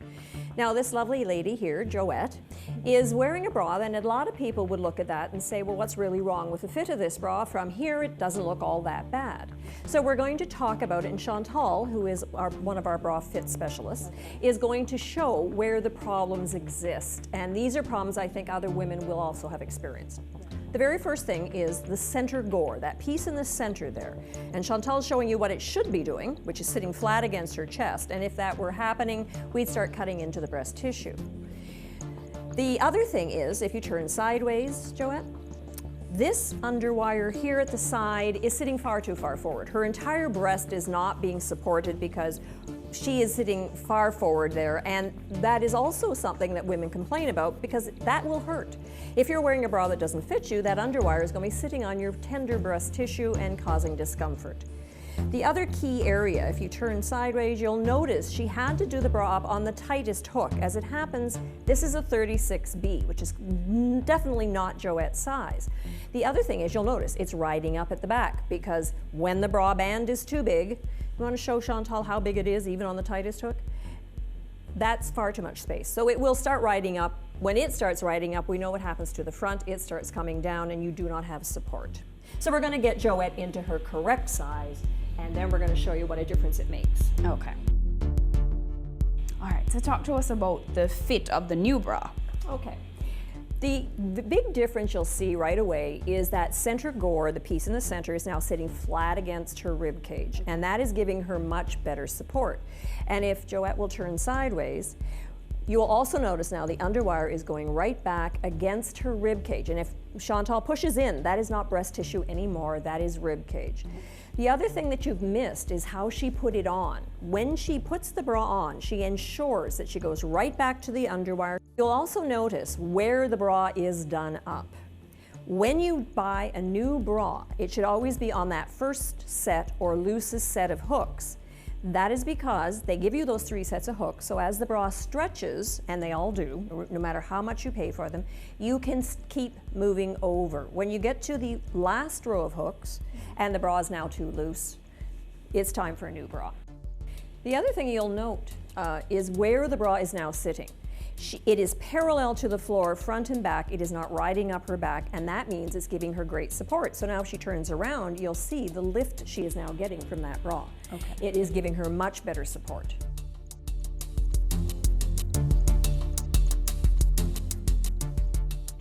Now, this lovely lady here, Joette, is wearing a bra, and a lot of people would look at that and say, well, what's really wrong with the fit of this bra? From here, it doesn't look all that bad. So we're going to talk about it, and Chantal, who is one of our bra fit specialists, is going to show where the problems exist. And these are problems I think other women will also have experienced. The very first thing is the center gore, that piece in the center there. And Chantal's showing you what it should be doing, which is sitting flat against her chest. And if that were happening, we'd start cutting into the breast tissue. The other thing is, if you turn sideways, Joette, this underwire here at the side is sitting far too far forward. Her entire breast is not being supported because she is sitting far forward there, and that is also something that women complain about because that will hurt. If you're wearing a bra that doesn't fit you, that underwire is going to be sitting on your tender breast tissue and causing discomfort. The other key area, if you turn sideways, you'll notice she had to do the bra up on the tightest hook. As it happens, this is a 36B, which is definitely not Joette's size. The other thing is you'll notice it's riding up at the back because when the bra band is too big, you want to show Chantal how big it is even on the tightest hook? That's far too much space. So it will start riding up. When it starts riding up, we know what happens to the front. It starts coming down and you do not have support. So we're going to get Joette into her correct size, and then we're going to show you what a difference it makes. Okay. All right, so talk to us about the fit of the new bra. Okay. The big difference you'll see right away is that center gore, the piece in the center, is now sitting flat against her rib cage, and that is giving her much better support. And if Joette will turn sideways, you will also notice now the underwire is going right back against her rib cage. And if Chantal pushes in, that is not breast tissue anymore, that is rib cage. The other thing that you've missed is how she put it on. When she puts the bra on, she ensures that she goes right back to the underwire. You'll also notice where the bra is done up. When you buy a new bra, it should always be on that first set or loosest set of hooks. That is because they give you those 3 sets of hooks, so as the bra stretches, and they all do, no matter how much you pay for them, you can keep moving over. When you get to the last row of hooks, and the bra is now too loose, it's time for a new bra. The other thing you'll note is where the bra is now sitting. It is parallel to the floor, front and back. It is not riding up her back, and that means it's giving her great support. So now if she turns around, you'll see the lift she is now getting from that bra. Okay. It is giving her much better support.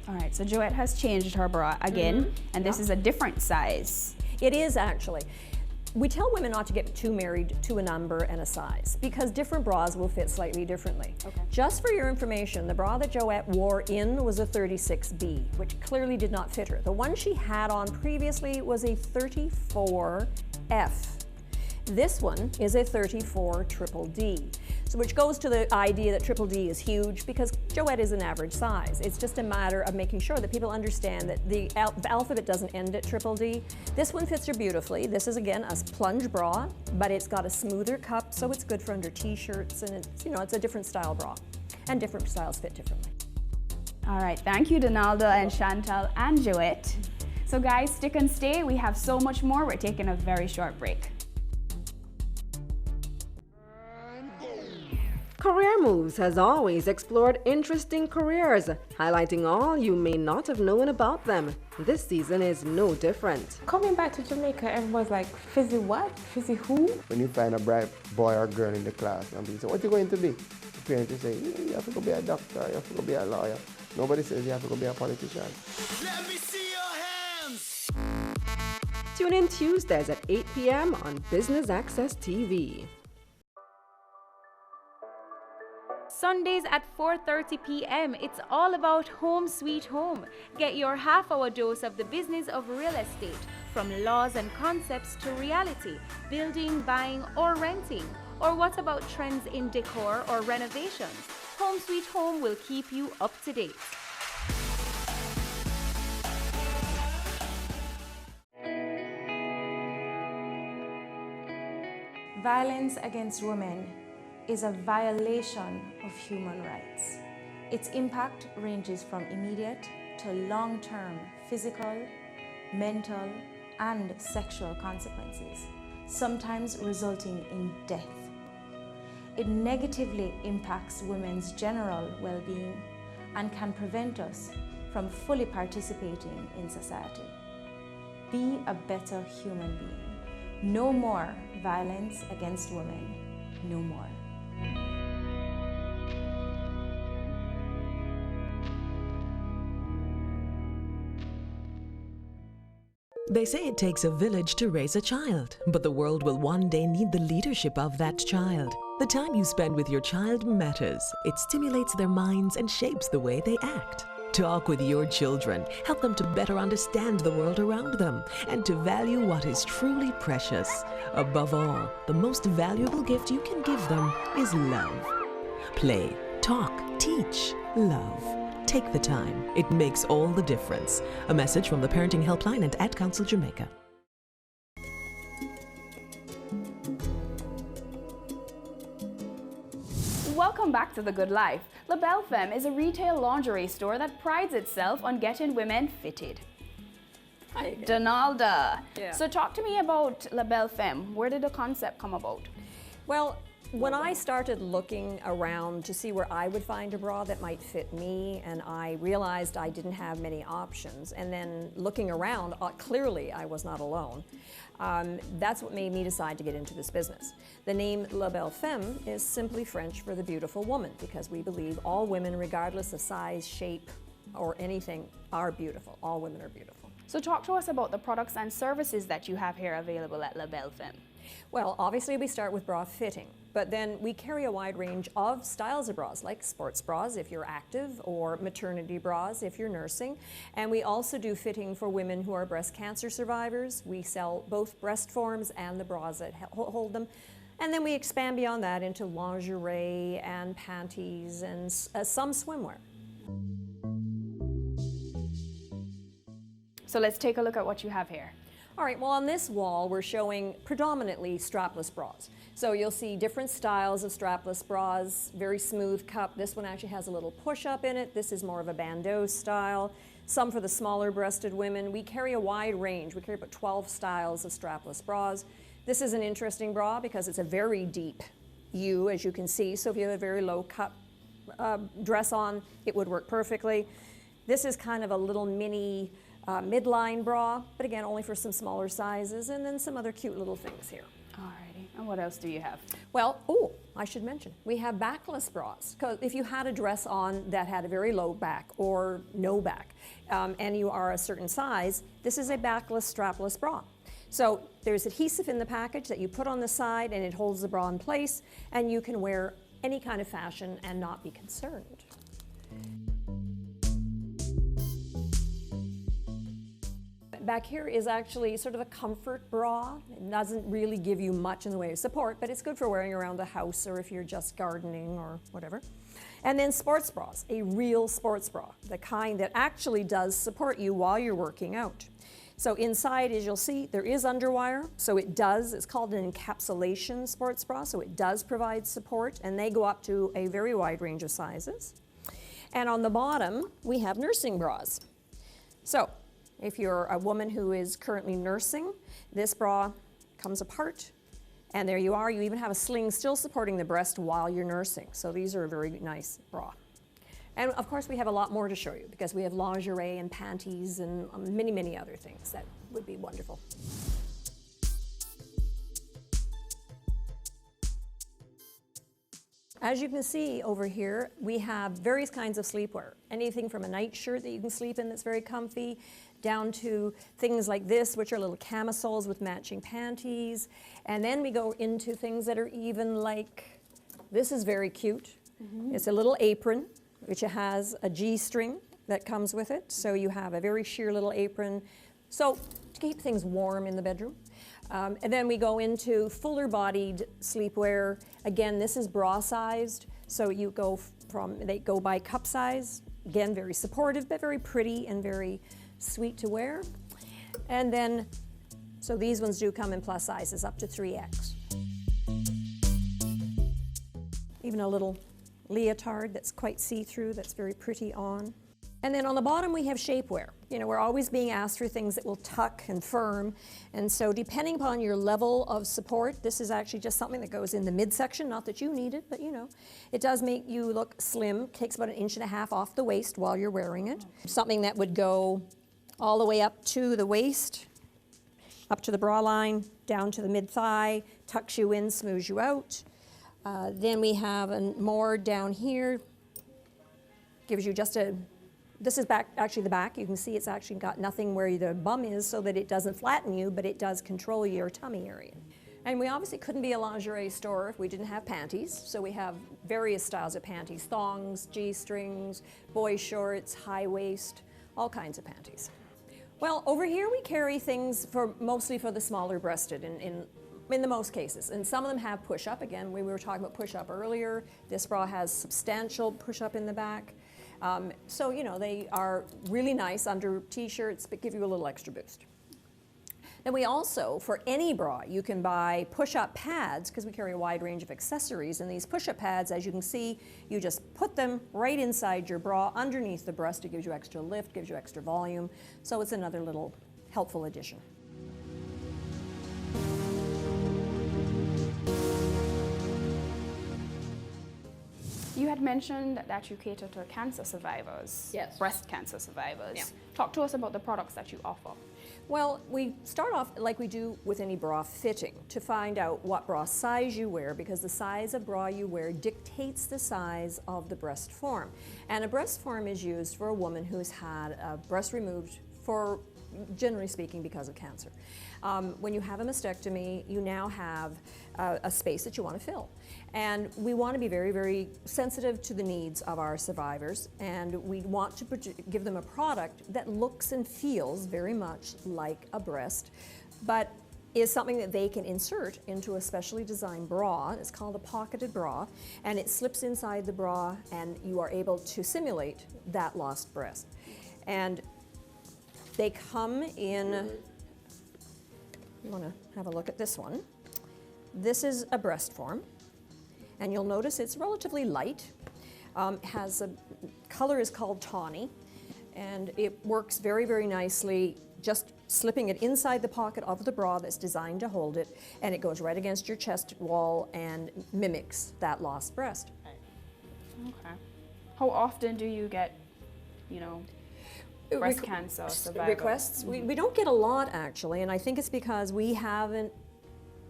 All right, so Joette has changed her bra again, and this is a different size. It is actually. We tell women not to get too married to a number and a size because different bras will fit slightly differently. Okay. Just for your information, the bra that Joette wore in was a 36B, which clearly did not fit her. The one she had on previously was a 34F. This one is a 34 triple D, so which goes to the idea that triple D is huge because Joette is an average size. It's just a matter of making sure that people understand that the alphabet doesn't end at triple D. This one fits her beautifully. This is again a plunge bra, but it's got a smoother cup, so it's good for under t-shirts, and it's, you know, it's a different style bra, and different styles fit differently. All right, thank you, Donalda and Chantal and Joette. So guys, stick and stay. We have so much more. We're taking a very short break. Career Moves has always explored interesting careers, highlighting all you may not have known about them. This season is no different. Coming back to Jamaica, everyone's like, fizzy what? Fizzy who? When you find a bright boy or girl in the class and people say, what are you going to be? The parents will say, you have to go be a doctor, you have to go be a lawyer. Nobody says you have to go be a politician. Let me see your hands! Tune in Tuesdays at 8 p.m. on Business Access TV. Sundays at 4:30 p.m. It's all about Home Sweet Home. Get your half-hour dose of the business of real estate, from laws and concepts to reality, building, buying, or renting. Or what about trends in decor or renovations? Home Sweet Home will keep you up to date. Violence against women is a violation of human rights. Its impact ranges from immediate to long-term physical, mental, and sexual consequences, sometimes resulting in death. It negatively impacts women's general well-being and can prevent us from fully participating in society. Be a better human being. No more violence against women. No more. They say it takes a village to raise a child, but the world will one day need the leadership of that child. The time you spend with your child matters. It stimulates their minds and shapes the way they act. Talk with your children. Help them to better understand the world around them and to value what is truly precious. Above all, the most valuable gift you can give them is love. Play, talk, teach, love. Take the time. It makes all the difference. A message from the Parenting Helpline and Ad Council Jamaica. Welcome back to The Good Life. La Belle Femme is a retail lingerie store that prides itself on getting women fitted. Hi again. Donalda. Yeah. So talk to me about La Belle Femme. Where did the concept come about? Well, when I started looking around to see where I would find a bra that might fit me, and I realized I didn't have many options, and then looking around, clearly I was not alone. That's what made me decide to get into this business. The name La Belle Femme is simply French for the beautiful woman, because we believe all women, regardless of size, shape, or anything, are beautiful. All women are beautiful. So talk to us about the products and services that you have here available at La Belle Femme. Well, obviously we start with bra fitting, but then we carry a wide range of styles of bras, like sports bras if you're active, or maternity bras if you're nursing. And we also do fitting for women who are breast cancer survivors. We sell both breast forms and the bras that hold them. And then we expand beyond that into lingerie and panties and some swimwear. So let's take a look at what you have here. All right, well on this wall we're showing predominantly strapless bras. So you'll see different styles of strapless bras, very smooth cup. This one actually has a little push-up in it. This is more of a bandeau style. Some for the smaller breasted women. We carry a wide range. We carry about 12 styles of strapless bras. This is an interesting bra because it's a very deep U, as you can see. So if you have a very low cup dress on, it would work perfectly. This is kind of a little mini midline bra, but again, only for some smaller sizes, and then some other cute little things here. Alrighty, and what else do you have? Well, I should mention, we have backless bras. Because if you had a dress on that had a very low back or no back, and you are a certain size, this is a backless, strapless bra. So there's adhesive in the package that you put on the side and it holds the bra in place, and you can wear any kind of fashion and not be concerned. Back here is actually sort of a comfort bra. It doesn't really give you much in the way of support, but it's good for wearing around the house or if you're just gardening or whatever. And then sports bras, a real sports bra, the kind that actually does support you while you're working out. So inside, as you'll see, there is underwire, so it's called an encapsulation sports bra, so it does provide support, and they go up to a very wide range of sizes. And on the bottom, we have nursing bras. So if you're a woman who is currently nursing, this bra comes apart, and there you are. You even have a sling still supporting the breast while you're nursing. So these are a very nice bra. And of course, we have a lot more to show you because we have lingerie and panties and many, many other things that would be wonderful. As you can see over here, we have various kinds of sleepwear. Anything from a nightshirt that you can sleep in that's very comfy, down to things like this, which are little camisoles with matching panties. And then we go into things that are even like, this is very cute. Mm-hmm. It's a little apron, which has a G-string that comes with it. So you have a very sheer little apron. So to keep things warm in the bedroom. And then we go into fuller bodied sleepwear. Again, this is bra sized. So you go they go by cup size. Again, very supportive, but very pretty and very sweet to wear. And then, so these ones do come in plus sizes up to 3X. Even a little leotard that's quite see-through, that's very pretty on. And then on the bottom we have shapewear. You know, we're always being asked for things that will tuck and firm. And so depending upon your level of support, this is actually just something that goes in the midsection, not that you need it, but you know. It does make you look slim, takes about 1.5 inches off the waist while you're wearing it. Something that would go all the way up to the waist, up to the bra line, down to the mid-thigh, tucks you in, smooths you out. Then we have more down here, gives you just this is actually the back. You can see it's actually got nothing where the bum is so that it doesn't flatten you, but it does control your tummy area. And we obviously couldn't be a lingerie store if we didn't have panties. So we have various styles of panties, thongs, G-strings, boy shorts, high waist, all kinds of panties. Well, over here we carry things mostly for the smaller breasted in the most cases. And some of them have push-up. Again, we were talking about push-up earlier. This bra has substantial push-up in the back. So, you know, they are really nice under t-shirts, but give you a little extra boost. Then we also, for any bra, you can buy push-up pads, because we carry a wide range of accessories. And these push-up pads, as you can see, you just put them right inside your bra, underneath the breast. It gives you extra lift, gives you extra volume. So it's another little helpful addition. You had mentioned that you cater to cancer survivors, yes, breast cancer survivors. Yeah. Talk to us about the products that you offer. Well, we start off like we do with any bra fitting to find out what bra size you wear, because the size of bra you wear dictates the size of the breast form. And a breast form is used for a woman who's had a breast removed for, generally speaking, because of cancer. When you have a mastectomy, you now have a space that you want to fill. And we want to be very, very sensitive to the needs of our survivors, and we want to give them a product that looks and feels very much like a breast, but is something that they can insert into a specially designed bra. It's called a pocketed bra, and it slips inside the bra, and you are able to simulate that lost breast. And they come in, you want to have a look at this one. This is a breast form, and you'll notice it's relatively light. Has a color is called tawny, and it works very, very nicely, just slipping it inside the pocket of the bra that's designed to hold it, and it goes right against your chest wall and mimics that lost breast. Okay. How often do you get, breast cancer survivors? Requests? We don't get a lot, actually, and I think it's because we haven't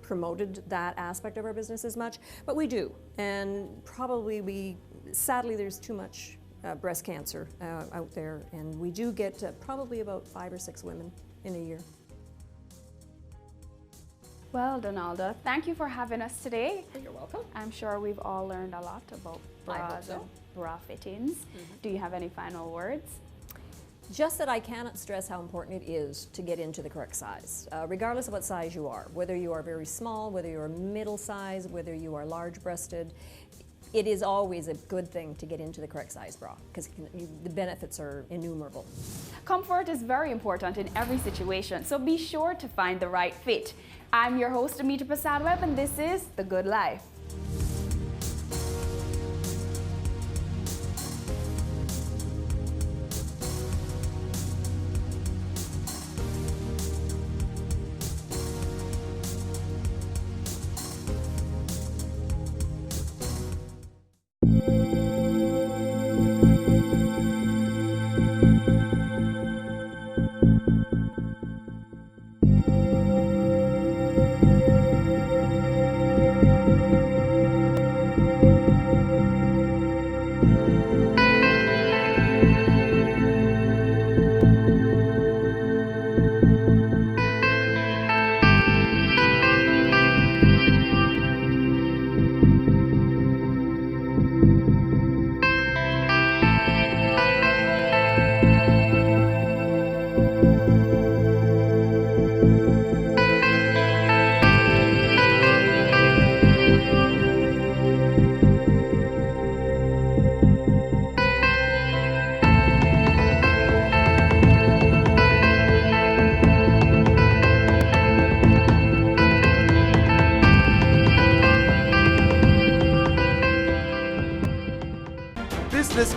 promoted that aspect of our business as much, but we do. And probably sadly, there's too much breast cancer out there, and we do get probably about 5 or 6 women in a year. Well, Donalda, thank you for having us today. You're welcome. I'm sure we've all learned a lot about bras and bra fittings. Do you have any final words? Just that I cannot stress how important it is to get into the correct size, regardless of what size you are, whether you are very small, whether you're middle size, whether you are large-breasted. It is always a good thing to get into the correct size bra because the benefits are innumerable. Comfort is very important in every situation, so be sure to find the right fit. I'm your host, Amita Prasad-Webb, and this is The Good Life.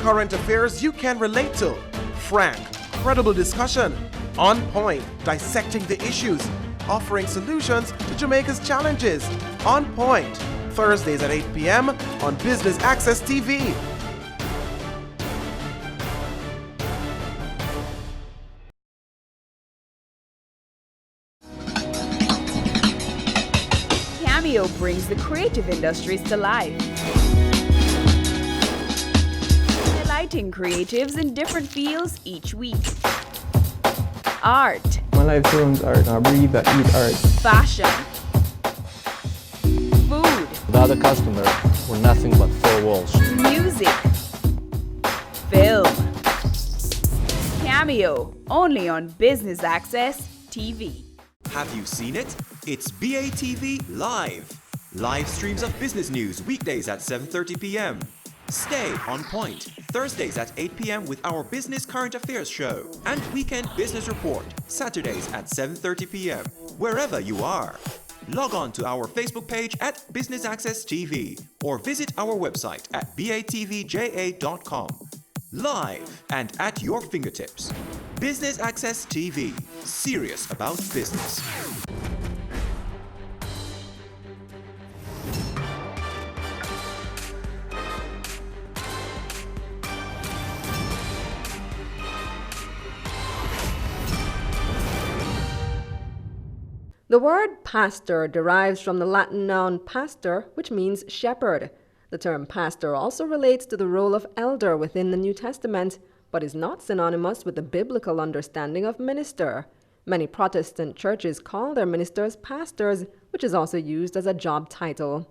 Current affairs you can relate to. Frank, credible discussion. On point, dissecting the issues. Offering solutions to Jamaica's challenges. On Point, Thursdays at 8 p.m. on Business Access TV. Cameo brings the creative industries to life. Highlighting creatives in different fields each week. Art. My life turns art. I breathe, I eat art. Fashion. Food. Without a customer, we're nothing but 4 walls. Music. Film. Cameo, only on Business Access TV. Have you seen it? It's BATV Live. Live streams of business news weekdays at 7:30 p.m. Stay on point, Thursdays at 8 p.m. with our Business Current Affairs show and Weekend Business Report, Saturdays at 7:30 p.m. Wherever you are. Log on to our Facebook page at Business Access TV or visit our website at batvja.com. Live and at your fingertips. Business Access TV, serious about business. The word pastor derives from the Latin noun pastor, which means shepherd. The term pastor also relates to the role of elder within the New Testament, but is not synonymous with the biblical understanding of minister. Many Protestant churches call their ministers pastors, which is also used as a job title.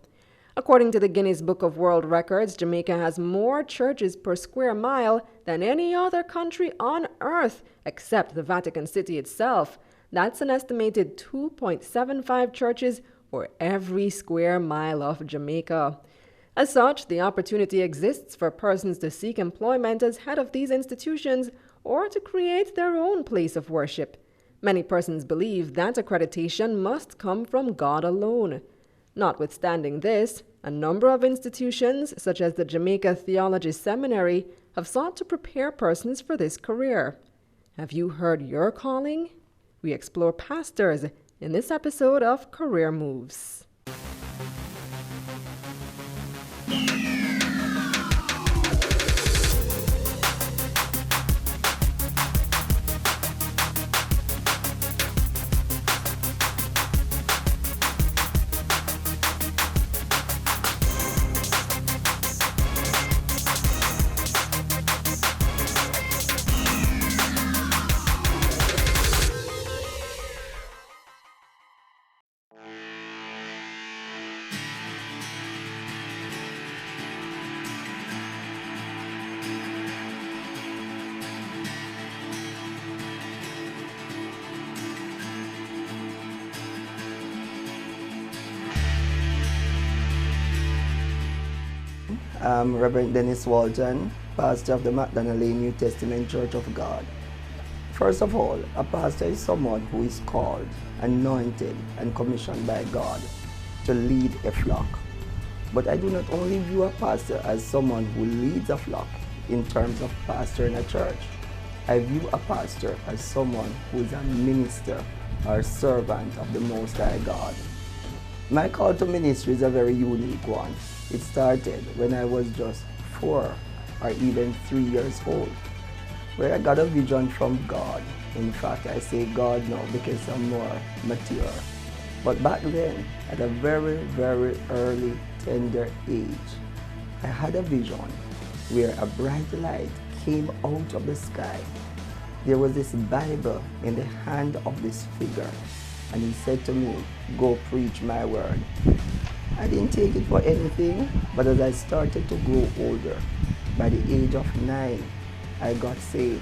According to the Guinness Book of World Records, Jamaica has more churches per square mile than any other country on earth, except the Vatican City itself. That's an estimated 2.75 churches for every square mile of Jamaica. As such, the opportunity exists for persons to seek employment as head of these institutions or to create their own place of worship. Many persons believe that accreditation must come from God alone. Notwithstanding this, a number of institutions, such as the Jamaica Theology Seminary, have sought to prepare persons for this career. Have you heard your calling? We explore pastors in this episode of Career Moves. I'm Reverend Dennis Walton, pastor of the McDonald Lane New Testament Church of God. First of all, a pastor is someone who is called, anointed, and commissioned by God to lead a flock. But I do not only view a pastor as someone who leads a flock in terms of pastoring a church. I view a pastor as someone who is a minister or servant of the Most High God. My call to ministry is a very unique one. It started when I was just 4 or even 3 years old, where I got a vision from God. In fact, I say God now because I'm more mature. But back then, at a very, very early, tender age, I had a vision where a bright light came out of the sky. There was this Bible in the hand of this figure, and he said to me, "Go preach my word." I didn't take it for anything, but as I started to grow older, by the age of 9, I got saved.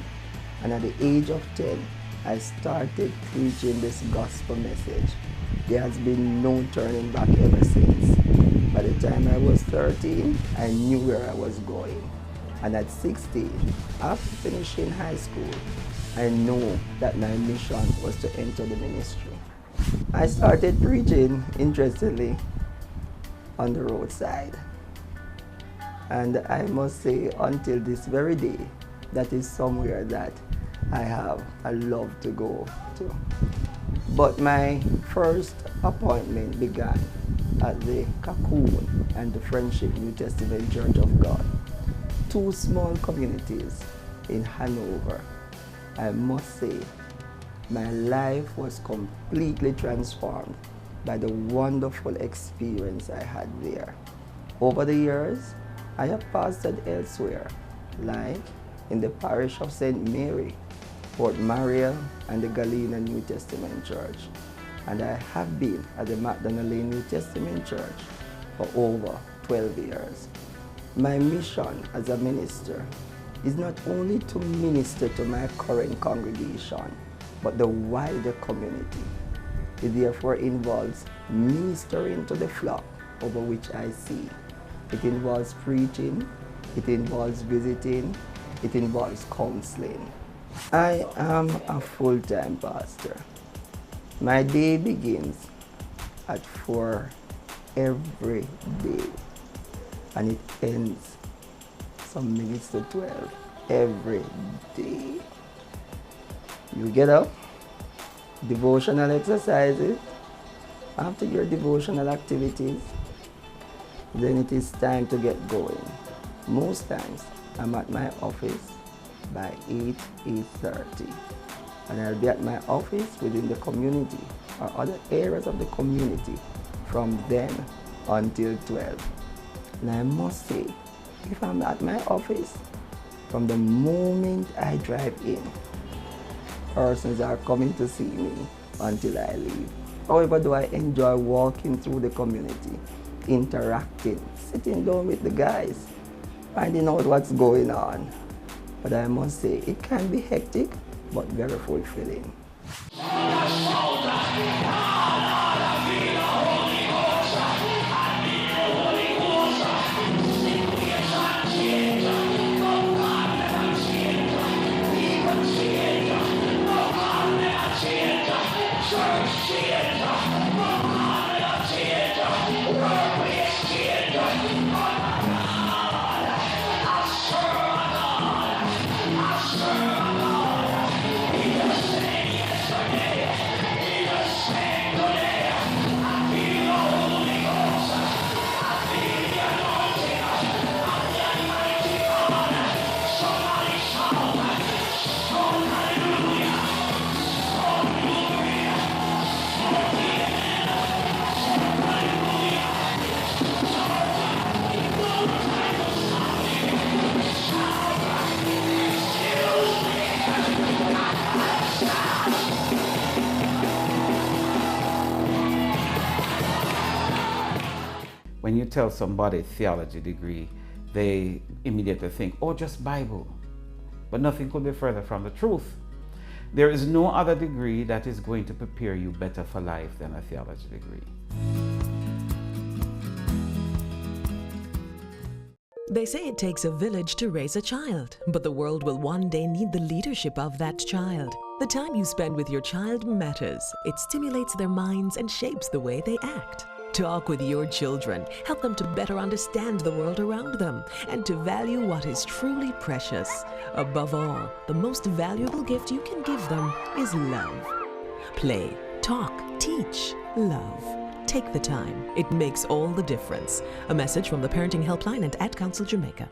And at the age of 10, I started preaching this gospel message. There has been no turning back ever since. By the time I was 13, I knew where I was going. And at 16, after finishing high school, I knew that my mission was to enter the ministry. I started preaching, interestingly, on the roadside. And I must say, until this very day, that is somewhere that I have a love to go to. But my first appointment began at the Cocoon and the Friendship New Testament Church of God, 2 small communities in Hanover. I must say, my life was completely transformed by the wonderful experience I had there. Over the years, I have pastored elsewhere, like in the parish of St. Mary, Port Mariel, and the Galena New Testament Church. And I have been at the McDonald Lane New Testament Church for over 12 years. My mission as a minister is not only to minister to my current congregation, but the wider community. It therefore involves ministering to the flock over which I see. It involves preaching, it involves visiting, it involves counseling. I am a full-time pastor. My day begins at 4 every day, and it ends some minutes to 12 every day. You get up, devotional exercises. After your devotional activities, then it is time to get going. Most times, I'm at my office by 8:30. And I'll be at my office within the community or other areas of the community from then until 12. And I must say, if I'm at my office, from the moment I drive in, persons are coming to see me until I leave. However, do I enjoy walking through the community, interacting, sitting down with the guys, finding out what's going on. But I must say, it can be hectic, but very fulfilling. When you tell somebody theology degree, they immediately think, oh, just Bible. But nothing could be further from the truth. There is no other degree that is going to prepare you better for life than a theology degree. They say it takes a village to raise a child, but the world will one day need the leadership of that child. The time you spend with your child matters. It stimulates their minds and shapes the way they act. Talk with your children. Help them to better understand the world around them and to value what is truly precious. Above all, the most valuable gift you can give them is love. Play, talk, teach, love. Take the time. It makes all the difference. A message from the Parenting Helpline and Ad Council Jamaica.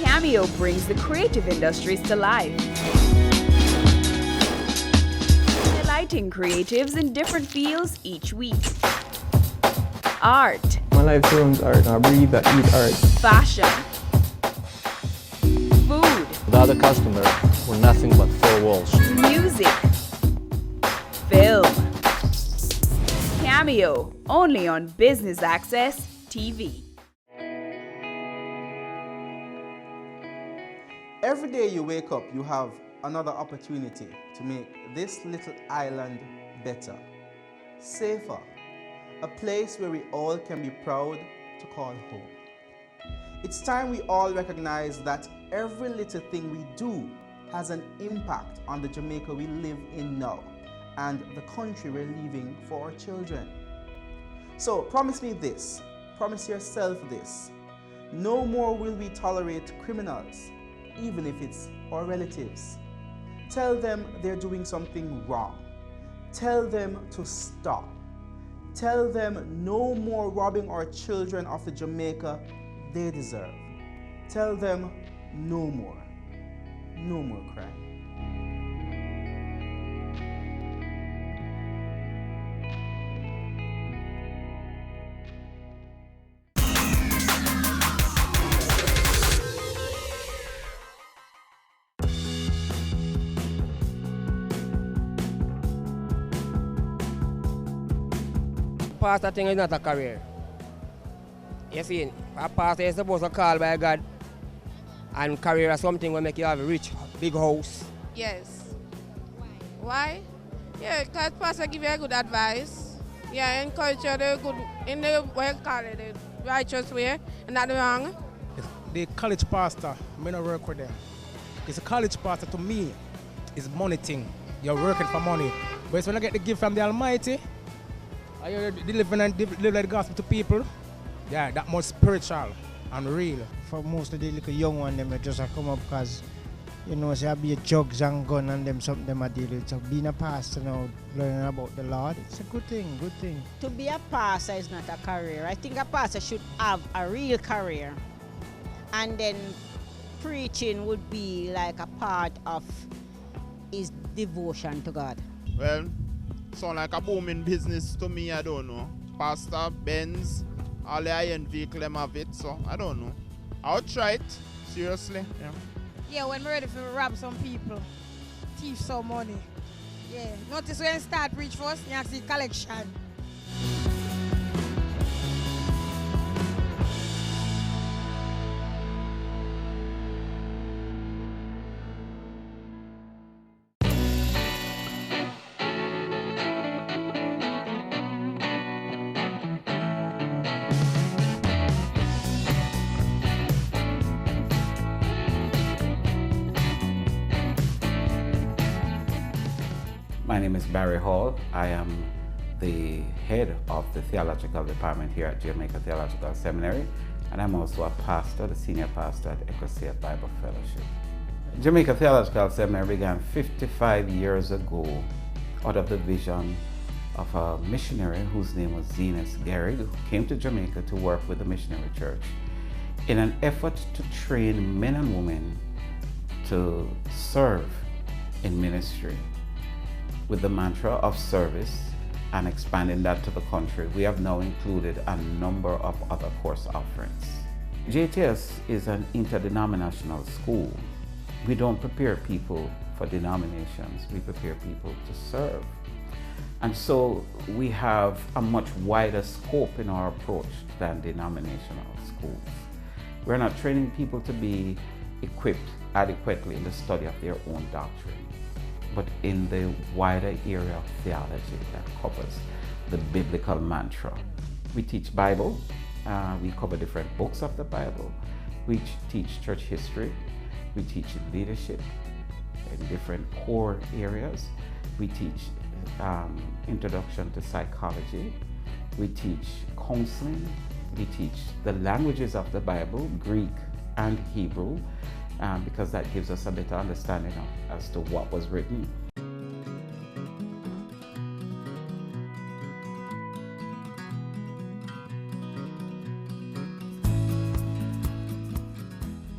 Cameo brings the creative industries to life. Highlighting creatives in different fields each week. Art. My life turns art. I breathe, I eat art. Fashion. Food. Without a customer, we're nothing but four walls. Music. Film. Cameo, only on Business Access TV. Every day you wake up, you have another opportunity to make this little island better, safer, a place where we all can be proud to call home. It's time we all recognize that every little thing we do has an impact on the Jamaica we live in now and the country we're leaving for our children. So promise me this, promise yourself this: no more will we tolerate criminals, even if it's our relatives. Tell them they're doing something wrong. Tell them to stop. Tell them no more robbing our children of the Jamaica they deserve. Tell them no more crime. Pastor thing is not a career. You see, a pastor is supposed to call by God, and career is something will make you have a rich, big house. Yes. Why? Yeah, because pastor give you a good advice. Yeah, encourage you the good, in the way you call it, the righteous way, and not the wrong. The college pastor, I don't work with them. Because a college pastor to me is money thing. You're working for money. But when I get the gift from the Almighty, you're delivering the gospel to people, yeah, that more spiritual and real. For most of the little young ones, they just come up because, you know, say be a drugs and gun and them something them a deal with. So being a pastor now, learning about the Lord, it's a good thing, good thing. To be a pastor is not a career. I think a pastor should have a real career. And then preaching would be like a part of his devotion to God. Well, sound like a booming business to me, I don't know. Pastor, Benz, all the high-end vehicle them have it, so I don't know. I'll try it, seriously. Yeah, when we're ready to rob some people, thief some money. Yeah, notice when you start preach first, you have to see collection. My name is Barry Hall. I am the head of the theological department here at Jamaica Theological Seminary, and I'm also a pastor, the senior pastor at Ecclesia Bible Fellowship. Jamaica Theological Seminary began 55 years ago out of the vision of a missionary whose name was Zenas Gehrig, who came to Jamaica to work with the missionary church in an effort to train men and women to serve in ministry. With the mantra of service and expanding that to the country, we have now included a number of other course offerings. JTS is an interdenominational school. We don't prepare people for denominations, we prepare people to serve. And so we have a much wider scope in our approach than denominational schools. We're not training people to be equipped adequately in the study of their own doctrine, but in the wider area of theology that covers the biblical mantra, We teach Bible. We cover different books of the Bible. We teach church history. We teach leadership in different core areas. We teach introduction to psychology. We teach counseling. We teach the languages of the Bible, Greek and Hebrew, because that gives us a better understanding as to what was written.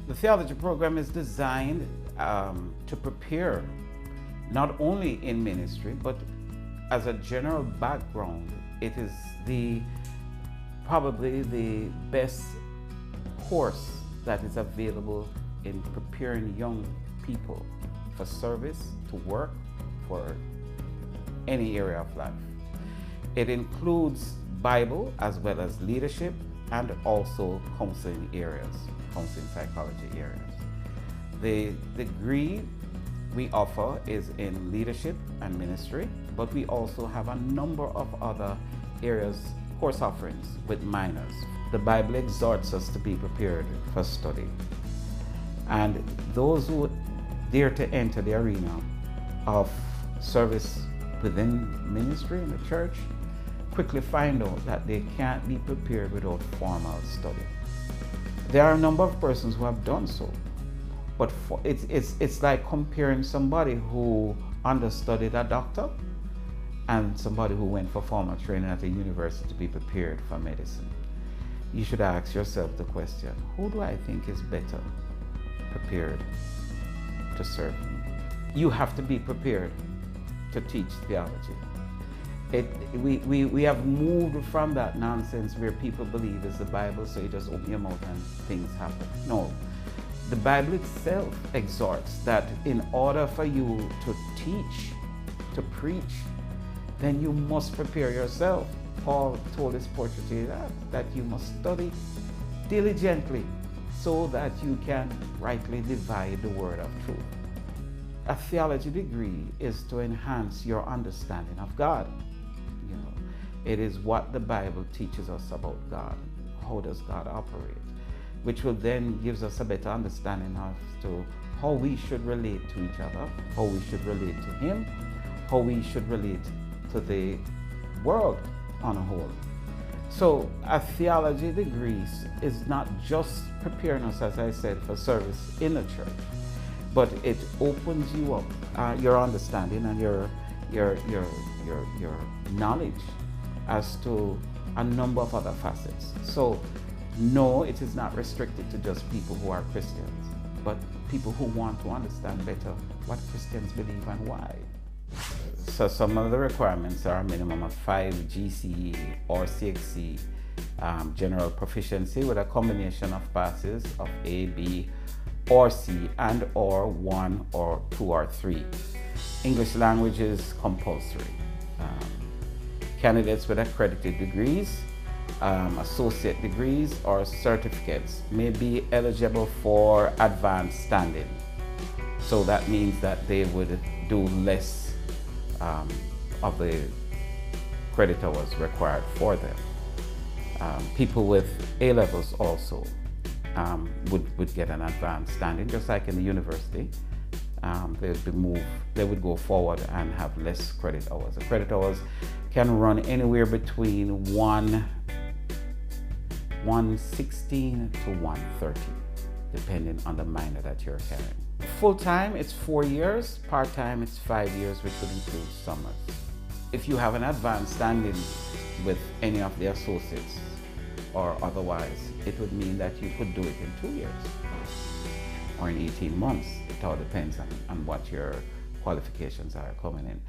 The theology program is designed to prepare not only in ministry, but as a general background. It is probably the best course that is available in preparing young people for service, to work, for any area of life. It includes Bible as well as leadership and also counseling areas, counseling psychology areas. The degree we offer is in leadership and ministry, but we also have a number of other areas, course offerings with minors. The Bible exhorts us to be prepared for study. And those who dare to enter the arena of service within ministry in the church quickly find out that they can't be prepared without formal study. There are a number of persons who have done so, but it's like comparing somebody who understudied a doctor and somebody who went for formal training at a university to be prepared for medicine. You should ask yourself the question, who do I think is better prepared to serve me? You have to be prepared to teach theology. We have moved from that nonsense where people believe it's the Bible, so you just open your mouth and things happen. No, the Bible itself exhorts that in order for you to teach, to preach, then you must prepare yourself. Paul told his portraiture that you must study diligently so that you can rightly divide the word of truth. A theology degree is to enhance your understanding of God. You know, it is what the Bible teaches us about God. How does God operate? Which will then gives us a better understanding as to how we should relate to each other, how we should relate to Him, how we should relate to the world on a whole. So a theology degree is not just preparing us, as I said, for service in the church, but it opens you up, your understanding and your knowledge as to a number of other facets. So no, it is not restricted to just people who are Christians, but people who want to understand better what Christians believe and why. So some of the requirements are a minimum of 5 GCE or CXC general proficiency with a combination of passes of A, B, or C, and or 1 or 2 or 3. English language is compulsory. Candidates with accredited degrees, associate degrees, or certificates may be eligible for advanced standing. So that means that they would do less of the credit hours required for them. People with A levels also would get an advanced standing, just like in the university. They would go forward and have less credit hours. The credit hours can run anywhere between 116 to 130, depending on the minor that you're carrying. Full-time, it's 4 years. Part-time, it's 5 years, which would include summers. If you have an advanced standing with any of the associates or otherwise, it would mean that you could do it in 2 years or in 18 months. It all depends on what your qualifications are coming in.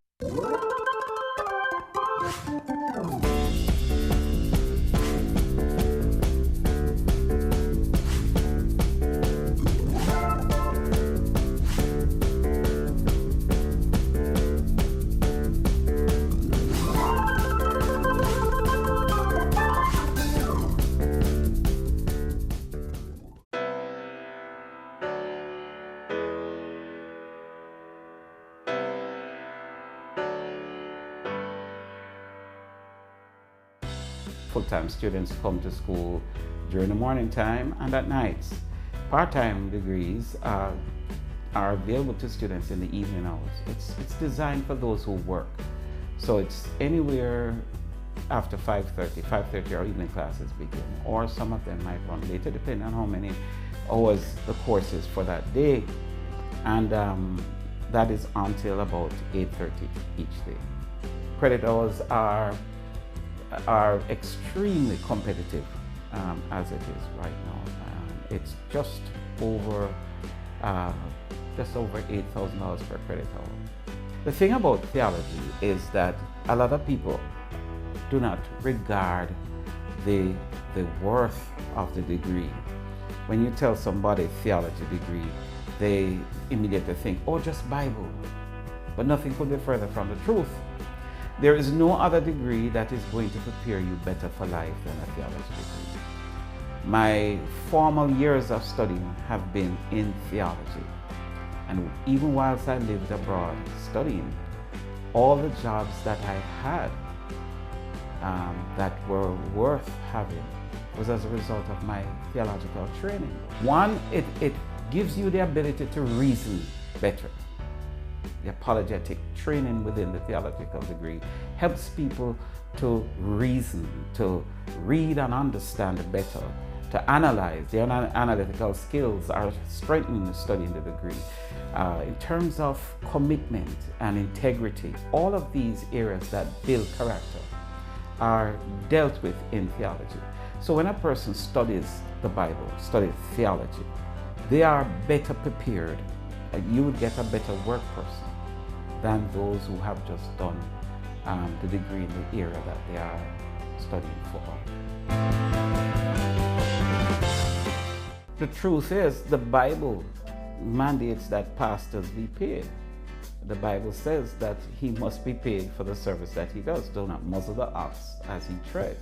full-time students come to school during the morning time and at nights. Part-time degrees are available to students in the evening hours. It's designed for those who work. So it's anywhere after 5:30 our evening classes begin, or some of them might run later depending on how many hours the course is for that day. And that is until about 8:30 each day. Credit hours are extremely competitive as it is right now. It's just over $8,000 per credit hour. The thing about theology is that a lot of people do not regard the worth of the degree. When you tell somebody theology degree, they immediately think, oh, just Bible. But nothing could be further from the truth. There is no other degree that is going to prepare you better for life than a theology degree. My formal years of studying have been in theology. And even whilst I lived abroad studying, all the jobs that I had that were worth having was as a result of my theological training. One, it gives you the ability to reason better. The apologetic training within the theological degree helps people to reason, to read and understand better, to analyze. Their analytical skills are strengthening studying the degree. In terms of commitment and integrity, all of these areas that build character are dealt with in theology. So when a person studies the Bible, studies theology, they are better prepared, and you would get a better work person than those who have just done the degree in the area that they are studying for. The truth is, the Bible mandates that pastors be paid. The Bible says that he must be paid for the service that he does. Do not muzzle the ox as he treads.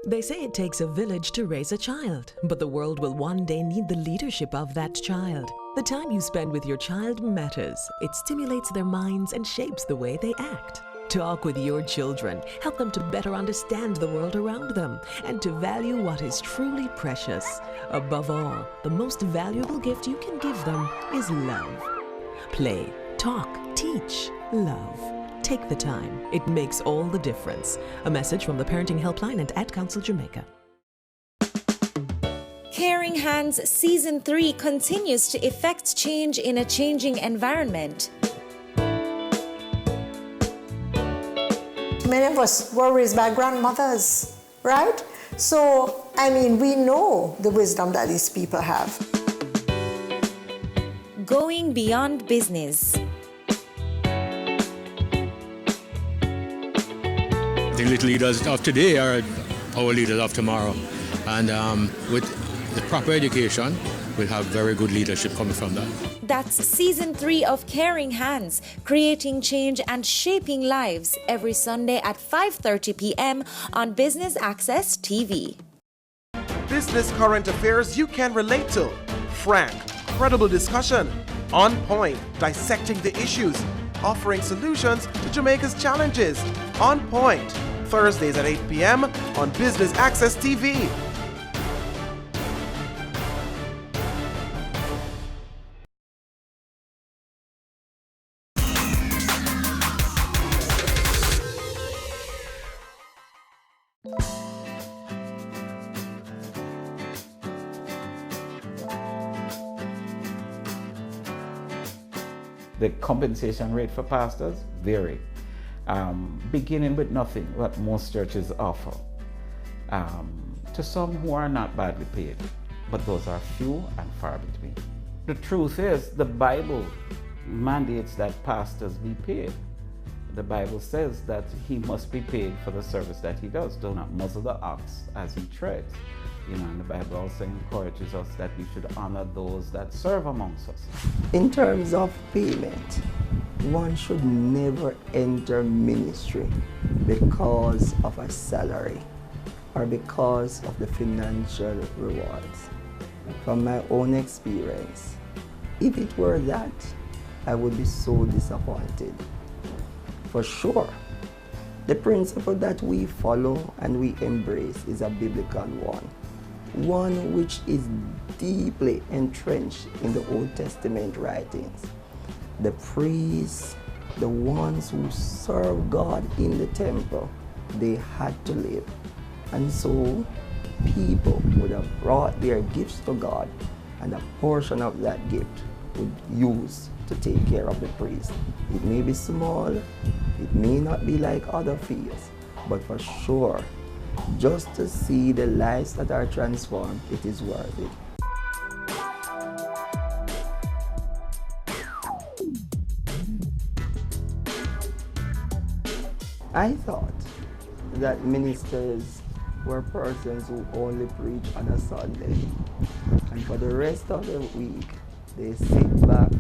They say it takes a village to raise a child, but the world will one day need the leadership of that child. The time you spend with your child matters. It stimulates their minds and shapes the way they act. Talk with your children. Help them to better understand the world around them and to value what is truly precious. Above all, the most valuable gift you can give them is love. Play, talk, teach, love. Take the time. It makes all the difference. A message from the Parenting Helpline and Ad Council Jamaica. Caring Hands Season 3 continues to effect change in a changing environment. Many of us were raised by grandmothers, right? So, I mean, we know the wisdom that these people have. Going beyond business. The little leaders of today are our leaders of tomorrow. And with the proper education, we'll have very good leadership coming from that. That's Season 3 of Caring Hands, creating change and shaping lives, every Sunday at 5:30 p.m. on Business Access TV. Business current affairs you can relate to. Frank, credible discussion. On point, dissecting the issues. Offering solutions to Jamaica's challenges. On Point, Thursdays at 8 p.m. on Business Access TV. The compensation rate for pastors vary, beginning with nothing, what most churches offer, to some who are not badly paid, but those are few and far between. The truth is, the Bible mandates that pastors be paid. The Bible says that he must be paid for the service that he does. Do not muzzle the ox as he treads. And the Bible also encourages us that we should honor those that serve amongst us. In terms of payment, one should never enter ministry because of a salary or because of the financial rewards. From my own experience, if it were that, I would be so disappointed. For sure, the principle that we follow and we embrace is a biblical one which is deeply entrenched in the Old Testament writings. The priests, the ones who serve God in the temple, they had to live. And so people would have brought their gifts to God, and a portion of that gift would use to take care of the priest. It may be small, it may not be like other fields, but for sure, just to see the lives that are transformed, it is worth it. I thought that ministers were persons who only preach on a Sunday, and for the rest of the week, they sit back,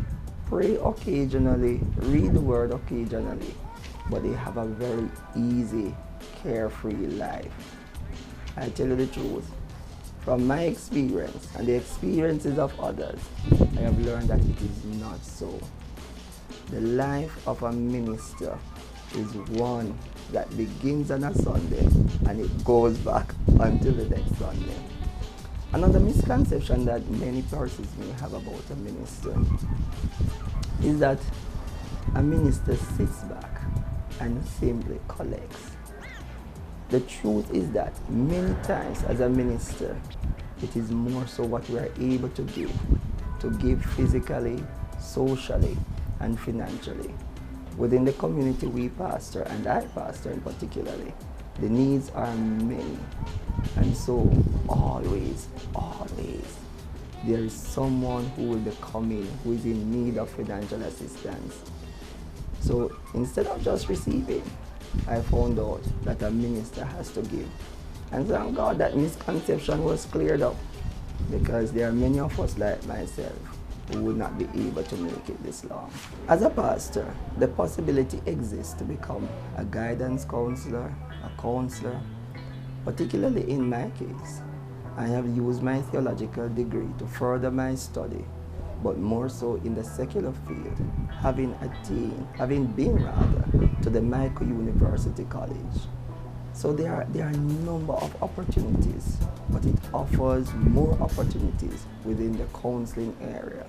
pray occasionally, read the word occasionally, but they have a very easy, carefree life. I tell you the truth, from my experience and the experiences of others, I have learned that it is not so. The life of a minister is one that begins on a Sunday and it goes back until the next Sunday. Another misconception that many persons may have about a minister is that a minister sits back and simply collects. The truth is that many times as a minister, it is more so what we are able to give physically, socially, and financially. Within the community we pastor, and I pastor in particularly, the needs are many. And so always, there is someone who will be coming who is in need of financial assistance. So instead of just receiving, I found out that a minister has to give. And thank God that misconception was cleared up, because there are many of us like myself who would not be able to make it this long. As a pastor, the possibility exists to become a guidance counselor, a counselor. Particularly in my case, I have used my theological degree to further my study, but more so in the secular field, having been to the Michael University College. So there are a number of opportunities, but it offers more opportunities within the counseling area.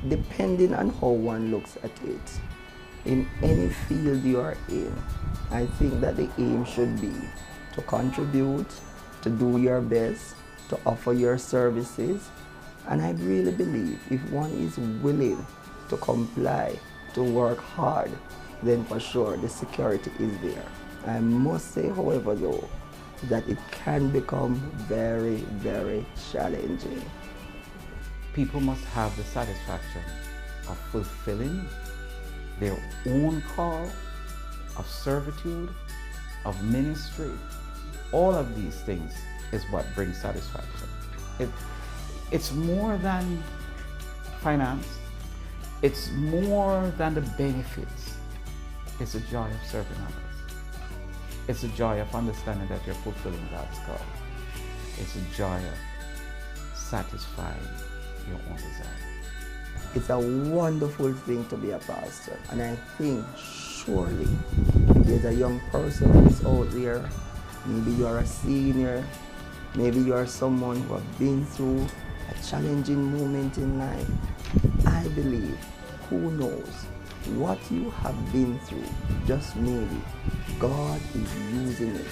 Depending on how one looks at it, in any field you are in, I think that the aim should be to contribute, to do your best, to offer your services. And I really believe if one is willing to comply, to work hard, then for sure the security is there. I must say, however, though, that it can become very, very challenging. People must have the satisfaction of fulfilling their own call, of servitude, of ministry. All of these things is what brings satisfaction. It's more than finance. It's more than the benefits. It's a joy of serving others. It's a joy of understanding that you're fulfilling God's call. It's a joy of satisfying your own desire. It's a wonderful thing to be a pastor, and I think surely if there's a young person who is out there, maybe you are a senior, maybe you are someone who have been through a challenging moment in life, I believe, who knows, what you have been through, just maybe God is using it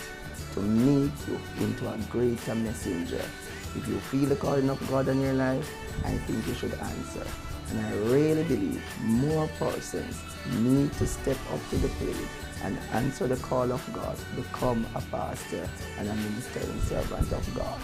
to make you into a greater messenger. If you feel the calling of God in your life, I think you should answer. And I really believe more persons need to step up to the plate and answer the call of God, become a pastor and a ministering servant of God.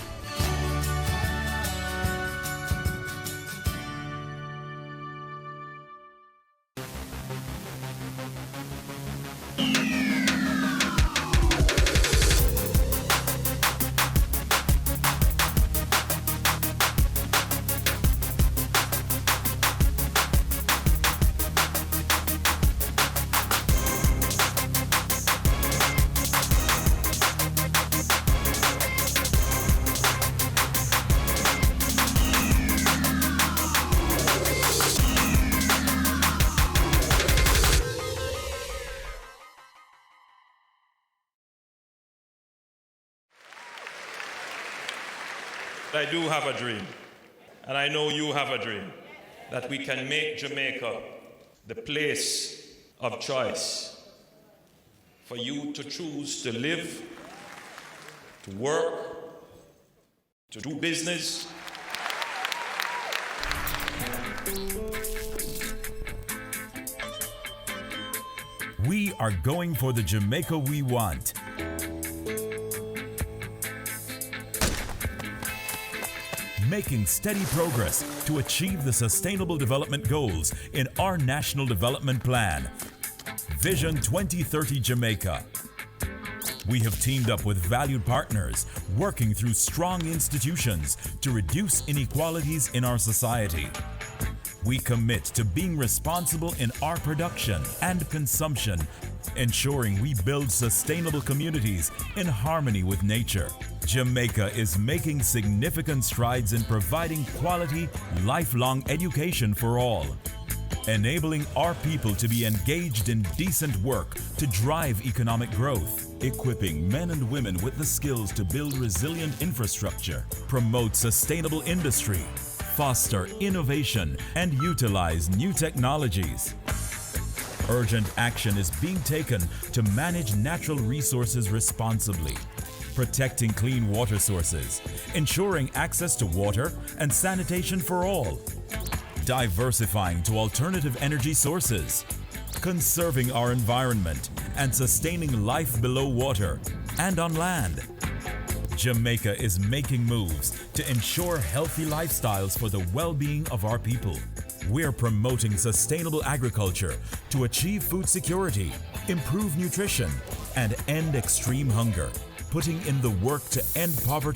I do have a dream, and I know you have a dream, that we can make Jamaica the place of choice for you to choose to live, to work, to do business. We are going for the Jamaica we want. Making steady progress to achieve the Sustainable Development Goals in our National Development Plan, Vision 2030 Jamaica. We have teamed up with valued partners, working through strong institutions to reduce inequalities in our society. We commit to being responsible in our production and consumption, ensuring we build sustainable communities in harmony with nature. Jamaica is making significant strides in providing quality, lifelong education for all, enabling our people to be engaged in decent work to drive economic growth, equipping men and women with the skills to build resilient infrastructure, promote sustainable industry, foster innovation, and utilize new technologies. Urgent action is being taken to manage natural resources responsibly, protecting clean water sources, ensuring access to water and sanitation for all, diversifying to alternative energy sources, conserving our environment and sustaining life below water and on land. Jamaica is making moves to ensure healthy lifestyles for the well-being of our people. We're promoting sustainable agriculture to achieve food security, improve nutrition, and end extreme hunger, putting in the work to end poverty